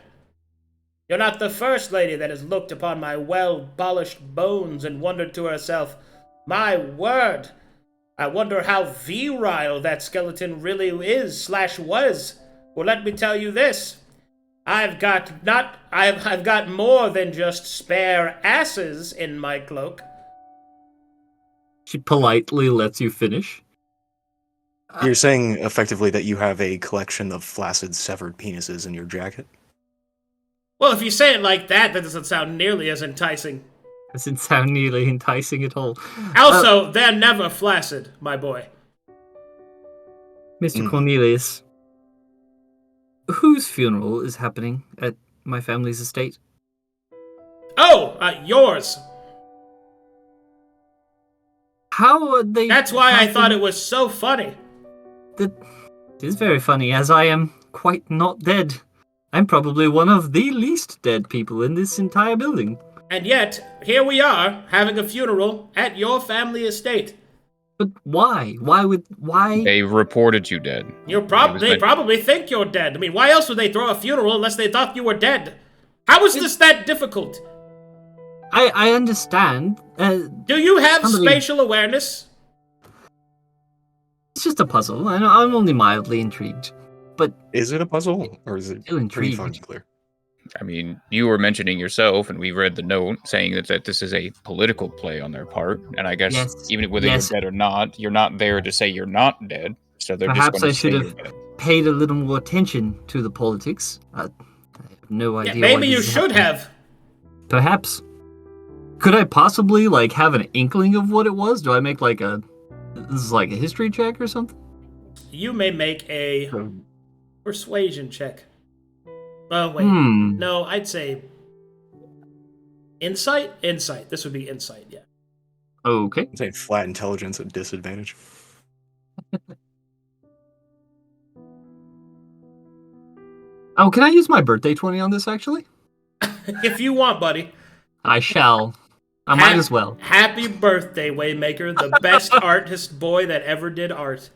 You're not the first lady that has looked upon my well-polished bones and wondered to herself, my word, I wonder how virile that skeleton really is/was. Well, let me tell you this. I've got more than just spare asses in my cloak. She politely lets you finish. You're saying effectively that you have a collection of flaccid severed penises in your jacket? Well, if you say it like that, that doesn't sound nearly as enticing. Doesn't sound nearly enticing at all. Also, they're never flaccid, my boy. Mr. Cornelius, whose funeral is happening at my family's estate? Oh, yours. How are they... That's why I thought it was so funny. It is very funny, as I am quite not dead. I'm probably one of the least dead people in this entire building. And yet, here we are, having a funeral at your family estate. But why? Why? They reported you dead. They probably think you're dead. I mean, why else would they throw a funeral unless they thought you were dead? How is this that difficult? I understand. Do you have spatial awareness? It's just a puzzle. I'm only mildly intrigued. But is it a puzzle, or is it pretty unclear? I mean, you were mentioning yourself, and we read the note saying that this is a political play on their part. And I guess even whether you're dead or not, you're not there to say you're not dead. So they're perhaps just going to say I should have paid a little more attention to the politics. I have no idea. Yeah, maybe you should have. Perhaps. Could I possibly have an inkling of what it was? Do I make this is like a history check or something? You may make a persuasion check. Oh, wait. No, I'd say insight? Insight. This would be insight, yeah. Okay. I'd say flat intelligence at disadvantage. Oh, can I use my birthday 20 on this, actually? If you want, buddy. I shall. I might as well. Happy birthday, Waymaker, the best artist boy that ever did art.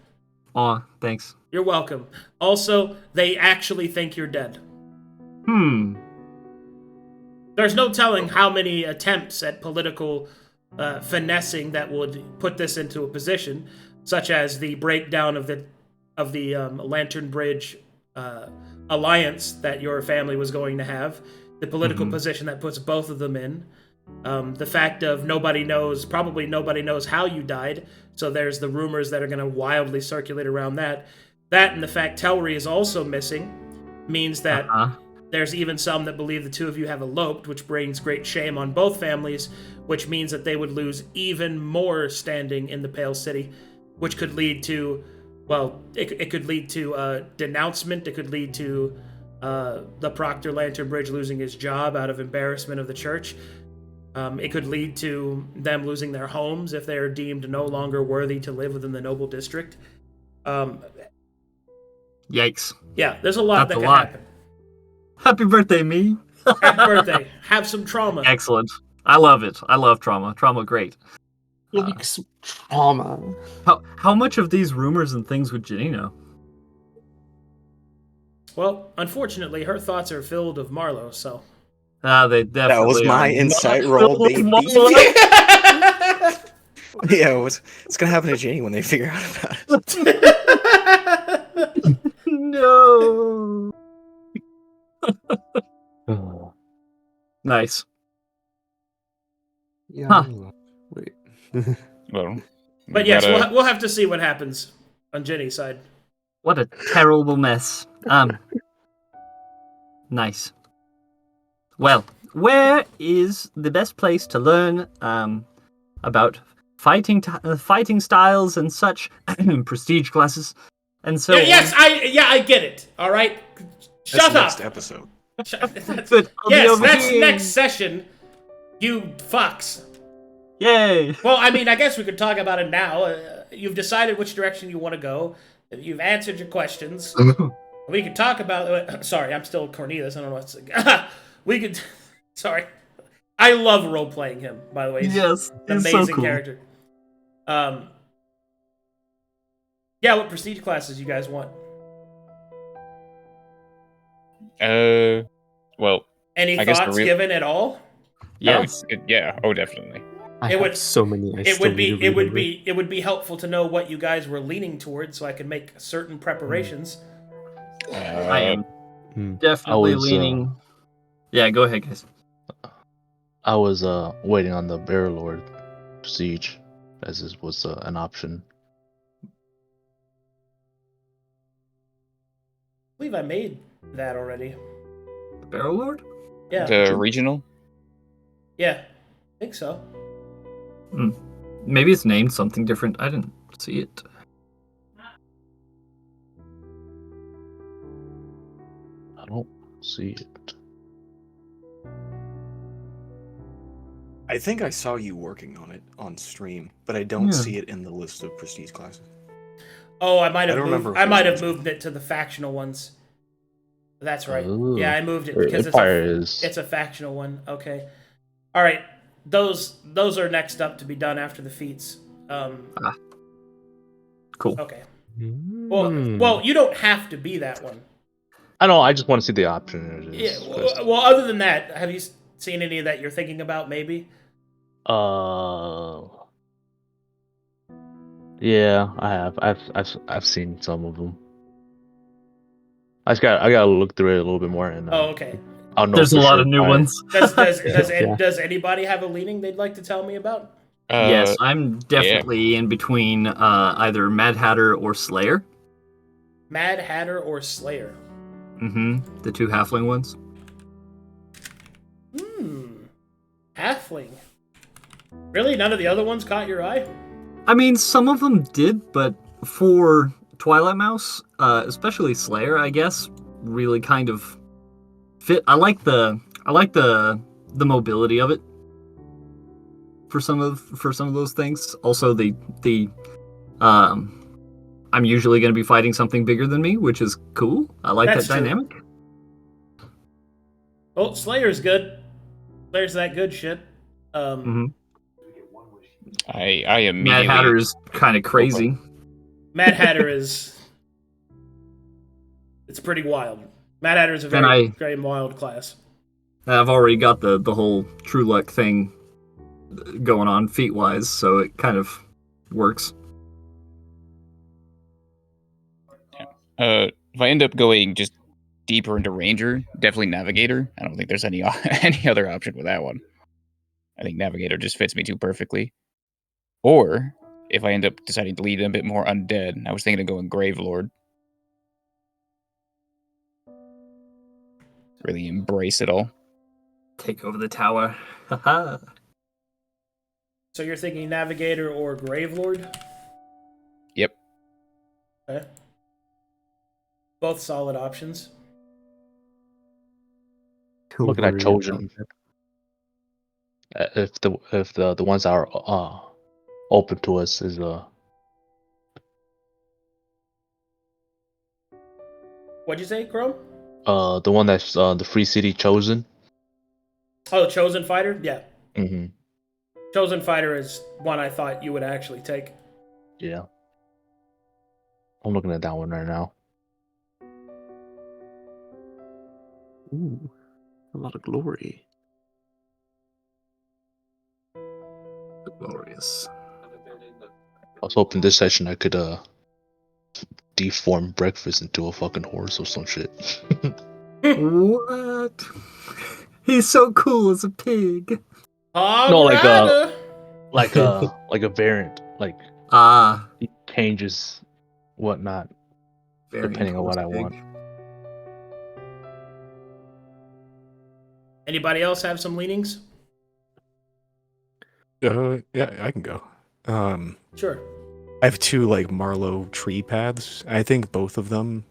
Aw, thanks. You're welcome. Also, they actually think you're dead. There's no telling how many attempts at political finessing that would put this into a position, such as the breakdown of the Lantern Bridge alliance that your family was going to have, the political position that puts both of them in. The fact of probably nobody knows how you died, so there's the rumors that are going to wildly circulate around that. That and the fact Telry is also missing means that there's even some that believe the two of you have eloped, which brings great shame on both families, which means that they would lose even more standing in the Pale City, which could lead to, it could lead to denouncement, it could lead to the Proctor Lanternbridge losing his job out of embarrassment of the church. It could lead to them losing their homes if they are deemed no longer worthy to live within the noble district. Yikes. Yeah, there's a lot that could happen. Happy birthday, me. Happy birthday. Have some trauma. Excellent. I love it. I love trauma. Trauma, great. Some trauma. How much of these rumors and things would Ginny know? Well, unfortunately, her thoughts are filled of Marlowe, so... They definitely That was my insight roll, baby. Yeah, what's gonna happen to Janie when they figure out about it? No. Nice. Yeah. Huh. Wait. Well, but yes, we'll have to see what happens on Jenny's side. What a terrible mess. Nice. Well, where is the best place to learn about fighting styles and such prestige classes and so on? Yes, I get it. All right, shut up. Next episode. Good. Yes, that's next session. You fucks. Yay. Well, I mean, I guess we could talk about it now. You've decided which direction you want to go. You've answered your questions. We could talk about... sorry, I'm still Cornelius. I don't know what's... we could... Sorry. I love role-playing him, by the way. Yes, an amazing so cool. Character. Yeah, what prestige classes you guys want? Well... Any thoughts given at all? Yes. Definitely. I have so many. It would be helpful to know what you guys were leaning towards, so I could make certain preparations. I am definitely leaning. Yeah, go ahead, guys. I was waiting on the Bear Lord Siege, as this was an option. I believe I made that already. The Barrel Lord? Yeah. The regional? Yeah, I think so. Maybe it's named something different. I didn't see it. I don't see it. I think I saw you working on it on stream, but I don't see it in the list of prestige classes. Oh, I might have moved it to the factional ones. That's right. Ooh. Yeah, I moved it because it's a factional one. Okay. All right. Those are next up to be done after the feats. Cool. Okay. Well, you don't have to be that one. I know. I just want to see the option. Yeah. Well, other than that, have you seen any that you're thinking about? Maybe. Yeah, I have. I've seen some of them. I gotta look through it a little bit more and. Okay. I'll know. There's a lot of new ones. Does anybody have a leaning they'd like to tell me about? Yes, I'm definitely in between either Mad Hatter or Slayer. Mad Hatter or Slayer. The two halfling ones. Halfling. Really? None of the other ones caught your eye? I mean, some of them did, but for Twilight Mouse, especially Slayer, I guess, really kind of fit. I like the mobility of it for some of those things. Also, I'm usually going to be fighting something bigger than me, which is cool. I like that dynamic. Oh, Slayer's good. Slayer's that good shit. I immediately... Mad Hatter is kind of crazy. Mad Hatter is... It's pretty wild. Mad Hatter is a very wild class. I've already got the whole True Luck thing going on feat-wise, so it kind of works. If I end up going just deeper into Ranger, definitely Navigator. I don't think there's any any other option with that one. I think Navigator just fits me too perfectly. Or if I end up deciding to lead a bit more undead, I was thinking of going Gravelord. Really embrace it all. Take over the tower. Haha. So you're thinking Navigator or Gravelord? Yep. Okay. Both solid options. I'm looking at Chosen. If the ones that are open to us is What'd you say, Chrome? the one that's the Free City Chosen. Oh, Chosen Fighter? Yeah. Mm-hmm. Chosen Fighter is one I thought you would actually take. Yeah. I'm looking at that one right now. Ooh, a lot of glory. Glorious. I was hoping this session I could deform breakfast into a fucking horse or some shit. What? He's so cool as a pig. No, like a variant. Like he changes whatnot depending on what I want. Anybody else have some leanings? Yeah, I can go. Sure. I have two like Marlowe tree paths. I think both of them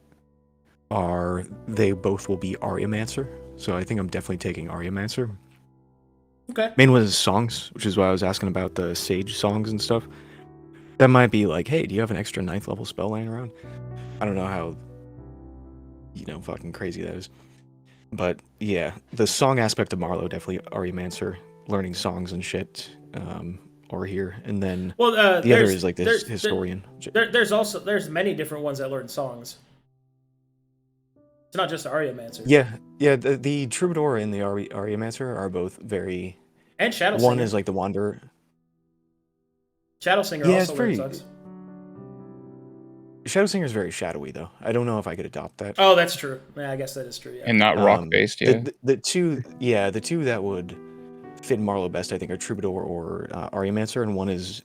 they both will be Aryamancer. So I think I'm definitely taking Aryamancer. Okay. Main one is songs, which is why I was asking about the sage songs and stuff. That might be like, hey, do you have an extra 9th level spell laying around? I don't know how, fucking crazy that is. But yeah, the song aspect of Marlowe, definitely Aryamancer, learning songs and shit, or here. And then the other is like this historian. There's many different ones that learn songs. It's not just Aryamancer. Yeah. The Troubadour and the Aryamancer are both very. And Shadow One Singer. is like the Wanderer. Shadow Singer also learns songs. Shadow Singer is very shadowy, though. I don't know if I could adopt that. Oh, that's true. Yeah, I guess that is true. Yeah. And not rock based, yeah. The two that would fit Marlowe best, I think, are Troubadour or Aryamancer, and one is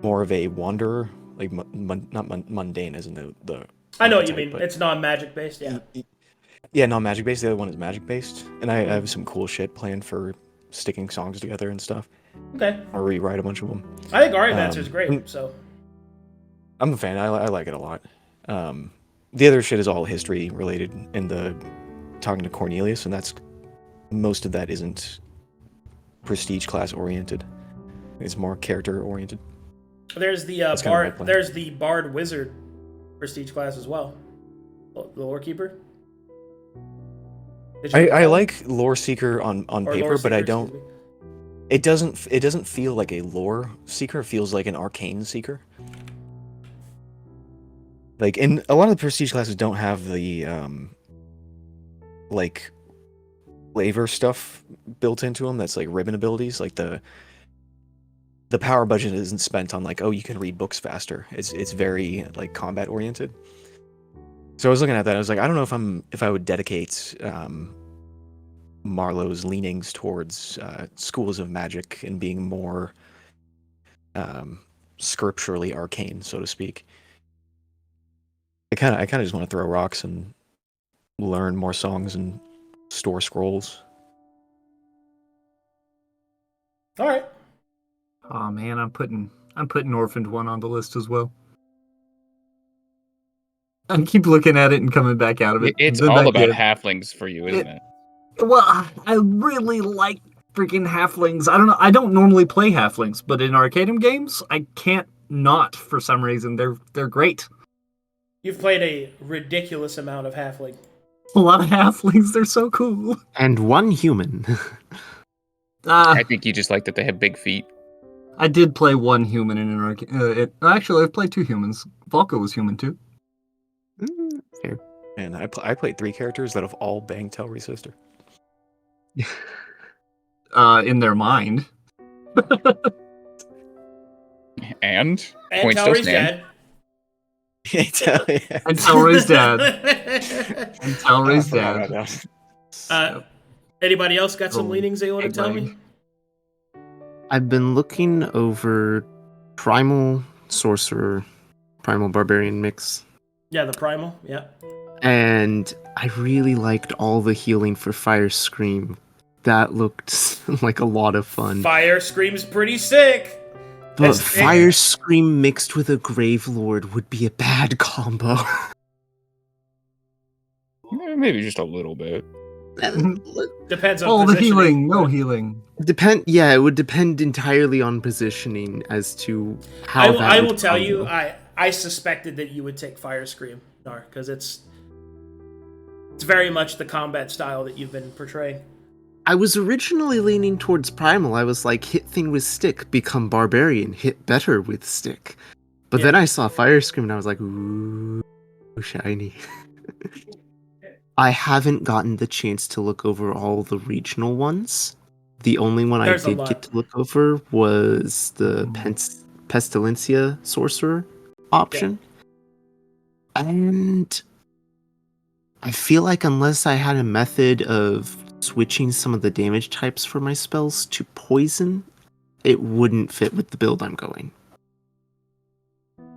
more of a wanderer, like not mundane, as in the. I know what you mean. It's non-magic based, yeah. Yeah, non-magic based. The other one is magic based, and I have some cool shit planned for sticking songs together and stuff. Okay. I'll rewrite a bunch of them. I think Aryamancer is great. So. I'm a fan. I like it a lot. The other shit is all history related, and talking to Cornelius, and most of that isn't prestige class oriented. It's more character oriented. There's the bard. There's the bard wizard prestige class as well. The lore keeper. I like lore seeker on paper, but I don't. It doesn't feel like a lore seeker. It feels like an arcane seeker. Like, and a lot of the prestige classes don't have the like flavor stuff built into them. That's like ribbon abilities. Like the power budget isn't spent on like, oh, you can read books faster. It's very like combat oriented. So I was looking at that. I was like, I don't know if I would dedicate Marlowe's leanings towards schools of magic and being more scripturally arcane, so to speak. I kind of just want to throw rocks and learn more songs and store scrolls. All right. Oh man, I'm putting Orphaned One on the list as well. I keep looking at it and coming back out of it. It's all about halflings for you, isn't it? Well, I really like freaking halflings. I don't know. I don't normally play halflings, but in Arcadum games, I can't not for some reason. They're great. You've played a ridiculous amount of halfling. A lot of halflings. They're so cool. And one human. I think you just like that they have big feet. I did play one human in an arcade. Actually, I've played two humans. Volko was human too. Fair. And I played 3 characters that have all banged Telry's sister. In their mind. And Telry's dead. And Telry's dad. And Telry's dad. Anybody else got some Oh, leanings they want to egg tell leg. me? I've been looking over Primal Sorcerer, Primal Barbarian mix, Yeah, the primal. Yeah. and I really liked all the healing for Fire Scream. That looked like a lot of fun. Fire Scream's pretty sick. But It's- Fire Scream mixed with a Grave Lord would be a bad combo. Maybe just a little bit. Depends on Oh, the positioning, healing. No but- healing. Yeah, it would depend entirely on positioning as to how I will would tell combo. you, I suspected that you would take Fire Scream, Knarh, because it's very much the combat style that you've been portraying. I was originally leaning towards Primal. I was like, hit thing with stick, become Barbarian, hit better with stick. But then I saw Fire Scream and I was like, ooh, shiny. I haven't gotten the chance to look over all the regional ones. The only one There's a I did lot. get to look over was the Pestilencia Sorcerer option. And I feel like unless I had a method of switching some of the damage types for my spells to poison, it wouldn't fit with the build I'm going.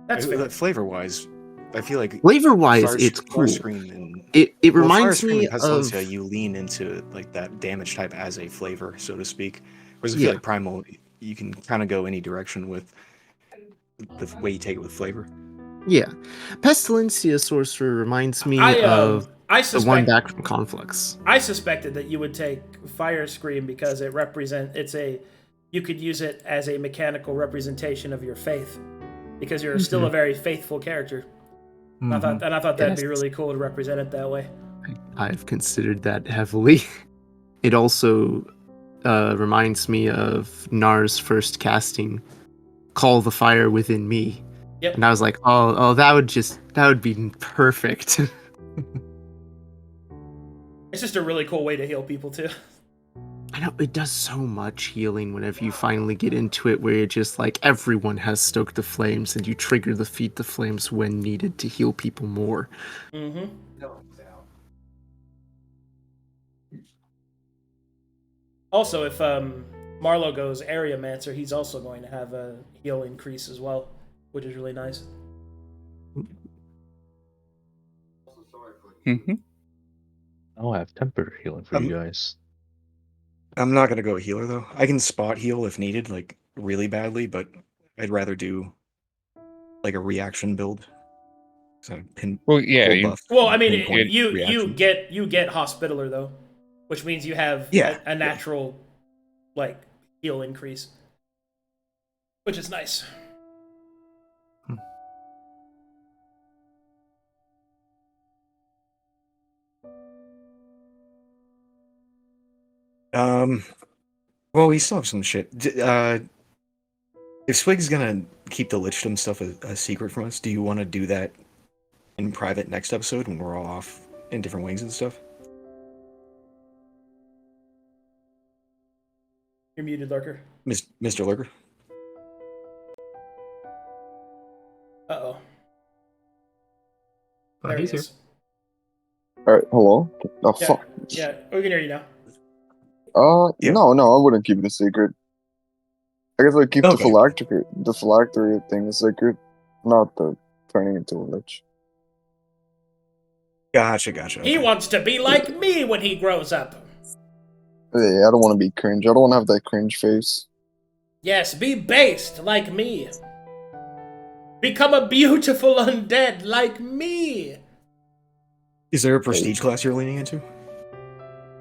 That's fair. Flavor-wise, I feel like Flavor-wise, it's cool. Starscream and It well, reminds Starscream me and Pestilencia, of... you lean into like that damage type as a flavor, so to speak. Whereas I Yeah. feel like Primal, you can kind of go any direction with the way you take it with flavor. Yeah. Pestilencia Sorcerer reminds me I of the one suspect- back from Conflux. I suspected that you would take Fire Scream because you could use it as a mechanical representation of your faith, because you're still a very faithful character. I thought that'd be really cool to represent it that way. I've considered that heavily. It also reminds me of Knarh's first casting, Call the Fire Within Me. Yep. And I was like, oh, that would be perfect. It's just a really cool way to heal people too. I know, it does so much healing whenever you finally get into it, where you're just like, everyone has Stoke the Flames, and you trigger the Feed the Flames when needed to heal people more. Mm-hmm. Also, if Marlowe goes Area Mancer, he's also going to have a heal increase as well, which is really nice. Mm-hmm. I'll have temper healing for you guys. I'm not gonna go healer though. I can spot heal if needed, like really badly, but I'd rather do like a reaction build. So Well, yeah. Well, I mean, pinpoint you reaction. get Hospitaler though, which means you have a natural like heal increase, which is nice. Well, we still have some shit. If Swig's gonna keep the Lichdom stuff a secret from us, do you want to do that in private next episode when we're all off in different wings and stuff? You're muted, Lurker. Mr. Lurker? Uh-oh. Oh, There he's he here. is. Alright, hello? Oh, Yeah, fuck. yeah, we can hear you now. Yeah. No, I wouldn't keep it a secret. I guess I'd keep Okay. the phylactery thing a secret, not the turning into a lich. Gotcha. He wants to be like me when he grows up. Yeah, I don't want to be cringe. I don't want to have that cringe face. Yes, be based like me. Become a beautiful undead like me. Is there a prestige class you're leaning into?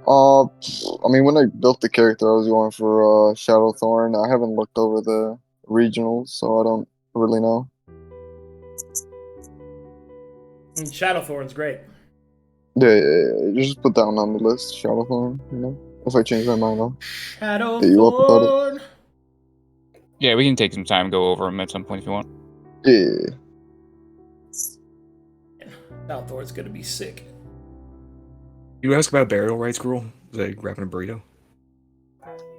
I mean, when I built the character, I was going for Shadowthorn. I haven't looked over the regionals, so I don't really know. Shadowthorn's great. Yeah, just put that one on the list, Shadowthorn, you know? If I change my mind, I'll Shadowthorn. hit you up about it. Yeah, we can take some time, go over them at some point if you want. Yeah. Shadowthorn's gonna be sick. You ask about burial rites, Gruul? Is that grabbing a burrito?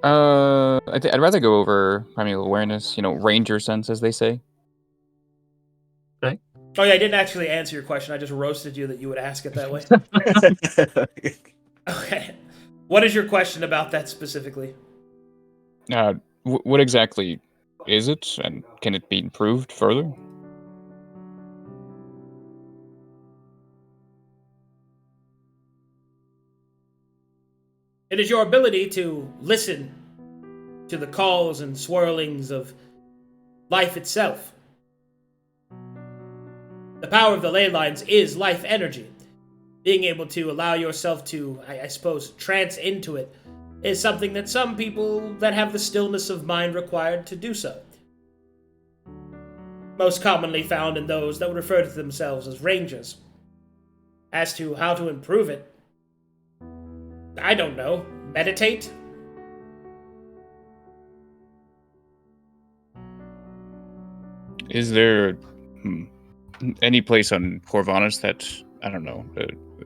I'd rather go over primeval awareness, ranger sense, as they say. Okay. Oh yeah, I didn't actually answer your question. I just roasted you that you would ask it that way. Okay. What is your question about that specifically? What exactly is it, and can it be improved further? It is your ability to listen to the calls and swirlings of life itself. The power of the ley lines is life energy. Being able to allow yourself to, I suppose, trance into it is something that some people that have the stillness of mind required to do so. Most commonly found in those that would refer to themselves as rangers. As to how to improve it, I don't know. Meditate? Is there any place on Corvanus that, I don't know,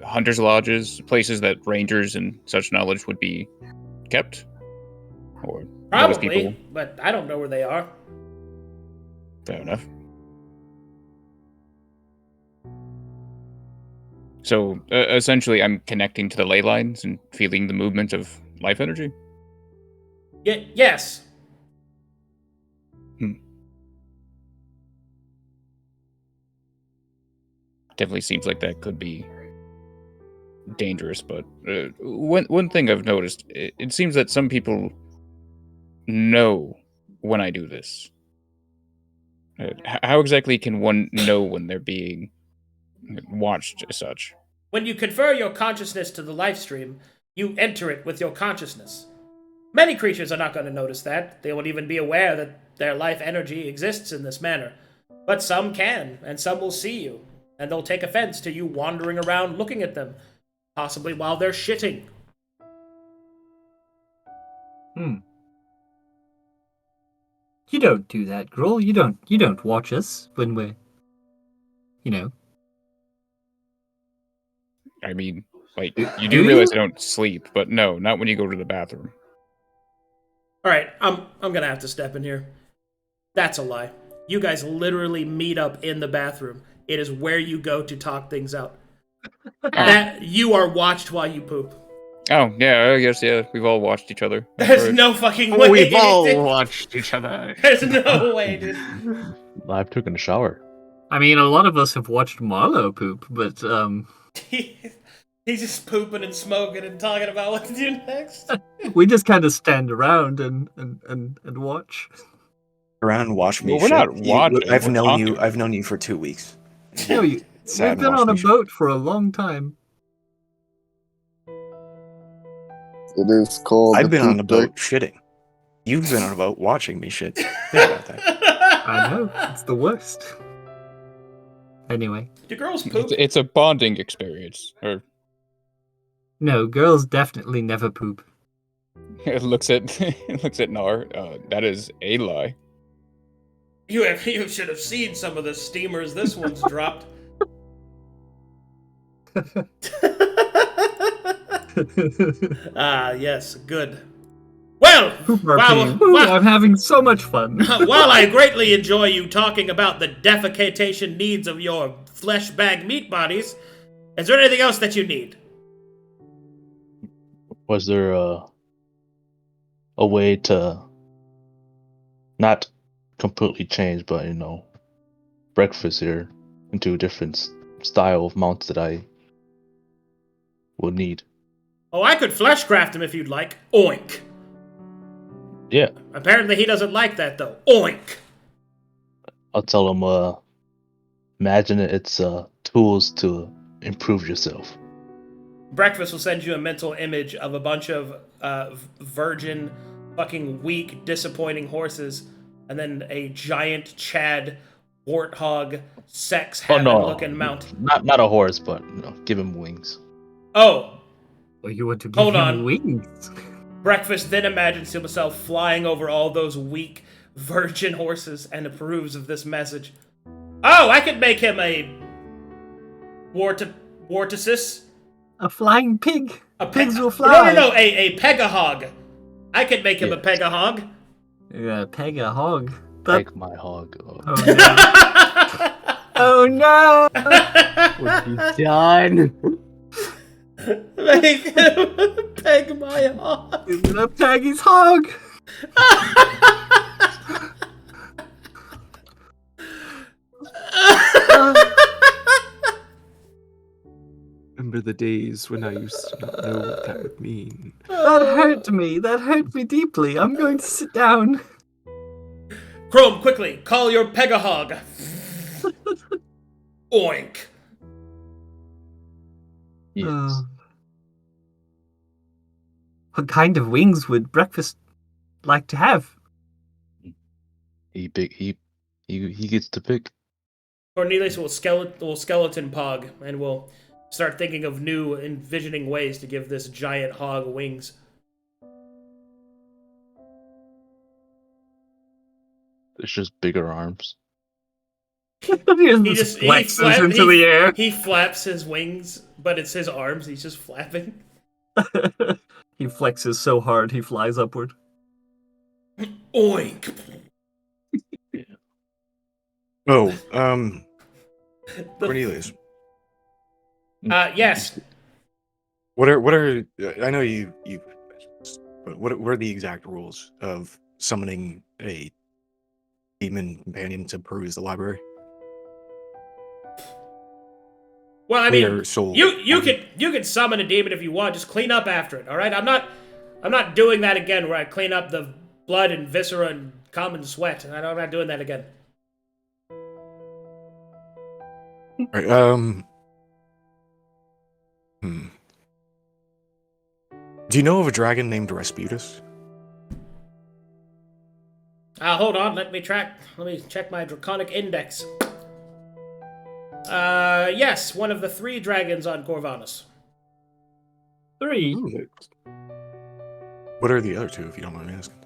hunters' lodges, places that rangers and such knowledge would be kept? Or Probably, people? but I don't know where they are. Fair enough. So, essentially, I'm connecting to the ley lines and feeling the movement of life energy? Yes. Definitely seems like that could be dangerous, but one thing I've noticed, it seems that some people know when I do this. How exactly can one know when they're being watched as such? When you confer your consciousness to the life stream, you enter it with your consciousness. Many creatures are not going to notice that. They won't even be aware that their life energy exists in this manner. But some can, and some will see you, and they'll take offense to you wandering around looking at them, possibly while they're shitting. You don't do that, Gruul. You don't watch us when we're, I mean, like, you do realize I don't sleep, but no, not when you go to the bathroom. Alright, I'm gonna have to step in here. That's a lie. You guys literally meet up in the bathroom. It is where you go to talk things out. That you are watched while you poop. Oh, yeah, I guess, yeah, we've all watched each other. There's no fucking way. We've all watched each other. There's no way, dude. I've taken a shower. I mean, a lot of us have watched Marlowe poop, but He's just pooping and smoking and talking about what to do next. we just kind of stand around and watch. Around and watch me. Well, we're not watching. I've we're known talking. you. I've known you for 2 weeks. No, we've Sad been watch on a me boat for a long time. It is called. I've the been on a poop boat deck. shitting. You've been on a boat watching me shit. Think about that. I know, it's the worst. Anyway. Do girls poop? It's a bonding experience. Or No, girls definitely never poop. it looks at Knarh. That is a lie. You should have seen some of the steamers this one's dropped. Ah, yes, good. Well, I'm having so much fun. while I greatly enjoy you talking about the defecation needs of your flesh bag meat bodies, is there anything else that you need? Was there a way to not completely change, but breakfast here into a different style of mounts that I will need? Oh, I could fleshcraft him if you'd like. Oink. Yeah. Apparently he doesn't like that, though. Oink. I'll tell him, imagine it's tools to improve yourself. Breakfast will send you a mental image of a bunch of virgin, fucking weak, disappointing horses, and then a giant Chad warthog sex habit-looking mount. Not a horse, but give him wings. Oh. Well, you want to give him wings. Breakfast then imagines himself flying over all those weak, virgin horses and approves of this message. Oh, I could make him a Wartasis. A flying pig. Pigs will fly. No, a Pegahog. I could make him a Pegahog. Yeah, Pegahog. Peg my hog. Oh, no. Oh no! What have you done? Make him peg my hog. He's gonna peg his hog! Remember the days when I used to not know what that would mean. That hurt me. That hurt me deeply. I'm going to sit down. Chrome, quickly, call your pegahog. Oink. Yes. What kind of wings would breakfast like to have? He gets to pick. Cornelius will skeleton pog, and will start thinking of new, envisioning ways to give this giant hog wings. It's just bigger arms. He just flexes into the air. He flaps his wings, but it's his arms. He's just flapping. He flexes so hard he flies upward. Oink. Oh, Cornelius. Yes. What are I know you but what are the exact rules of summoning a demon companion to peruse the library? Well, I mean, you can summon a demon if you want. Just clean up after it. All right. I'm not doing that again. Where I clean up the blood and viscera and common sweat. I'm not doing that again. All right. Do you know of a dragon named Rasputus? Hold on. Let me check my draconic index. Yes, one of the 3 dragons on Corvanus. 3? What are the other 2, if you don't mind me asking?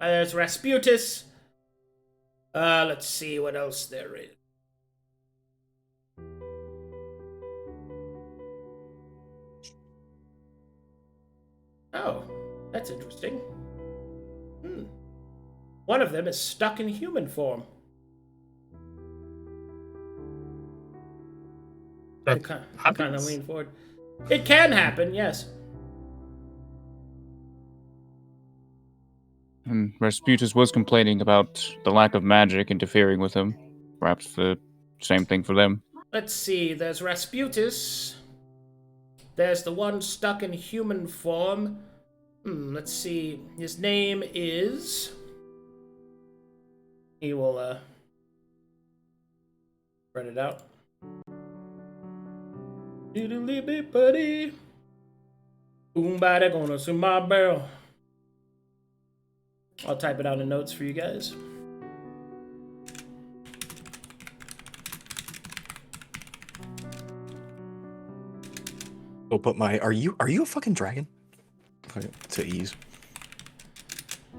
There's Rasputus. Let's see what else there is. Oh, that's interesting. One of them is stuck in human form. That kind of lean forward. It can happen, yes. And Rasputus was complaining about the lack of magic interfering with him. Perhaps the same thing for them. Let's see, there's Rasputus. There's the one stuck in human form. Let's see. His name is... He will, spread it out. Diddly bee buddy. Boom-bada gonna swim my barrel. I'll type it out in notes for you guys. We'll put my... Are you a fucking dragon? To ease.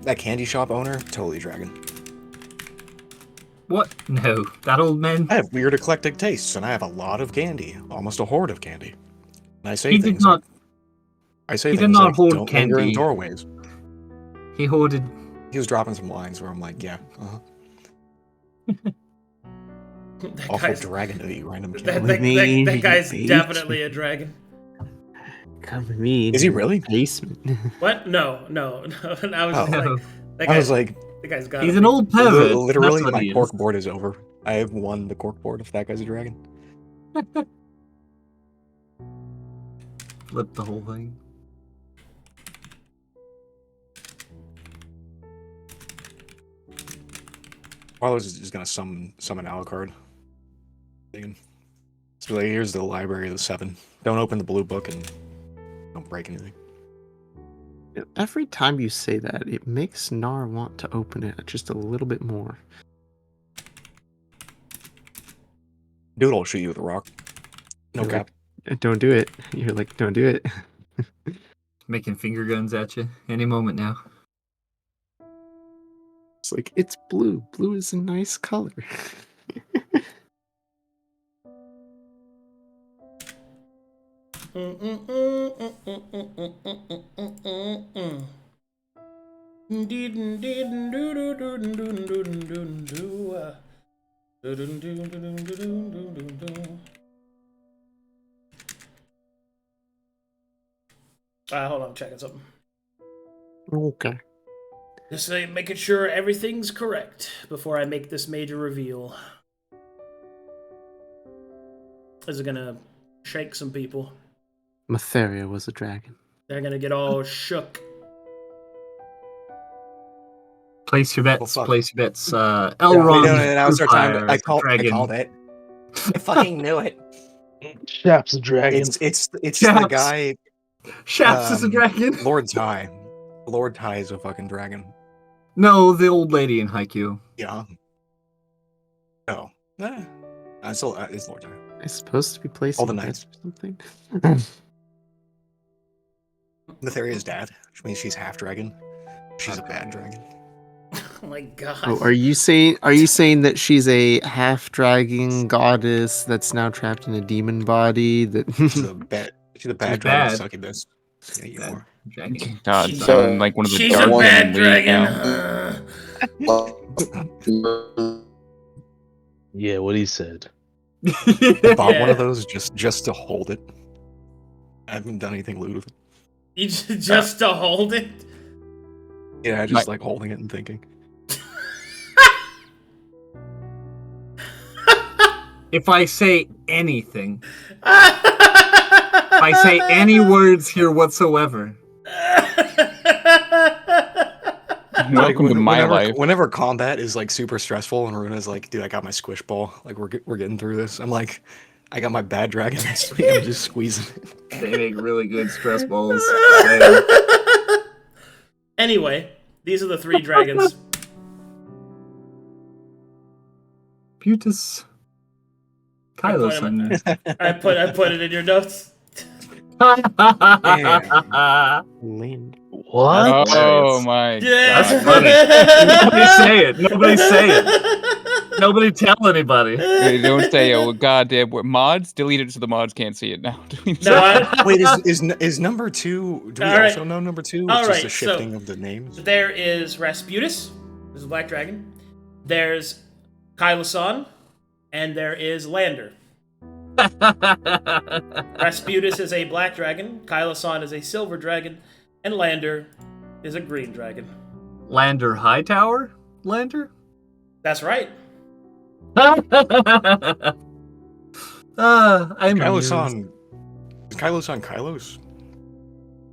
That candy shop owner, totally dragon. What? No, that old man. I have weird eclectic tastes, and I have a lot of candy, almost a hoard of candy. And I say He things did not. like, I say He things did not like, hoard don't linger in candy. doorways. He hoarded. He was dropping some lines where I'm like, yeah, awful dragon to eat random candy. That guy's definitely a dragon. Come with me. Is he really? Basement. What? No. I was Oh. like, the guy's got. He's an old pervert. Literally, That's what my he is. cork board is over. I have won the cork board if that guy's a dragon. Flip the whole thing. Marlowe's is just gonna summon Alucard. So like, here's the library of the 7. Don't open the blue book and don't break anything. Every time you say that, it makes Knarh want to open it just a little bit more. Dude, I'll shoot you with a rock. No You're cap. like, don't do it. You're like, don't do it. Making finger guns at you any moment now. It's like, it's blue. Blue is a nice color. Hold on, I'm checking something. Okay. Just making sure everything's correct before I make this major reveal. This is gonna shake some people. Matheria was a dragon. They're gonna get all shook. Place your bets. fuck. Place your bets. Yeah, Elrond. now it's our time. Fire, I called dragon. it. I fucking knew it. Shaps a dragon. It's the Shaps. guy. Shaps is a dragon. Lord Ty. Lord Ty is a fucking dragon. No, the old lady in Haikyuu. Yeah. Oh. It's Lord Ty. It's supposed to be placing All the bets knights. or something. Matheria's dad, which means she's half dragon. She's a bad dragon. Oh my god. Oh, are you saying that she's a half dragon goddess that's now trapped in a demon body? That She's a bad dragon bad. succubus. Yeah, you Bad are. dragon. God, She's sound like one of the She's a dark bad league dragon. now. Yeah, what he said. I bought one Yeah. of those just to hold it. I haven't done anything lewd with it. You just to hold it? Yeah, I just like holding it and thinking. If I say anything, if I say any words here whatsoever, Welcome to my whenever, life. Whenever combat is like super stressful and Runa's like, dude, I got my squish ball. Like we're getting through this. I'm like, I got my bad dragon. I'm just squeezing it. they make really good stress balls. Anyway, these are the three dragons. Putus. Kylos. I put it in your notes. Land. What? Oh my Yeah. That's funny. Nobody say it. Nobody say it. Nobody tell anybody. They don't say, oh goddamn, what mods? Delete it so the mods can't see it now. No, Wait, is number two? Do we All right. also know number two? All It's just right, a shifting of the names. there is Rasputus, who's a black dragon. There's Kylosan, and there is Lander. Rasputus is a black dragon, Kylosan is a silver dragon, and Lander is a green dragon. Lander Hightower? Lander? That's right. I'm Kylo-san. Is Kylo-san Kylos?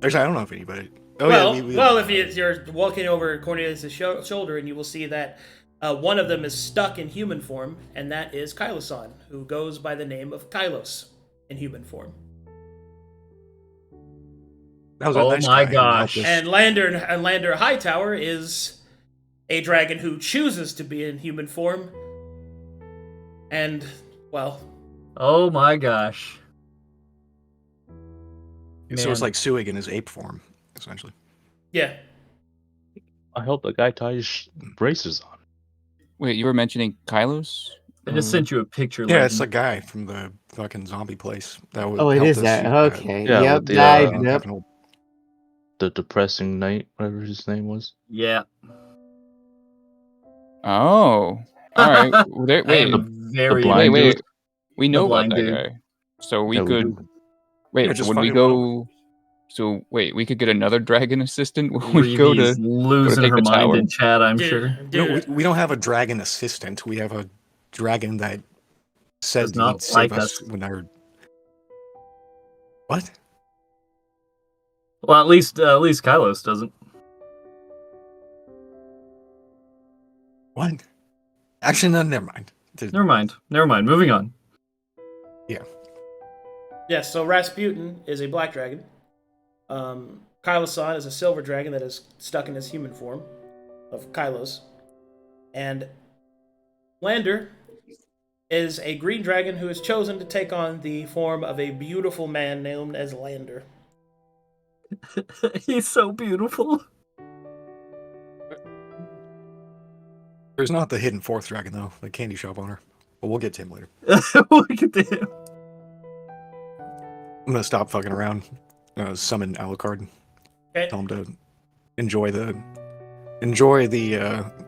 Actually, I don't know if anybody. Oh well, yeah, well, if you're walking over Cornelius' shoulder, and you will see that one of them is stuck in human form, and that is Kylosan, who goes by the name of Kylos in human form. That was Oh a nice my guy who gosh. helped us. And Lander Hightower is a dragon who chooses to be in human form. And, well... Oh my gosh. So it's Man. like Suig in his ape form, essentially. Yeah. I hope the guy ties braces on. Wait, you were mentioning Kylos? I just sent you a picture. Yeah, it's Legend. the guy from the fucking zombie place. That was. Oh, it helped is us, that. Okay. yeah, Yep. with the, Died. uh, Yep. The depressing knight, whatever his name was. Yeah. Oh. Alright. I Wait, am very blind wait. dude. We know about blind that dude. guy. So we Yeah, we could... do. Wait, Yeah, so just when we fucking run go... So, wait, we could get another dragon assistant when we go Reeve's to... losing take her the mind tower? in chat, I'm Dude, sure. No, dude, we don't have a dragon assistant. We have a dragon that said Does not he'd save like us us. when our. What? Well, at least Kylos doesn't. What? Actually, no. Never mind. Never mind. Moving on. yes, so Rasputin is a black dragon. Kylosan is a silver dragon that is stuck in his human form of Kylos. And Lander is a green dragon who has chosen to take on the form of a beautiful man known as Lander. He's so beautiful. There's not the hidden fourth dragon though, the candy shop owner. But we'll get to him later. Look at him. I'm gonna stop fucking around. Summon Alucard. Okay. Tell him to enjoy the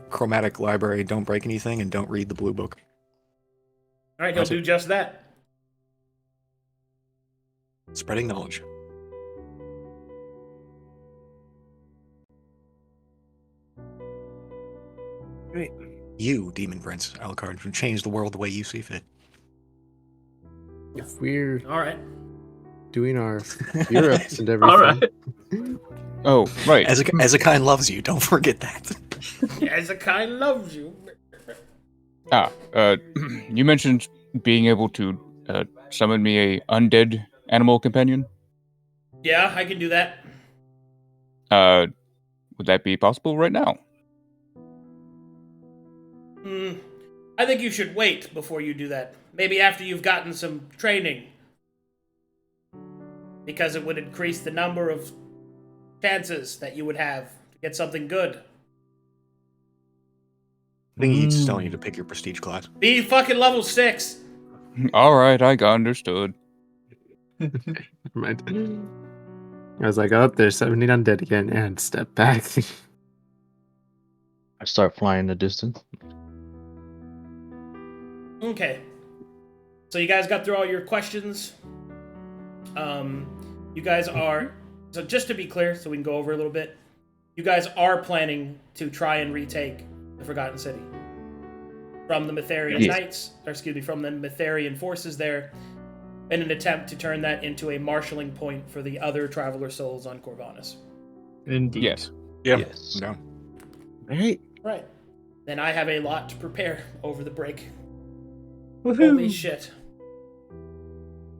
chromatic library. Don't break anything, and don't read the blue book. All right, he'll That's do it. just that. Spreading knowledge. Great. You, Demon Prince Alucard, can change the world the way you see fit. If we're All right. doing our Europe's and everything. All right. Oh, right. Ezekiel loves you. Don't forget that. Ezekiel loves you. You mentioned being able to summon me a undead animal companion. Yeah, I can do that. Would that be possible right now? I think you should wait before you do that. Maybe after you've gotten some training. Because it would increase the number of chances that you would have to get something good. I think he's just telling you to pick your prestige class. Be fucking level 6! All right, I got understood. Never mind. I was like, oh, there's 17 undead again, and step back. I start flying the distance. Okay. So you guys got through all your questions. You guys are... So just to be clear, so we can go over a little bit. You guys are planning to try and retake the Forgotten City. From the Metharian Knights, or excuse me, from the Metharian forces there, in an attempt to turn that into a marshalling point for the other Traveler Souls on Corvinus. Indeed. Yes. Yeah. Yes. No. Right. Right. Then I have a lot to prepare over the break. Woohoo. Holy shit.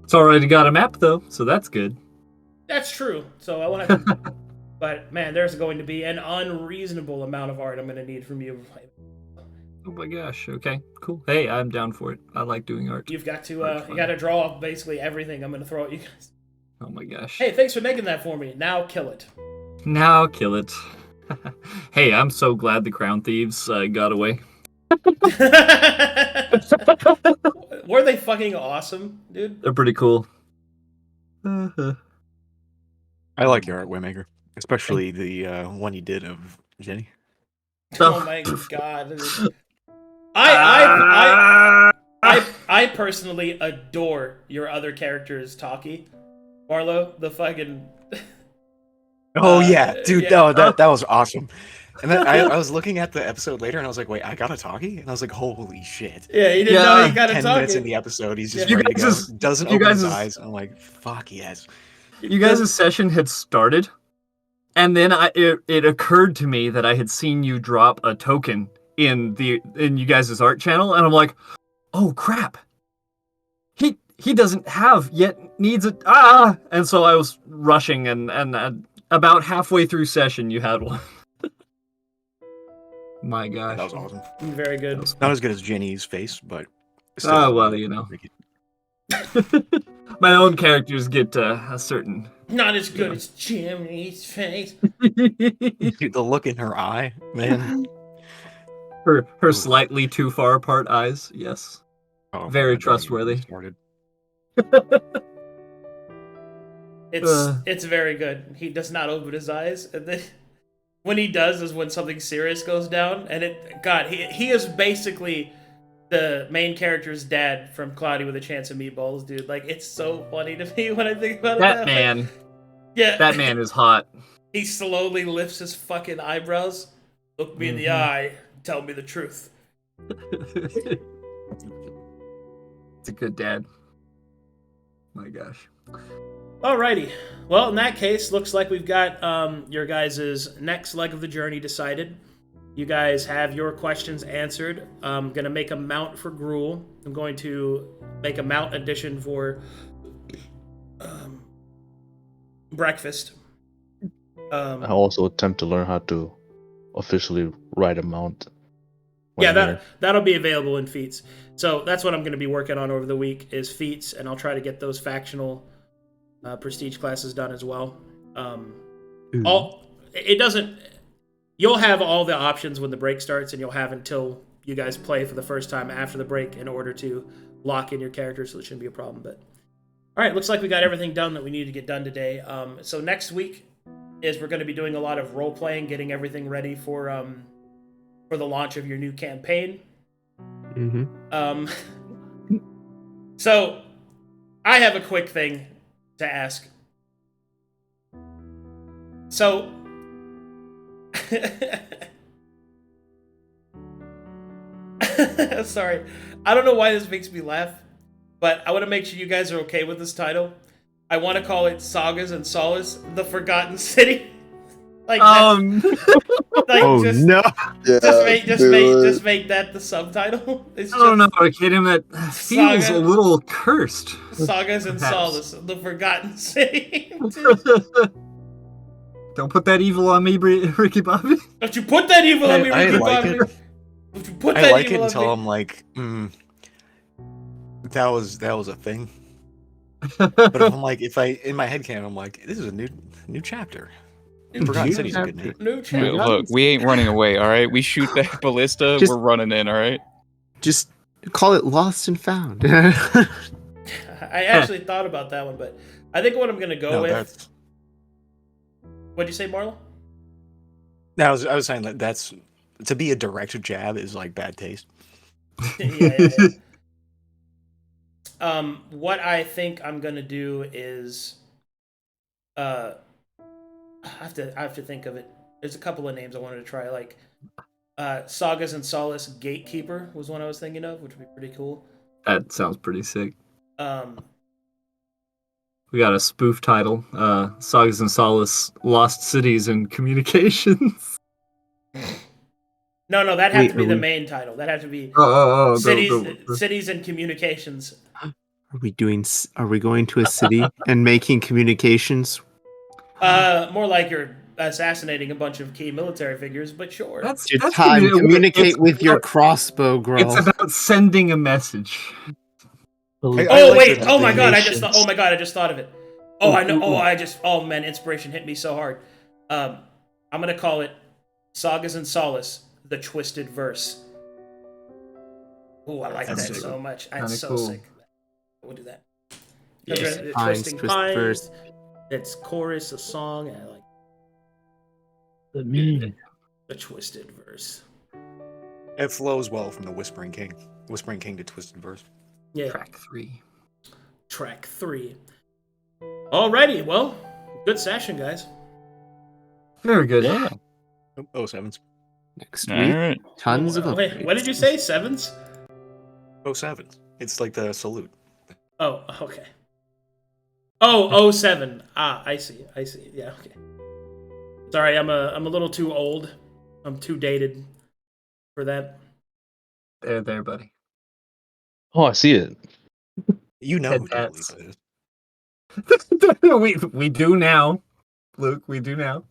It's already got a map though, so that's good. That's true. So I won't have to... But man, there's going to be an unreasonable amount of art I'm going to need from you. Oh my gosh. Okay. Cool. Hey, I'm down for it. I like doing art. You've got to you got to draw basically everything I'm going to throw at you guys. Oh my gosh. Hey, thanks for making that for me. Now kill it. Now kill it. Hey, I'm so glad the Crown Thieves got away. Were they fucking awesome, dude? They're pretty cool. I like your art, Waymaker. Especially the one you did of Jenny. Oh my god. I personally adore your other characters, Taki. Marlowe, the fucking... Oh yeah, dude, yeah. no, that was awesome. And then I was looking at the episode later, and I was like, "Wait, I got a talkie?" And I was like, "Holy shit!" Yeah, he didn't know he got a 10 Taki. minutes in the episode, he's just Yeah. ready to go. Doesn't you open guys his is- eyes. I'm like, "Fuck yes!" You guys' session had started, and then it occurred to me that I had seen you drop a token in you guys' art channel, and I'm like, "Oh crap! He doesn't have yet needs it." And so I was rushing, and about halfway through session, you had one. My gosh, That was awesome. Very good. Not as good as Jenny's face, but still, Oh well, you know. My own characters get a certain. Not as good as Jimmy's face. Dude, the look in her eye, man. Her slightly too far apart eyes. Yes. Oh, Very I don't even trustworthy. get started. It's very good. He does not open his eyes, and then when he does is when something serious goes down. And he is basically the main character's dad from Cloudy with a Chance of Meatballs, dude. Like, it's so funny to me when I think about That it. man. Yeah, That man is hot. He slowly lifts his fucking eyebrows. Look me in the eye. Tell me the truth. It's a good dad. My gosh. Alrighty. Well, in that case, looks like we've got your guys' next leg of the journey decided. You guys have your questions answered. I'm going to make a mount for Gruul. I'm going to make a mount addition for breakfast. I also attempt to learn how to officially ride a mount. Yeah, that'll be available in feats. So that's what I'm going to be working on over the week is feats, and I'll try to get those factional prestige classes done as well. You'll have all the options when the break starts, and you'll have until you guys play for the first time after the break in order to lock in your character, so it shouldn't be a problem. But all right, looks like we got everything done that we needed to get done today. So next week is we're going to be doing a lot of role playing, getting everything ready for the launch of your new campaign. So, I have a quick thing to ask. So, sorry, I don't know why this makes me laugh, but I want to make sure you guys are okay with this title. I want to call it Sagas and Solace, The Forgotten City. Like, like Oh just, no! Yeah, just make that the subtitle. It's I don't know, just Arcadum, that feels Saga- a little cursed. Sagas and Perhaps. Solace, The Forgotten City. Don't put that evil on me, Ricky Bobby. Don't you put that evil on me, I Ricky like Bobby. it. Don't you put I that like it evil until on I'm like, that was a thing. But But if I'm like, in my head canon, I'm like, this is a new chapter. Forgotten City's a good name. me. New Wait, channel. look, we ain't running away, all right? We shoot that ballista, Just- we're running in, all right? Just call it Lost and Found. I actually thought about that one, but I think what I'm gonna go No, with. that's. What'd you say, Marlowe? No, I was saying that's to be a direct jab is like bad taste. yeah. What I think I'm gonna do is, I have to think of it. There's a couple of names I wanted to try, like, Sagas and Solace Gatekeeper was one I was thinking of, which would be pretty cool. that sounds pretty sick. Um, We got a spoof title, Sagas and Solace, Lost Cities and Communications. no, that had Wait, to be are the we- main title. That had to be Cities. cities and communications. Are we going to a city and making communications? More like you're assassinating a bunch of key military figures, but sure. That's Your time. Communicate it's with your about- crossbow, It's girl. about sending a message. I Oh like wait! the Oh my god! I nations. just thought of it. Oh, I know. Oh man! Inspiration hit me so hard. I'm gonna call it Sagas and Solace: The Twisted Verse. Oh, I like That's that sick. so much. Kinda That's so cool. sick. We'll do that. Yes. The Pines, Twisting Twisted Pines. Verse. It's chorus, a song, and I like the Twisted Verse. It flows well from the Whispering King to Twisted Verse. Yeah. Track 3. Track 3. Alrighty, well, good session, guys. Very good. Yeah. Oh, sevens. Next All week, right. tons of Wait, upgrades. what did you say? Sevens? Oh, sevens. It's like the salute. Oh, okay. Oh, 07. Ah, I see. Yeah, okay. Sorry, I'm a little too old. I'm too dated for that. There, buddy. Oh, I see it. You know Head who Dua tats. Lipa is. we do now. Luke, we do now.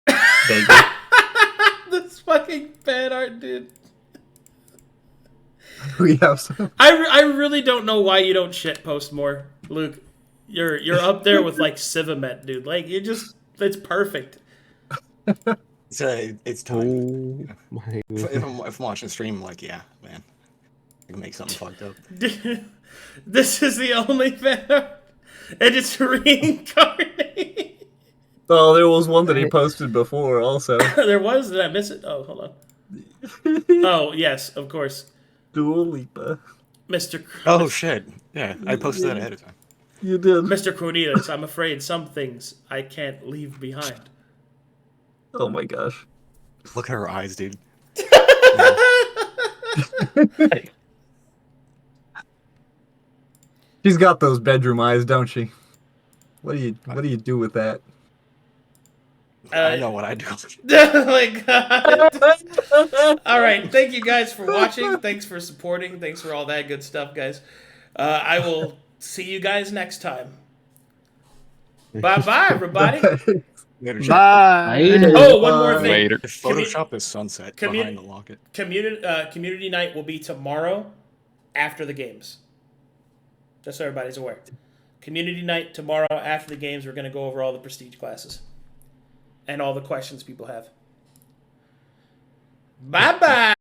Thank This fucking fan art, dude. We have some. I really don't know why you don't shitpost more, Luke. You're up there with like Civimet, dude. Like it's perfect. It's time. Oh my If I'm watching stream, I'm like, yeah, man, I can make something fucked up. This is the only fan art, and it's reincarnate. Oh, there was one that he posted before also. There was. Did I miss it? Oh, hold on. Oh yes, of course, Dua Lipa. Mr. Oh shit! Yeah, I posted that ahead of time. You did. Mr. Cornelius. I'm afraid some things I can't leave behind. Oh my gosh. Look at her eyes, dude. She's got those bedroom eyes, don't she? What do you do with that? I know what I do. Oh my god. All right, thank you guys for watching. Thanks for supporting. Thanks for all that good stuff, guys. I will see you guys next time. Bye-bye, everybody. Later, chat. Bye. Oh, one more thing. Later. If Photoshop is sunset behind the locket. Community night will be tomorrow after the games. Just so everybody's aware. Community night tomorrow after the games. We're going to go over all the prestige classes and all the questions people have. Bye-bye.